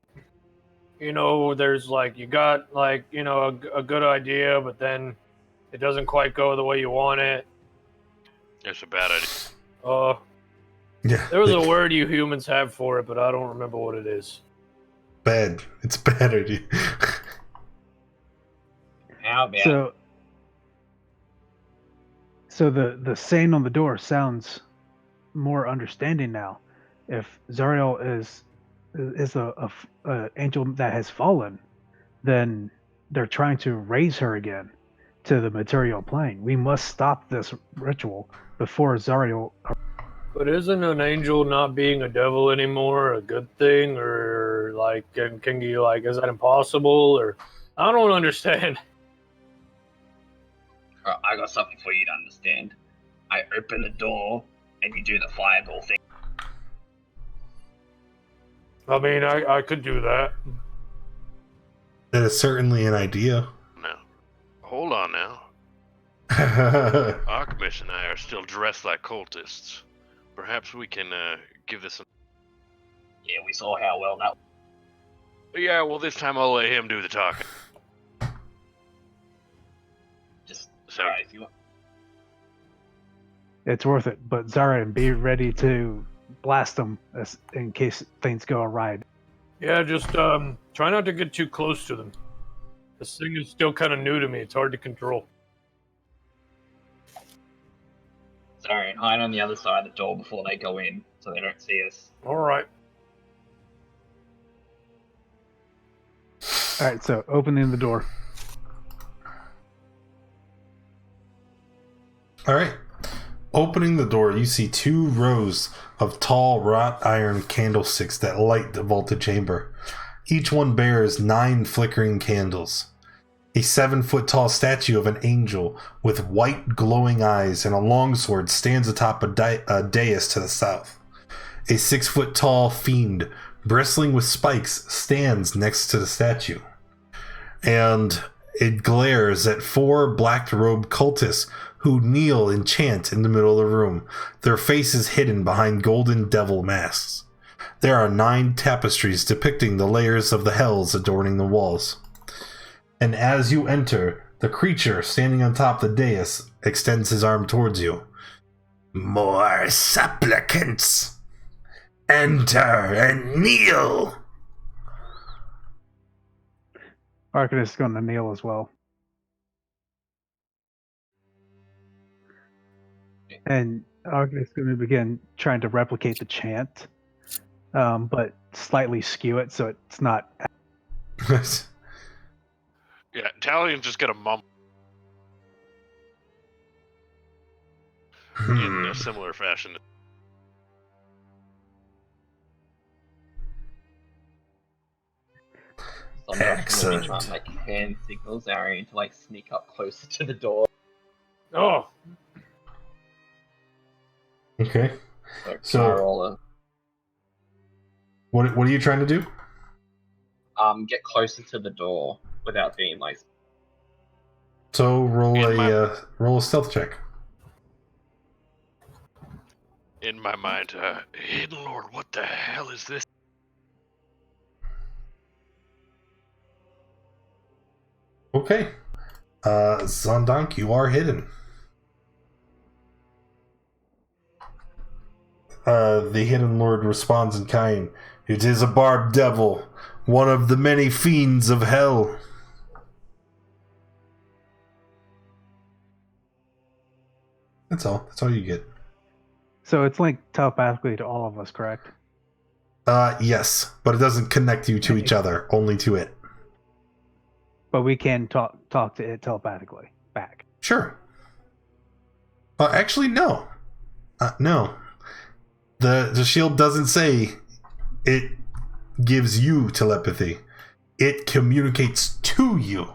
there's you got a good idea, but then it doesn't quite go the way you want it. It's a bad idea. Yeah. There was a word you humans have for it, but I don't remember what it is. Bad. It's bad idea. How bad? So the saying on the door sounds more understanding now. If Zariel is a angel that has fallen, then they're trying to raise her again to the material plane. We must stop this ritual before Zariel. But isn't an angel not being a devil anymore a good thing, or can you is that impossible, or I don't understand. I got something for you to understand. I open the door and you do the fireball thing. I mean, I could do that. That is certainly an idea. No. Hold on now. Archimish and I are still dressed like cultists. Perhaps we can give this a... Yeah, we saw how well that. Yeah, well, this time I'll let him do the talking. Just So, if you want. It's worth it, but Zariel, be ready to blast them in case things go awry. Yeah, just try not to get too close to them. This thing is still kind of new to me. It's hard to control. Sorry, and hide on the other side of the door before they go in, so they don't see us. All right. All right, so opening the door. All right. Opening the door, you see 2 rows of tall wrought iron candlesticks that light the vaulted chamber. Each one bears 9 flickering candles. A 7-foot tall statue of an angel with white glowing eyes and a longsword stands atop a dais to the south. A 6-foot tall fiend, bristling with spikes, stands next to the statue. And it glares at 4 black-robed cultists who kneel and chant in the middle of the room, their faces hidden behind golden devil masks. There are 9 tapestries depicting the layers of the hells adorning the walls. And as you enter, the creature standing on top the dais extends his arm towards you. More supplicants! Enter and kneel! Arcanist is going to kneel as well. And Arcanist is going to begin trying to replicate the chant, but slightly skew it so it's not. yeah, Talian's just gonna mumble in a similar fashion. So I'm not Excellent. gonna be trying to hand signals Arian to sneak up closer to the door. Oh, Okay. So can I roll a What are you trying to do? get closer to the door without being So roll In a stealth check. In my mind, Hidden Lord, what the hell is this? Okay. Zondank, you are hidden. The Hidden Lord responds in kind. It is a barbed devil, one of the many fiends of hell. That's all. That's all you get. So it's linked telepathically to all of us, correct? Yes, but it doesn't connect you to each other, only to it. But we can talk to it telepathically back. Sure. Actually, no. No. The shield doesn't say it gives you telepathy. It communicates to you.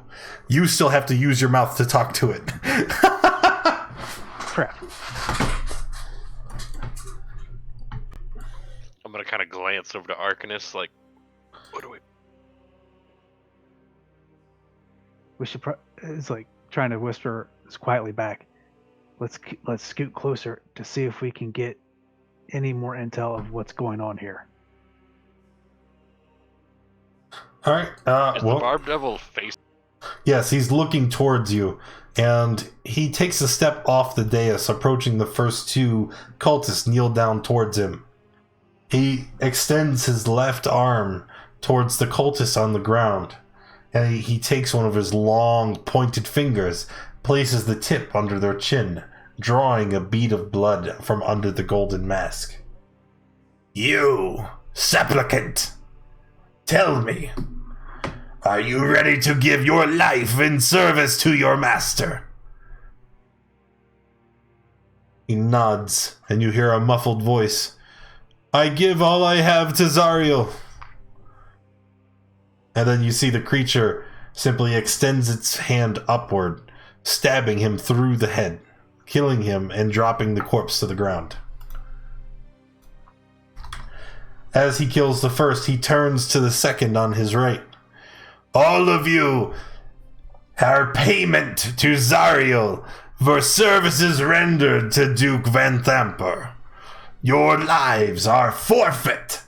You still have to use your mouth to talk to it. Correct. I'm gonna kind of glance over to Arcanus, like, what do we? We should. It's like trying to whisper this quietly back. Let's scoot closer to see if we can get any more intel of what's going on here. All right. Is the Barb Devil face? Yes, he's looking towards you, and he takes a step off the dais, approaching the first two cultists kneel down towards him. He extends his left arm towards the cultist on the ground, and he takes one of his long, pointed fingers, places the tip under their chin, drawing a bead of blood from under the golden mask. You, supplicant, tell me, are you ready to give your life in service to your master? He nods, and you hear a muffled voice. I give all I have to Zariel. And then you see the creature simply extends its hand upward, stabbing him through the head, killing him and dropping the corpse to the ground. As he kills the first, he turns to the second on his right. All of you are payment to Zariel for services rendered to Duke Vanthampur. Your lives are forfeit.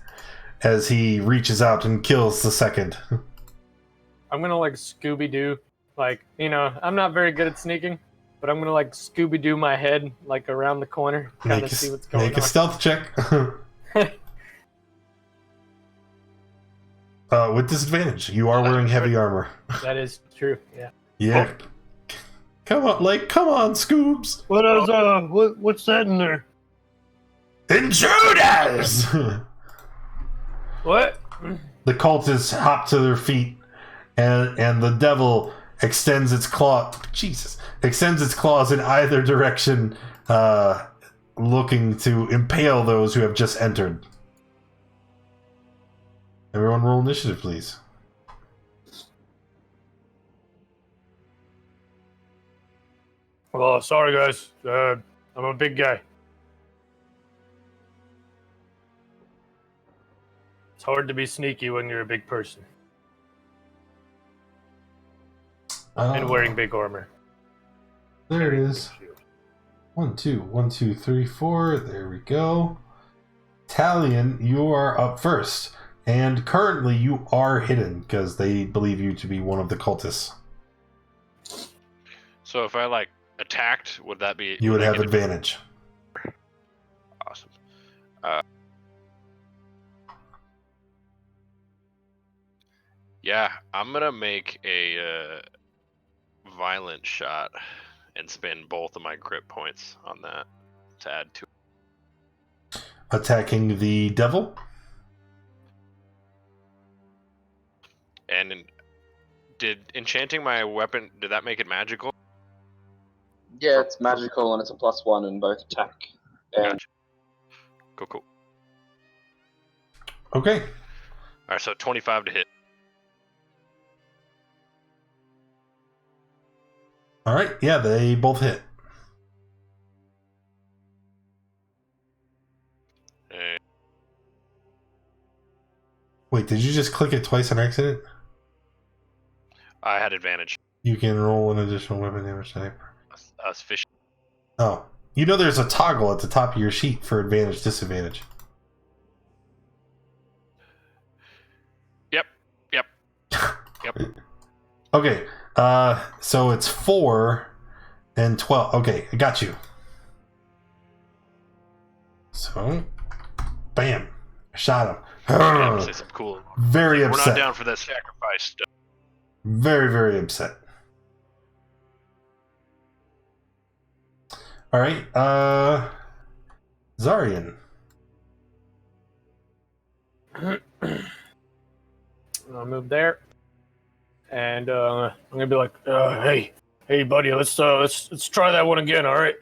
As he reaches out and kills the second. I'm gonna like Scooby-Doo, like, you know, I'm not very good at sneaking, but I'm gonna like Scooby-Doo my head like around the corner, kind of see what's going on. Make a stealth check. With disadvantage. You are wearing heavy armor. That is true, yeah. Yeah. Oh. Come on, Scoobs. What's that in there? Intruders! What? The cultists hop to their feet, and the devil extends its claws in either direction, looking to impale those who have just entered. Everyone roll initiative, please. Well, sorry guys, I'm a big guy. It's hard to be sneaky when you're a big person. And wearing big armor. There it is. 1, 2, 3, 4. There we go. Talion, you are up first. And currently you are hidden because they believe you to be one of the cultists. So if I like attacked, would that be? You would have advantage. Awesome. Yeah, I'm gonna make a violent shot and spend both of my crit points on that to add to. Attacking the devil. And did enchanting my weapon, did that make it magical? Yeah, it's magical and it's a +1 in both attack and... Gotcha. Cool. Okay. Alright, so 25 to hit. Alright, yeah, they both hit. Wait, did you just click it twice on accident? I had advantage. You can roll an additional weapon damage type. Fish. Oh. You know there's a toggle at the top of your sheet for advantage, disadvantage. Yep. Okay. So it's 4 and 12. Okay, I got you. So, bam. I shot him. Yeah, I'm gonna say something cool. Very We're upset. not down for that sacrifice stuff. Very, very upset. All right, Zarian. I'll move there, and I'm gonna be like, hey, buddy, let's try that one again, all right?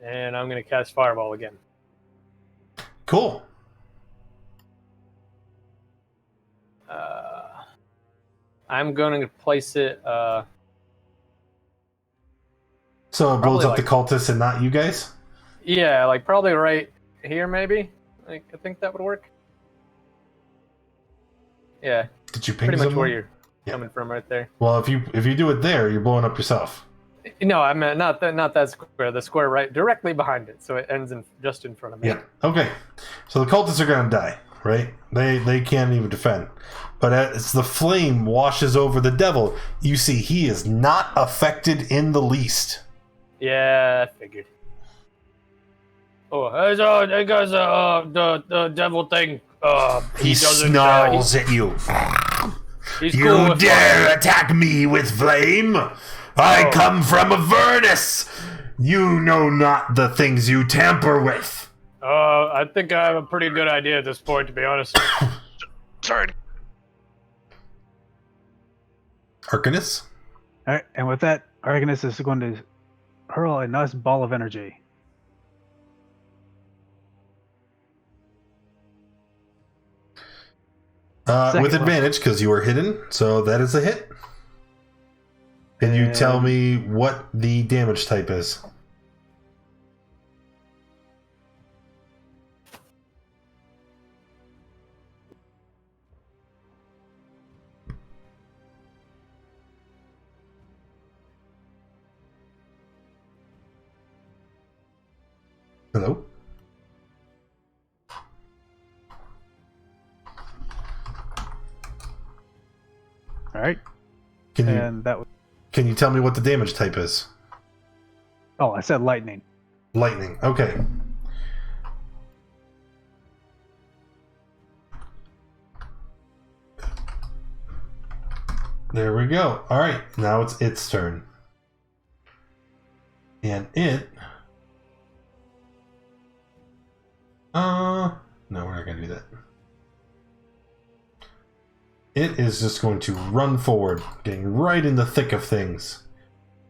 And I'm gonna cast Fireball again. Cool. I'm going to place it. So it blows Probably up the cultists and not you guys? Yeah, like probably right here, maybe. I think that would work. Yeah, Did you ping pretty much someone? where you're Yeah. coming from, right there. Well, if you do it there, you're blowing up yourself. No, I meant not that square. The square right directly behind it, so it ends just in front of me. Yeah. Okay. So the cultists are gonna die, right? They can't even defend. But as the flame washes over the devil, you see he is not affected in the least. Yeah, I figured. Oh, hey guys, the devil thing. He doesn't, snarls at you. he's You cool with dare attack me with flame? I come from Avernus. You know not the things you tamper with. I think I have a pretty good idea at this point, to be honest. Sorry. Arcanus? All right, and with that, Arcanus is going to hurl a nice ball of energy. With Second advantage, because you are hidden, so that is a hit. Can you tell me what the damage type is? Hello? All right, Can you and that was. can you tell me what the damage type is? Oh, I said lightning. Lightning. Okay. There we go. All right, now it's its turn. And it no, we're not going to do that. It is just going to run forward, getting right in the thick of things.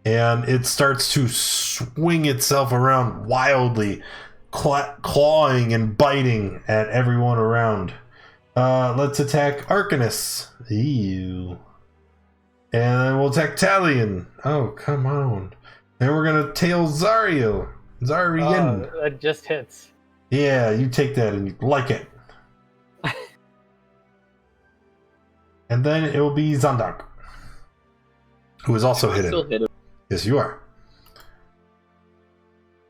And it starts to swing itself around wildly, clawing and biting at everyone around. Let's attack Arcanus. Ew. And then we'll attack Talion. Oh, come on. Then we're going to tail Zarian. That just hits. Yeah, you take that and you like it. And then it will be Zandak, who is also hidden. Still hidden. Yes, you are.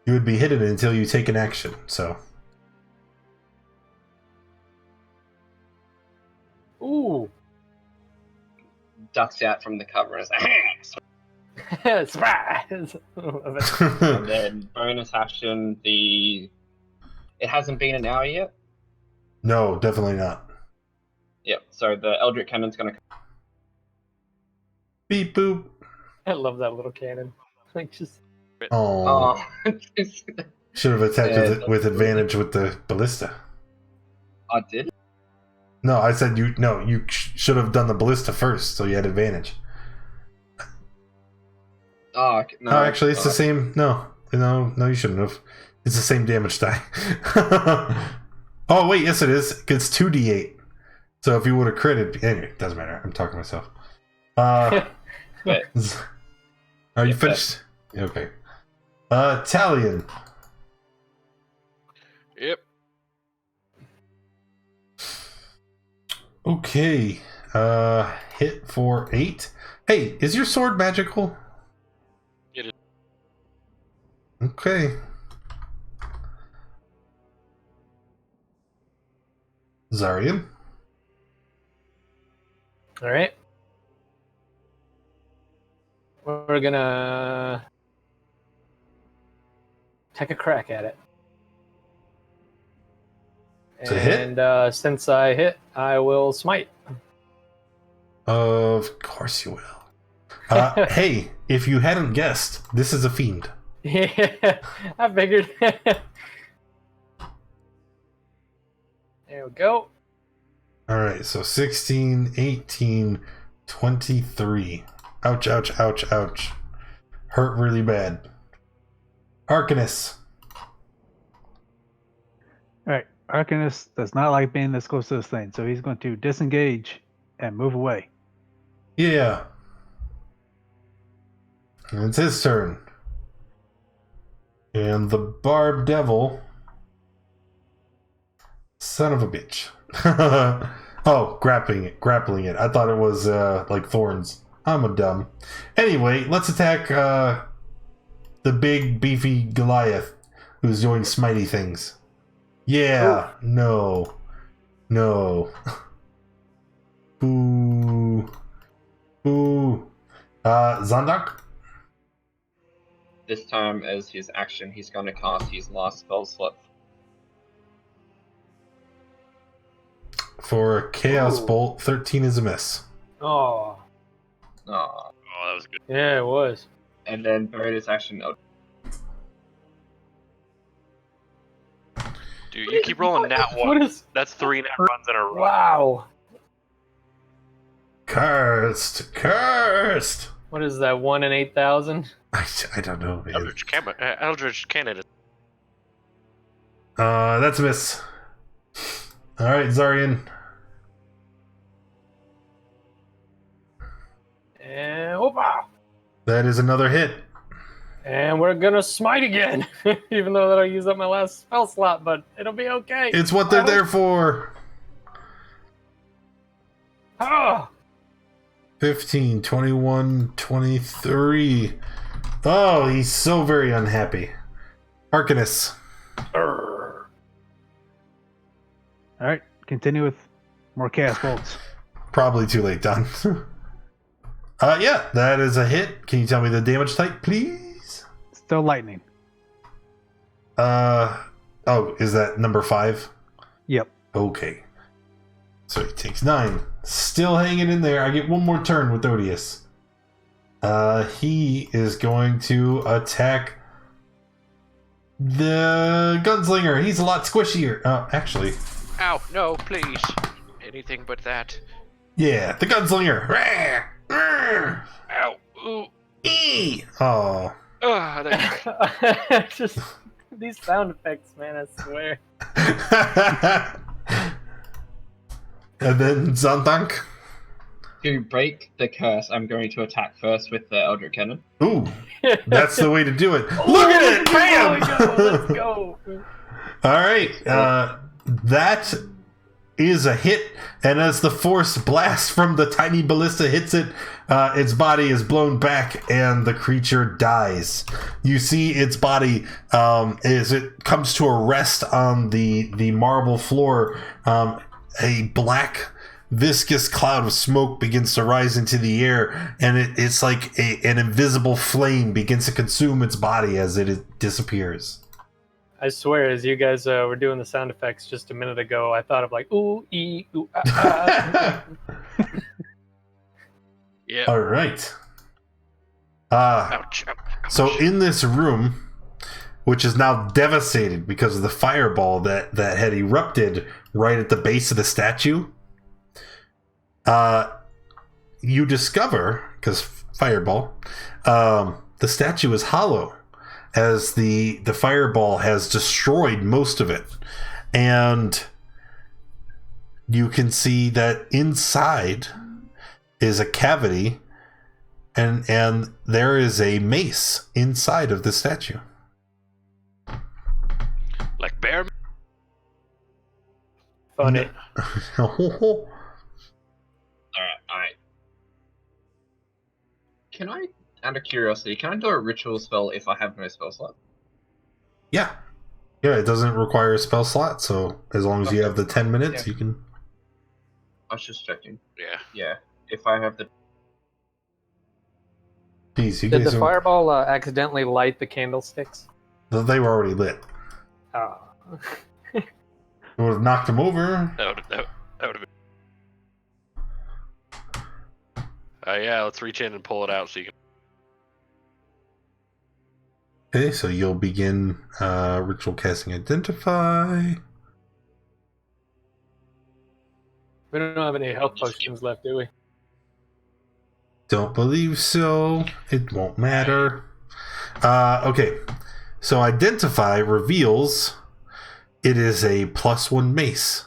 You would be hidden until you take an action, so. Ooh. Ducks out from the cover and is like, Surprise! and then bonus action, it hasn't been an hour yet. No, definitely not. Yep, so the Eldritch Cannon's gonna Beep boop. I love that little cannon. Like just. Oh. Should Should have attacked with advantage with the ballista. I did? No, I said you should have done the ballista first, so you had advantage. Oh, okay. No, Actually, it's the same. No, you shouldn't have. It's the same damage die. Oh wait, yes it is. It's 2d8. So if you would have critted, anyway, doesn't matter. I'm talking to myself. Are you finished? Okay. Talion. Yep. Okay. Hit for 8. Hey, is your sword magical? It is. Okay. Zarian. All right. we're gonna take a crack at it. To hit? And since I hit, I will smite. Of course you will. Hey, if you hadn't guessed, this is a fiend. Yeah, I figured. There we go. Alright, so 16, 18, 23. Ouch, ouch, ouch, ouch. Hurt really bad. Arcanus. Alright, Arcanus does not like being this close to this thing, so he's going to disengage and move away. Yeah. And it's his turn. And the Barb Devil. Son of a bitch. Oh, grappling it. I thought it was like thorns. I'm a dumb. Anyway, let's attack the big beefy Goliath who's doing smitey things. Yeah, no. Boo. Boo. Zandak? This time, as his action, he's going to cast his last spell slot. For a Chaos Bolt, 13 is a miss. Oh, Oh. Oh, that was good. yeah, it was. And then bonus action. Dude, you keep rolling nat What one. is? That's 3 nat ones in a row. Wow. Cursed! What is that? 1 in 8,000? I don't know, man. Eldritch Cannon. That's a miss. Alright, Zarian. And opa! That is another hit. And we're gonna smite again, even though that'll use up my last spell slot, but it'll be okay. It's what they're there for. Oh, 15, 21, 23. Oh, he's so very unhappy. Arcanus. Alright, continue with more Chaos Bolts. Probably too late, Don. Yeah, that is a hit. Can you tell me the damage type, please? Still lightning. Oh, is that number 5? Yep. Okay. So he takes 9. Still hanging in there. I get one more turn with Odious. He is going to attack the gunslinger. He's a lot squishier. Actually. Ow, no, please. Anything but that. Yeah, the gunslinger. Ow. Ooh. Oh. just these sound effects, man, I swear. And then Zantank. To break the curse, I'm going to attack first with the Eldritch Cannon. Ooh, that's the way to do it. Look at it! Bam! Let's go. All right, that is a hit, and as the force blast from the tiny ballista hits it, its body is blown back, and the creature dies. You see its body as it comes to a rest on the marble floor. A black, viscous cloud of smoke begins to rise into the air, and it's like an invisible flame begins to consume its body as it disappears. I swear, as you guys were doing the sound effects just a minute ago, I thought of like ooh, ee, ooh, ah. Yeah. All right. Ouch, ouch. So in this room, which is now devastated because of the fireball that had erupted right at the base of the statue, you discover, because fireball, the statue is hollow, as the fireball has destroyed most of it. And you can see that inside is a cavity, and there is a mace inside of the statue. Like bear. Funny. Alright. Can I, out of curiosity, can I do a ritual spell if I have no spell slot? Yeah, it doesn't require a spell slot, so as long as you have the 10 minutes, Yeah. you can. I was just checking. Yeah. Yeah. If I have the... Jeez, you Did guys the fireball accidentally light the candlesticks? they were already lit. Oh. It would have knocked them over. That would have been. Yeah, let's reach in and pull it out so you can. Okay, so you'll begin ritual casting Identify. We don't have any health potions left, do we? Don't believe so. It won't matter. Okay, so Identify reveals it is a +1 mace.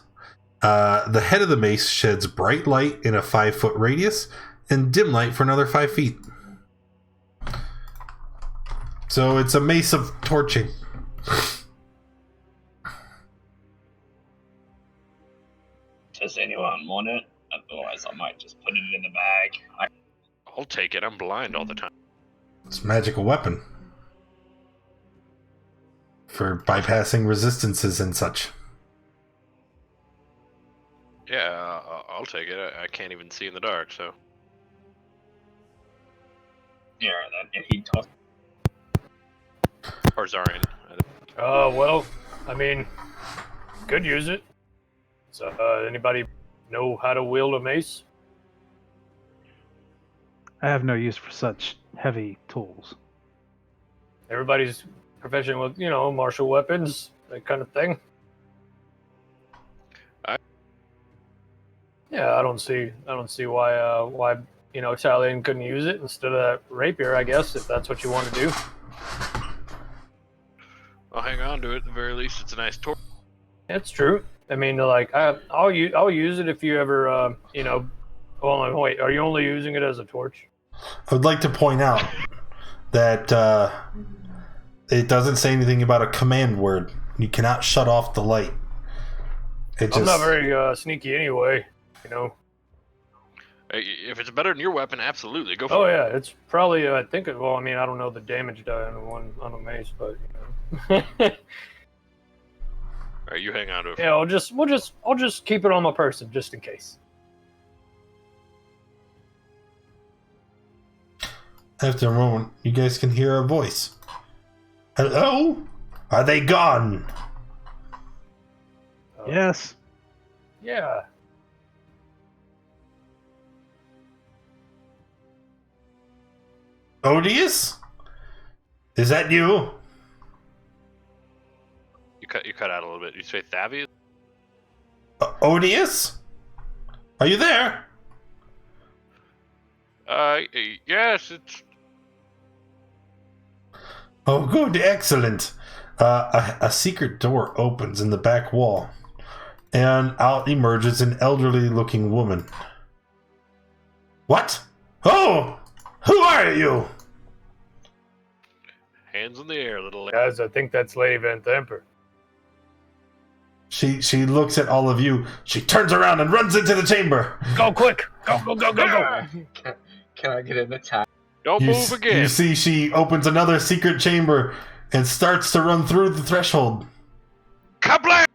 The head of the mace sheds bright light in a 5-foot radius and dim light for another 5 feet. So it's a mace of torching. Does anyone want it? Otherwise, I might just put it in the bag. I'll take it. I'm blind all the time. It's a magical weapon for bypassing resistances and such. Yeah, I'll take it. I can't even see in the dark, so. Yeah, then if he tosses. Or Zarian. Well, I mean, could use it. So, anybody know how to wield a mace? I have no use for such heavy tools. Everybody's professional with, martial weapons, that kind of thing. Yeah, I don't see why Italian couldn't use it instead of that rapier, I guess, if that's what you want to do. I'll hang on to it at the very least. It's a nice torch. It's true. I mean, I'll use it if you ever, Hold on, wait. Are you only using it as a torch? I would like to point out that it doesn't say anything about a command word. You cannot shut off the light. I'm not very sneaky anyway, If it's better than your weapon, absolutely. Go for Oh it. yeah, it's probably. I don't know the damage die on a mace, but. All right, you hang on to it. Yeah, I'll just keep it on my person just in case. After a moment, you guys can hear a voice. Hello? Are they gone? Yes. Yeah. Odious? Is that you? You cut out a little bit. You say Thavius? Odious? Are you there? Yes, it's. Oh, good, excellent. A secret door opens in the back wall, and out emerges an elderly-looking woman. What? Oh! Who are you? Hands in the air, little lady. Guys, I think that's Lady Vanthampur. She looks at all of you. She turns around and runs into the chamber. Go quick! Go! Can I get an attack? Don't move again. You see she opens another secret chamber and starts to run through the threshold. Kablam!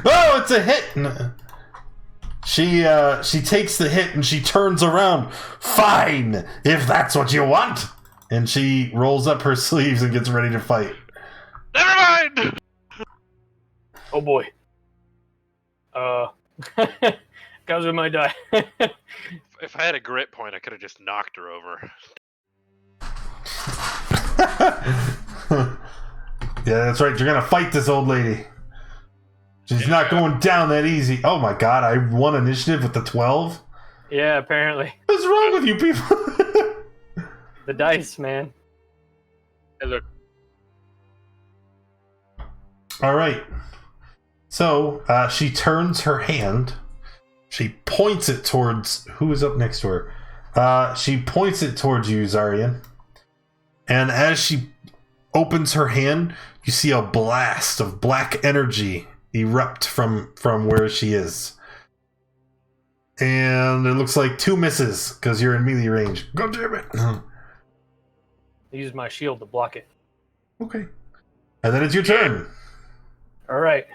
Oh, it's a hit! She takes the hit and she turns around. Fine, if that's what you want. And she rolls up her sleeves and gets ready to fight. Never mind! Oh boy. Guys with my die. If I had a grit point, I could have just knocked her over. Yeah, that's right. You're gonna fight this old lady. She's not going down that easy. Oh my god, I won initiative with the 12? Yeah, apparently. What's wrong with you people? The dice, man. Hey, look. Alright. So, she turns her hand. She points it towards... Who is up next to her? She points it towards you, Zarian. And as she opens her hand, you see a blast of black energy erupt from where she is. And it looks like 2 misses, because you're in melee range. Go damn it! I use my shield to block it. Okay. And then it's your turn. Alright.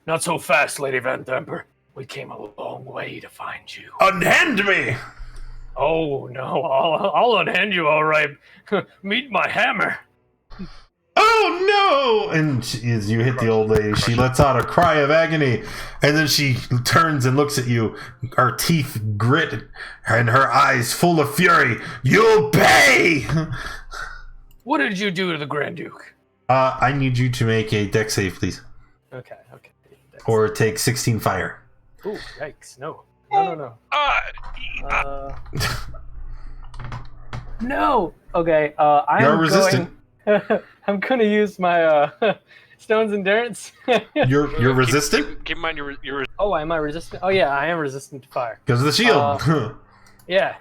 Not so fast, Lady Vanthampur. We came a long way to find you. Unhand me! Oh no, I'll unhand you, all right. Meet my hammer. Oh no! And as you hit the old lady, she lets out a cry of agony, and then she turns and looks at you, her teeth grit, and her eyes full of fury. You'll pay! What did you do to the Grand Duke? I need you to make a dex save, please. Okay. Or take 16 fire. Ooh, yikes! No. No. Okay. You're resistant. I'm gonna use my Stone's Endurance. You're resistant? Keep in mind you're Oh, am I resistant? Oh yeah, I am resistant to fire. Because of the shield. Yeah.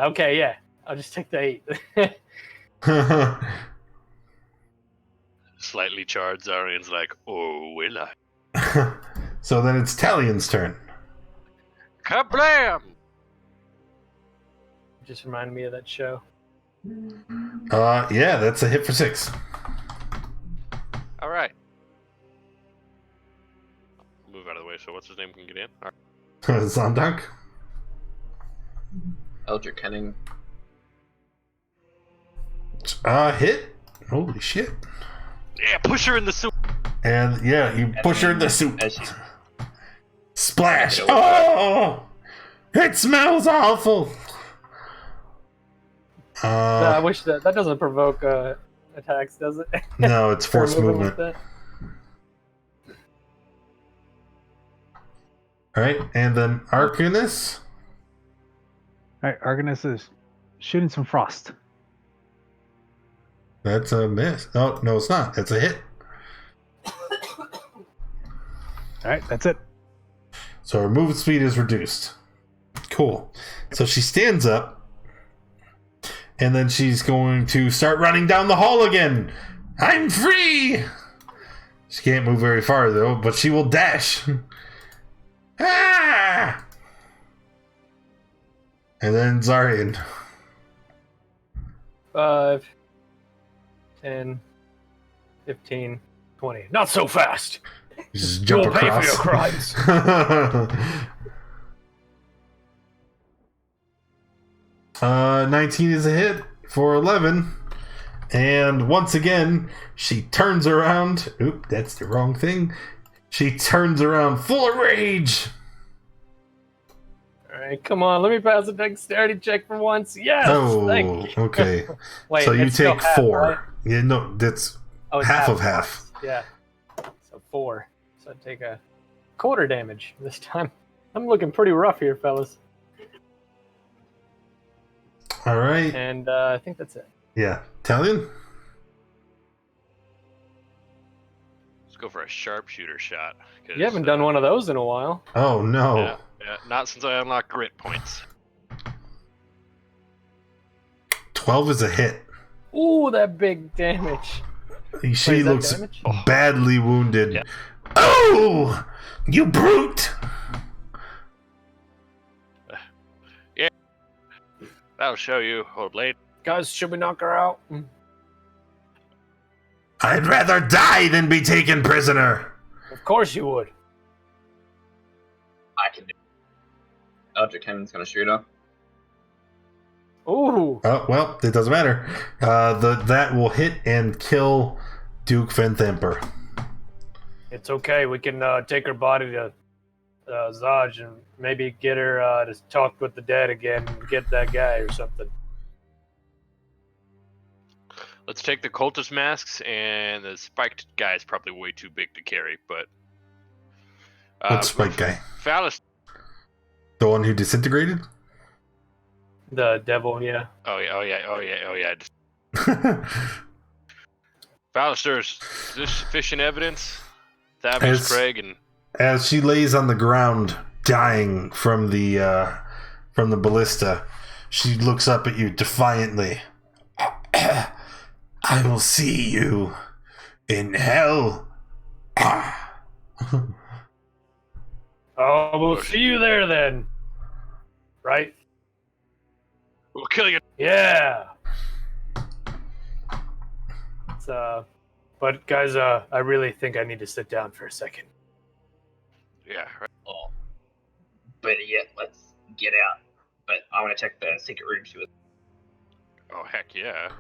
Okay. Yeah. I'll just take the 8. slightly charged. Zarian's like, oh, will I? So then it's Talion's turn. Kablam! Just reminded me of that show. Yeah, that's a hit for 6. All right. Move out of the way so what's his name can get in. All right. Zondak. Eldritch Cannon. Hit. Holy shit. Yeah, push her in the soup. And yeah, you push her in the soup. As she's Splash. Oh! It smells awful. I wish that doesn't provoke attacks, does it? No, it's force For moving movement. like that? Alright, and then Arcanus. All right, Arcanus is shooting some frost. That's a miss. Oh, no, it's not. It's a hit. All right, that's it. So her movement speed is reduced. Cool. So she stands up, and then she's going to start running down the hall again. I'm free! She can't move very far, though, but she will dash. Ah! And then Zarian. 5, 10, 15, 20. Not so fast! Just jump You'll pay for across. your crimes. 19 is a hit for 11. And once again, she turns around. Oop, that's the wrong thing. She turns around full of rage. Alright, come on, let me pass a dexterity check for once. Yes! Oh, Thank you. okay. Wait, So you it's still take half, 4. right? Yeah, no, that's Oh, it's half of half. Yeah. So 4. So I take a quarter damage this time. I'm looking pretty rough here, fellas. All right. And I think that's it. Yeah. Talion? Let's go for a sharpshooter shot. You haven't done one of those in a while. Oh, no. Yeah, not since I unlocked grit points. 12 is a hit. Ooh, that big damage. She Wait, is that looks damage? badly wounded. Yeah. Oh! You brute! That'll show you, old lady. Guys, should we knock her out? I'd rather die than be taken prisoner. Of course you would. I can do it. Eldritch Cannon's gonna shoot her. Ooh. Oh, well, it doesn't matter. That will hit and kill Duke Vanthampur. It's okay. We can take her body to Zaj and maybe get her to talk with the dead again and get that guy or something. Let's take the cultist masks, and the spiked guy is probably way too big to carry, but... What spike guy? Phallus. The one who disintegrated? The devil, yeah. Oh yeah. Ballister's this sufficient evidence? Thavius, Craig, and As she lays on the ground, dying from the ballista, she looks up at you defiantly. I will see you in hell. Oh, we'll see you there then. Right? we'll kill you. Yeah. It's, but guys, I really think I need to sit down for a second. Yeah, right. Or better yet, let's get out but I want to check the secret room she was. Oh heck yeah!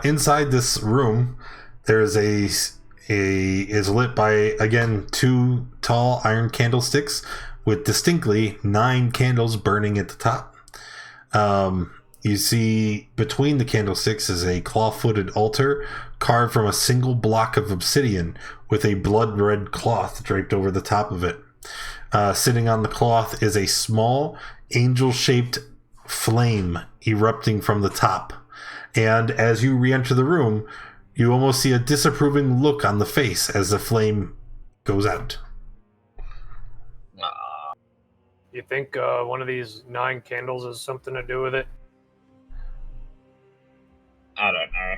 Inside this room, there's is lit by, again, 2 tall iron candlesticks with distinctly 9 candles burning at the top. You see between the candlesticks is a claw-footed altar carved from a single block of obsidian with a blood-red cloth draped over the top of it. Sitting on the cloth is a small angel-shaped flame erupting from the top. And as you re-enter the room, you almost see a disapproving look on the face as the flame goes out. You think one of these 9 candles has something to do with it? I don't know.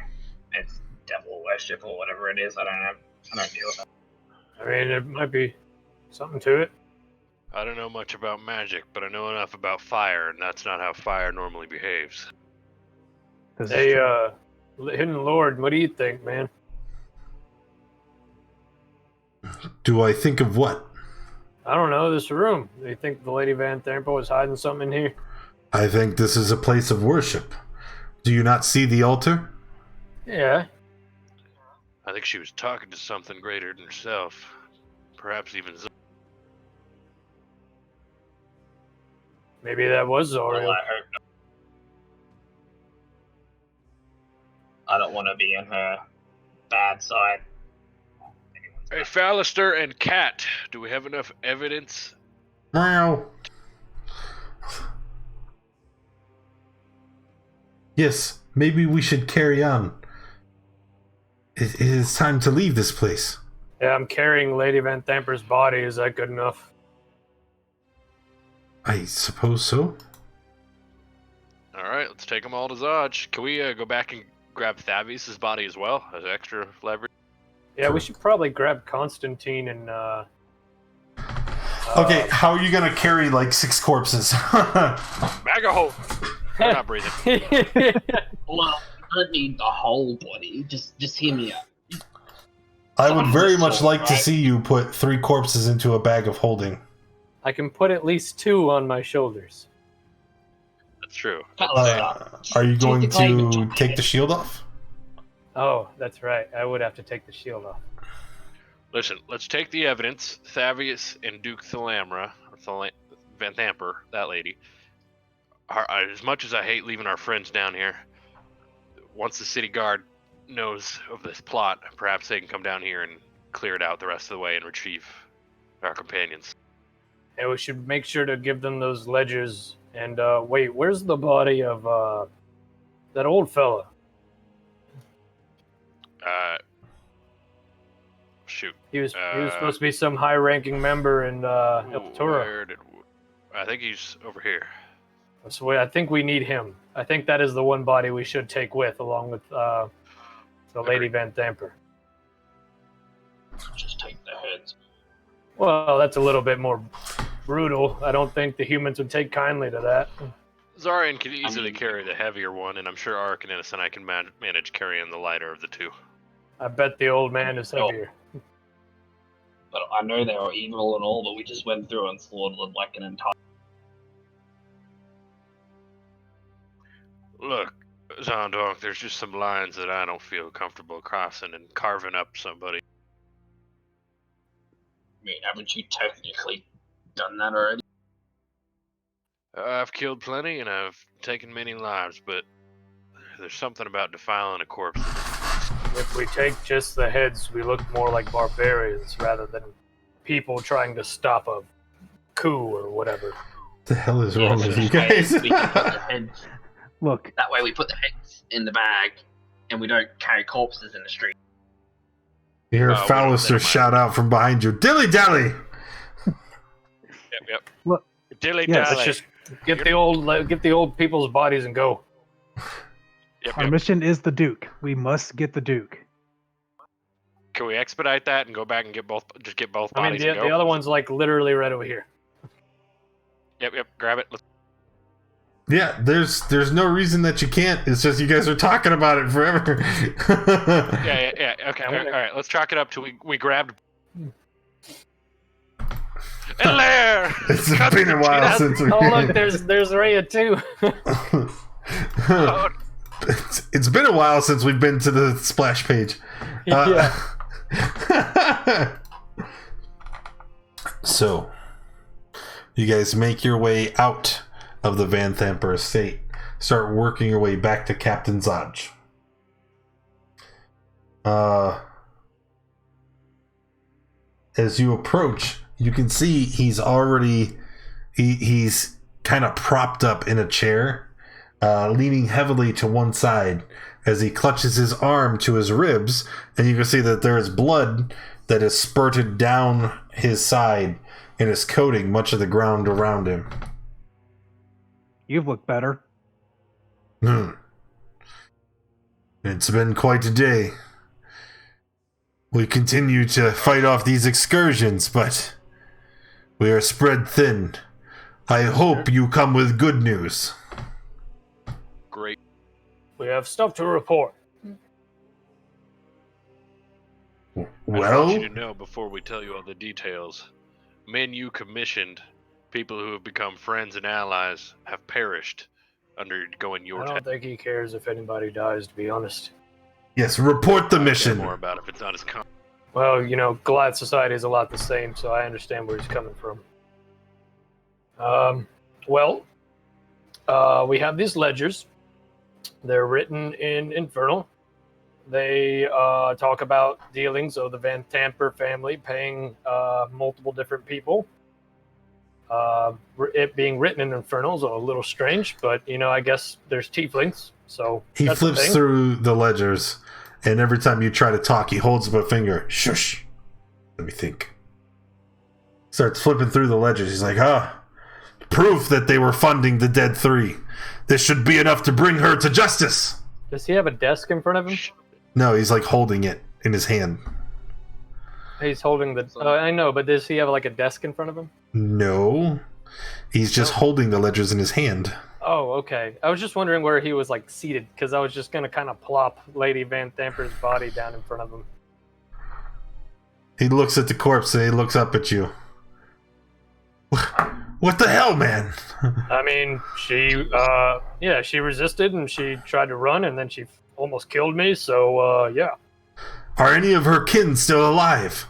It's devil worship or whatever it is. I don't know. I don't deal with it. I mean, it might be something to it. I don't know much about magic, but I know enough about fire, and that's not how fire normally behaves. Hey, Hidden Lord, what do you think, man? Do I think of what? I don't know, this room. Do you think the Lady Vanthampur was hiding something in here? I think this is a place of worship. Do you not see the altar? Yeah. I think she was talking to something greater than herself. Perhaps even Maybe that was Well, Zoriel. I hope not. I don't want to be in her bad side. Hey, Fallister and Cat, do we have enough evidence? Meow. Yes, maybe we should carry on. It is time to leave this place. Yeah, I'm carrying Lady Vanthampur's body. Is that good enough? I suppose so. Alright, let's take them all to Zodge. Can we go back and grab Thavius' body as well as extra leverage? Yeah, we should probably grab Constantine and, Okay, how are you gonna carry like 6 corpses? Bag a hole! We're not breathing. Well, I don't need the whole body. Just hear me out. I would very much like to right? see you put 3 corpses into a bag of holding. I can put at least 2 on my shoulders. That's true. Are you going to Technically- take the shield off? Oh, that's right. I would have to take the shield off. Listen, let's take the evidence. Thavius and Duke Thalamra, or Vanthampur, that lady. As much as I hate leaving our friends down here, once the city guard knows of this plot, perhaps they can come down here and clear it out the rest of the way and retrieve our companions. And we should make sure to give them those ledgers. And, wait, where's the body of, that old fella? Shoot. He was supposed to be some high-ranking member in, El Toro. I think he's over here. So I think we need him. I think that is the one body we should take with, along with, the Lady Vanthampur. Just take the heads. Well, that's a little bit more brutal. I don't think the humans would take kindly to that. Zarian can easily carry the heavier one, and I'm sure Arcanus and I can manage carrying the lighter of the 2. I bet the old man is heavier. But I know they were evil and all, but we just went through and slaughtered like an entire... Look, Zondorf, there's just some lines that I don't feel comfortable crossing and carving up somebody. I mean, haven't you technically done that already? I've killed plenty and I've taken many lives, but there's something about defiling a corpse. If we take just the heads, we look more like barbarians rather than people trying to stop a coup or whatever. The hell is wrong with you guys? We can put the heads. Look, That way we put the heads in the bag, and we don't carry corpses in the street. You hear we don't Fallister mind. shout out from behind you, "Dilly Dally!" Yep. Look, Dilly yes. dally. Let's just get the old people's bodies and go. Yep, our yep. mission is the Duke. We must get the Duke. Can we expedite that and go back and get both bodies I mean, and go? the other one's like literally right over here. Yep, grab it. Yeah, there's no reason that you can't. It's just you guys are talking about it forever. Yeah. Okay, all right. Let's chalk it up to we grabbed. And there! It's been a while since we... Oh look, there's Rhea too. Oh, it's been a while since we've been to the splash page. Yeah. So, you guys make your way out of the Vanthampur estate. Start working your way back to Captain Zodge. As you approach, you can see he's already... He's kind of propped up in a chair, leaning heavily to one side as he clutches his arm to his ribs, and you can see that there is blood that is spurted down his side and is coating much of the ground around him. You've looked better. It's been quite a day. We continue to fight off these excursions, but we are spread thin. I hope you come with good news. great. We have stuff to report. I Well, want you to know before we tell you all the details, men you commissioned, people who have become friends and allies, have perished undergoing your I don't think he cares if anybody dies, to be honest. yes, report the Care mission. more about if it's not as common. Well, you know, Goliath society is a lot the same, so I understand where he's coming from. We have these ledgers. They're written in Infernal. They talk about dealings of the Vanthampur family paying multiple different people. It being written in Infernal is a little strange, but, you know, I guess there's tieflings, so He that's the flips thing. through the ledgers, and every time you try to talk, he holds up a finger. Shush. Let me think. Starts flipping through the ledgers. He's like, proof that they were funding the Dead Three. This should be enough to bring her to justice. Does he have a desk in front of him? No, he's like holding it in his hand. He's holding the. I know, but does he have like a desk in front of him? No. He's just holding the ledgers in his hand. Oh, okay. I was just wondering where he was like seated, because I was just gonna kind of plop Lady Vanthampur's body down in front of him. He looks at the corpse and he looks up at you. What the hell, man? I mean, she resisted and she tried to run and then she almost killed me, so, yeah. Are any of her kin still alive?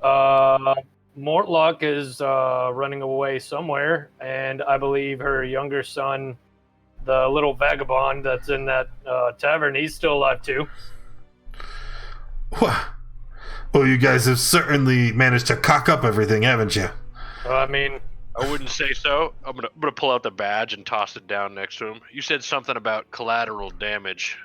Mortlock is running away somewhere, and I believe her younger son, the little vagabond that's in that tavern, he's still alive too. Well, you guys have certainly managed to cock up everything, haven't you? I mean, I wouldn't say so. I'm gonna pull out the badge and toss it down next to him. You said something about collateral damage.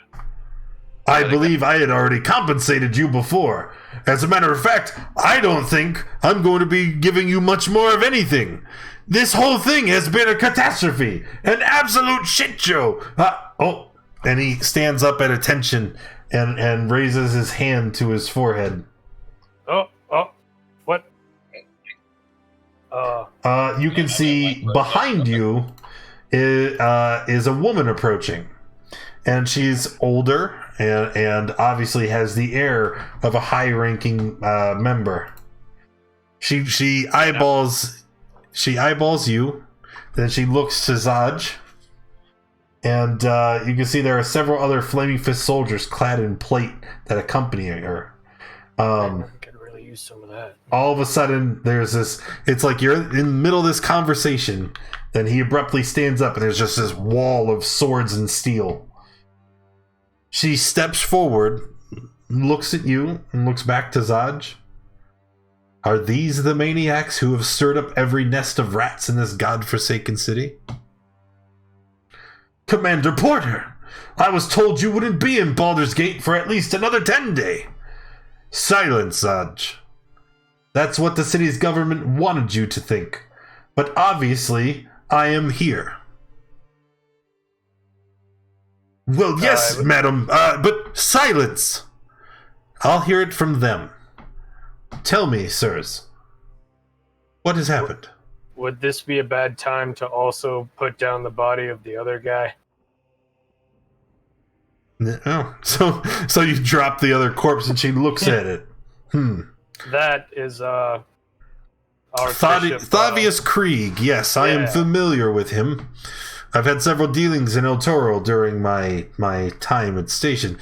I believe I had already compensated you before. As a matter of fact, I don't think I'm going to be giving you much more of anything. This whole thing has been a catastrophe, an absolute shit show. And he stands up at attention and raises his hand to his forehead. what? You can see behind you is a woman approaching. And she's older and obviously has the air of a high-ranking member. She eyeballs you, then she looks to Zodge, and you can see there are several other Flaming Fist soldiers clad in plate that accompany her. I could really use some of that. All of a sudden, there's this. It's like you're in the middle of this conversation. Then he abruptly stands up, and there's just this wall of swords and steel. She steps forward, looks at you, and looks back to Zodge. Are these the maniacs who have stirred up every nest of rats in this godforsaken city? Commander Porter, I was told you wouldn't be in Baldur's Gate for at least another 10 days. Silence, Zodge. That's what the city's government wanted you to think. But obviously, I am here. Well, yes, madam, but silence! I'll hear it from them. Tell me, sirs, what has happened? Would this be a bad time to also put down the body of the other guy? Oh, so you drop the other corpse and she looks at it. That is, Thavius Krieg, yes, I am familiar with him. I've had several dealings in El Toro during my time at station.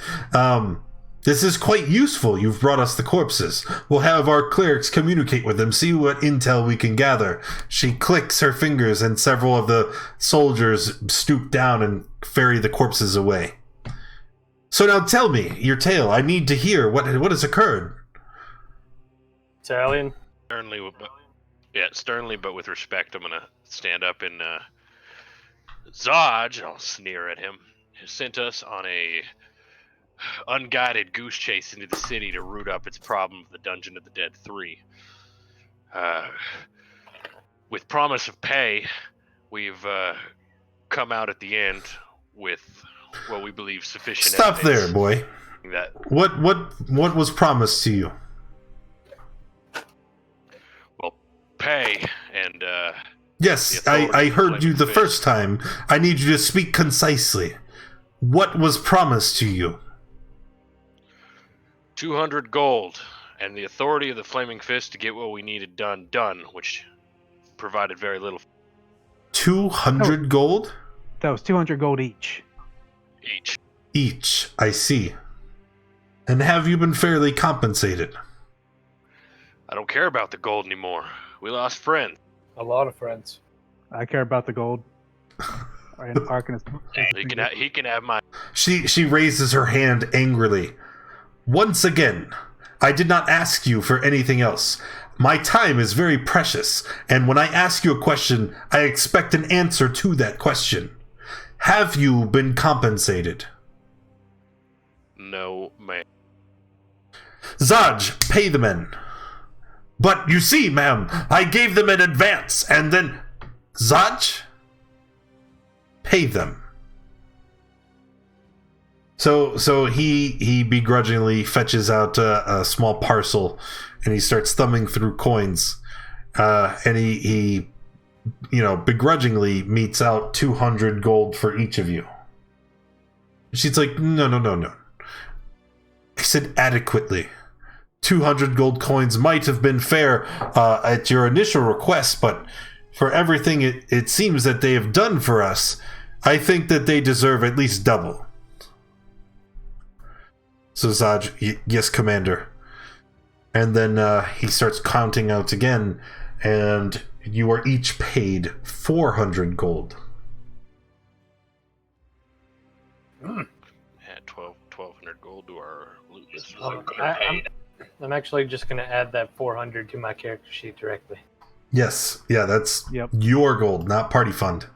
This is quite useful. You've brought us the corpses. We'll have our clerics communicate with them, see what intel we can gather. She clicks her fingers, and several of the soldiers stoop down and ferry the corpses away. So now tell me your tale. I need to hear what has occurred. Italian. Sternly, but with respect, I'm gonna stand up and Zodge, I'll sneer at him, has sent us on a unguided goose chase into the city to root up its problem of the Dungeon of the Dead 3. With promise of pay, we've come out at the end with what we believe sufficient Stop there, boy. That what was promised to you? Well, pay and yes, I heard you the first time. I need you to speak concisely. What was promised to you? 200 gold, and the authority of the Flaming Fist to get what we needed done, which provided very little. 200 gold? That was 200 gold each. Each, I see. And have you been fairly compensated? I don't care about the gold anymore. We lost friends. A lot of friends. I care about the gold. He can have my... She raises her hand angrily. Once again, I did not ask you for anything else. My time is very precious, and when I ask you a question, I expect an answer to that question. Have you been compensated? No, ma'am. Zodge, pay the men. But you see, ma'am, I gave them in advance, and then... Zodge? Pay them. So he begrudgingly fetches out a small parcel, and he starts thumbing through coins, and he begrudgingly meets out 200 gold for each of you. She's like, no. I said adequately. 200 gold coins might have been fair at your initial request, but for everything it seems that they have done for us, I think that they deserve at least double. So Zodge, yes, Commander. And then he starts counting out again, and you are each paid 400 gold. Add 1,200 gold to our loot list. I'm actually just going to add that 400 to my character sheet directly. Yes, yeah, that's your gold, not party fund.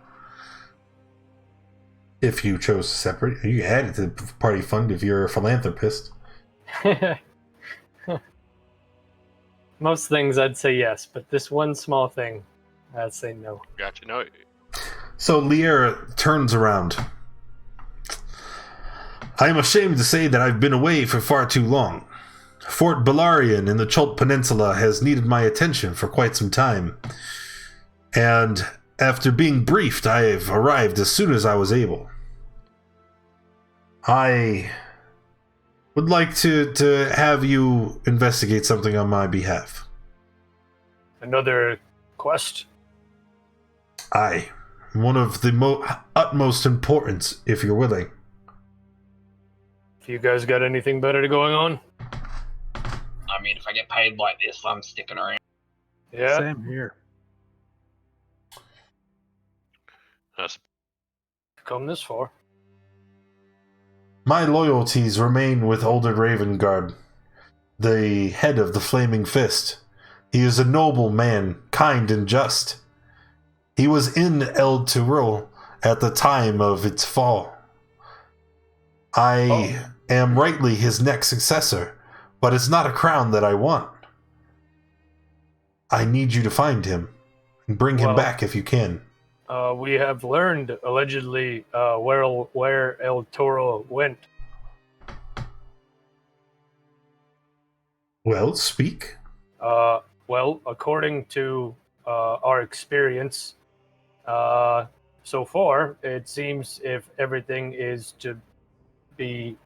If you chose to separate, you can add it to the party fund if you're a philanthropist. Most things I'd say yes, but this one small thing, I'd say no. Gotcha. No. So Liera turns around. I am ashamed to say that I've been away for far too long. Fort Balarian in the Chult Peninsula has needed my attention for quite some time. And after being briefed, I have arrived as soon as I was able. I would like to have you investigate something on my behalf. Another quest? Aye. One of the utmost importance, if you're willing. If you guys got anything better going on? I mean, if I get paid like this, I'm sticking around. Yeah. Same here. Come this far. My loyalties remain with Older Ravengard, the head of the Flaming Fist. He is a noble man, kind and just. He was in El Toro at the time of its fall. I am rightly his next successor, but it's not a crown that I want. I need you to find him and bring him back if you can. We have learned, allegedly, where El Toro went. Well, speak. Well, according to our experience so far, it seems if everything is to be,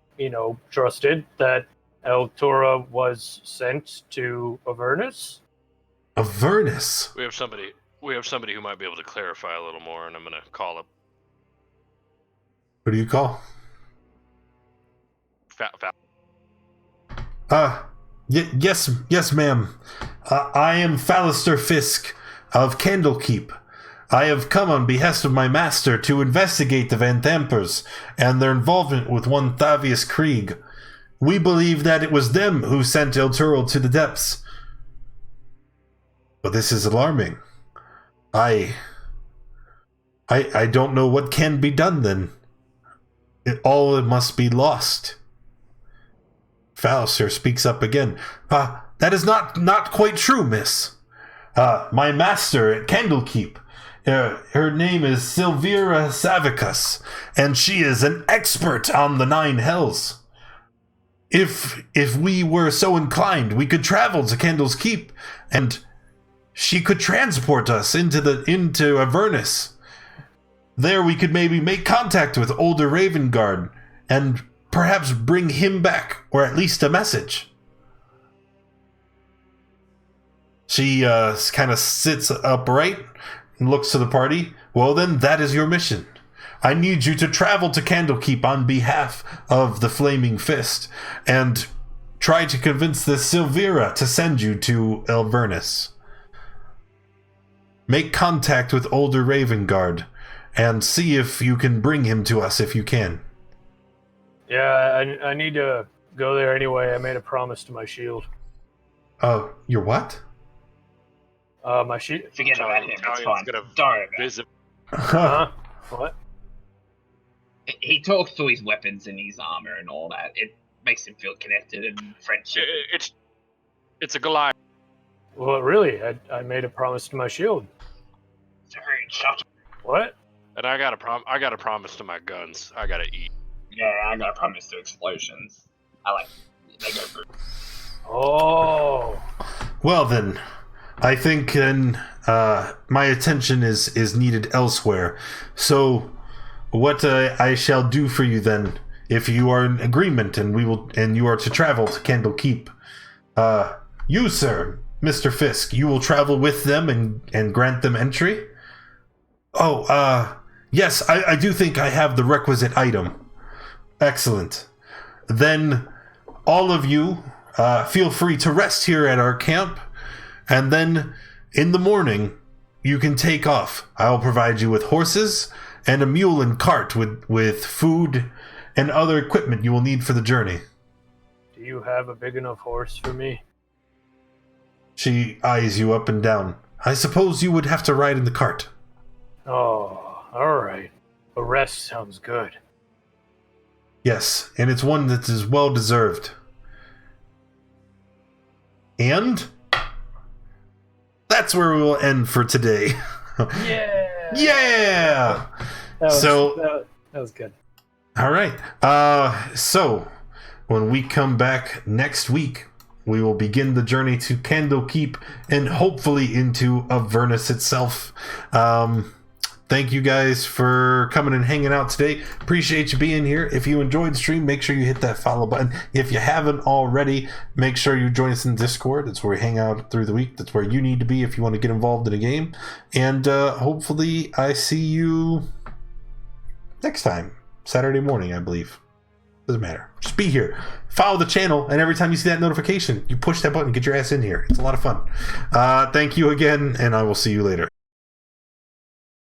trusted, that El Toro was sent to Avernus. Avernus. We have somebody who might be able to clarify a little more, and I'm gonna call up. Who do you call? Yes, ma'am. I am Fallister Fisk of Candlekeep. I have come on behest of my master to investigate the Vanthampurs and their involvement with one Thavius Krieg. We believe that it was them who sent Elturel to the depths. But this is alarming. I don't know what can be done then. It must be lost. Fallister speaks up again. That is not quite true, miss. My master at Candlekeep, her name is Silvira Savicus, and she is an expert on the 9 hells. If we were so inclined, we could travel to Candle's Keep, and she could transport us into Avernus. There we could maybe make contact with older Ravengard, and perhaps bring him back, or at least a message. She kind of sits upright and looks to the party. Well then, that is your mission. I need you to travel to Candlekeep on behalf of the Flaming Fist, and try to convince this Silvira to send you to Avernus. Make contact with older Ravengard, and see if you can bring him to us if you can. Yeah, I need to go there anyway. I made a promise to my shield. Your what? My shield. Forget about him. It's fine. Don't worry about it. Huh? What? He talks to his weapons and his armor and all that. It makes him feel connected and friendship. It's a Goliath. Well, really, I made a promise to my shield. Sorry, shut up. What? And I got a promise to my guns. I gotta eat. Yeah, I got a promise to explosions. They go through. Oh. Well then, I think then my attention is needed elsewhere. So, what I shall do for you then, if you are in agreement, and you are to travel to Candlekeep, you, sir, Mr. Fisk, you will travel with them and grant them entry? Oh, yes, I do think I have the requisite item. Excellent. Then, all of you, feel free to rest here at our camp, and then, in the morning, you can take off. I will provide you with horses and a mule and cart with food and other equipment you will need for the journey. Do you have a big enough horse for me? She eyes you up and down. I suppose you would have to ride in the cart. Oh, alright. A rest sounds good. Yes, and it's one that is well deserved. And that's where we will end for today. Yeah! Yeah! That was good. All right. So when we come back next week, we will begin the journey to Candlekeep and hopefully into Avernus itself. Thank you guys for coming and hanging out today. Appreciate you being here. If you enjoyed the stream, make sure you hit that follow button. If you haven't already, make sure you join us in Discord. That's where we hang out through the week. That's where you need to be if you want to get involved in a game. And hopefully I see you next time. Saturday morning, I believe. Doesn't matter. Just be here. Follow the channel, and every time you see that notification, you push that button and get your ass in here. It's a lot of fun. Thank you again, and I will see you later.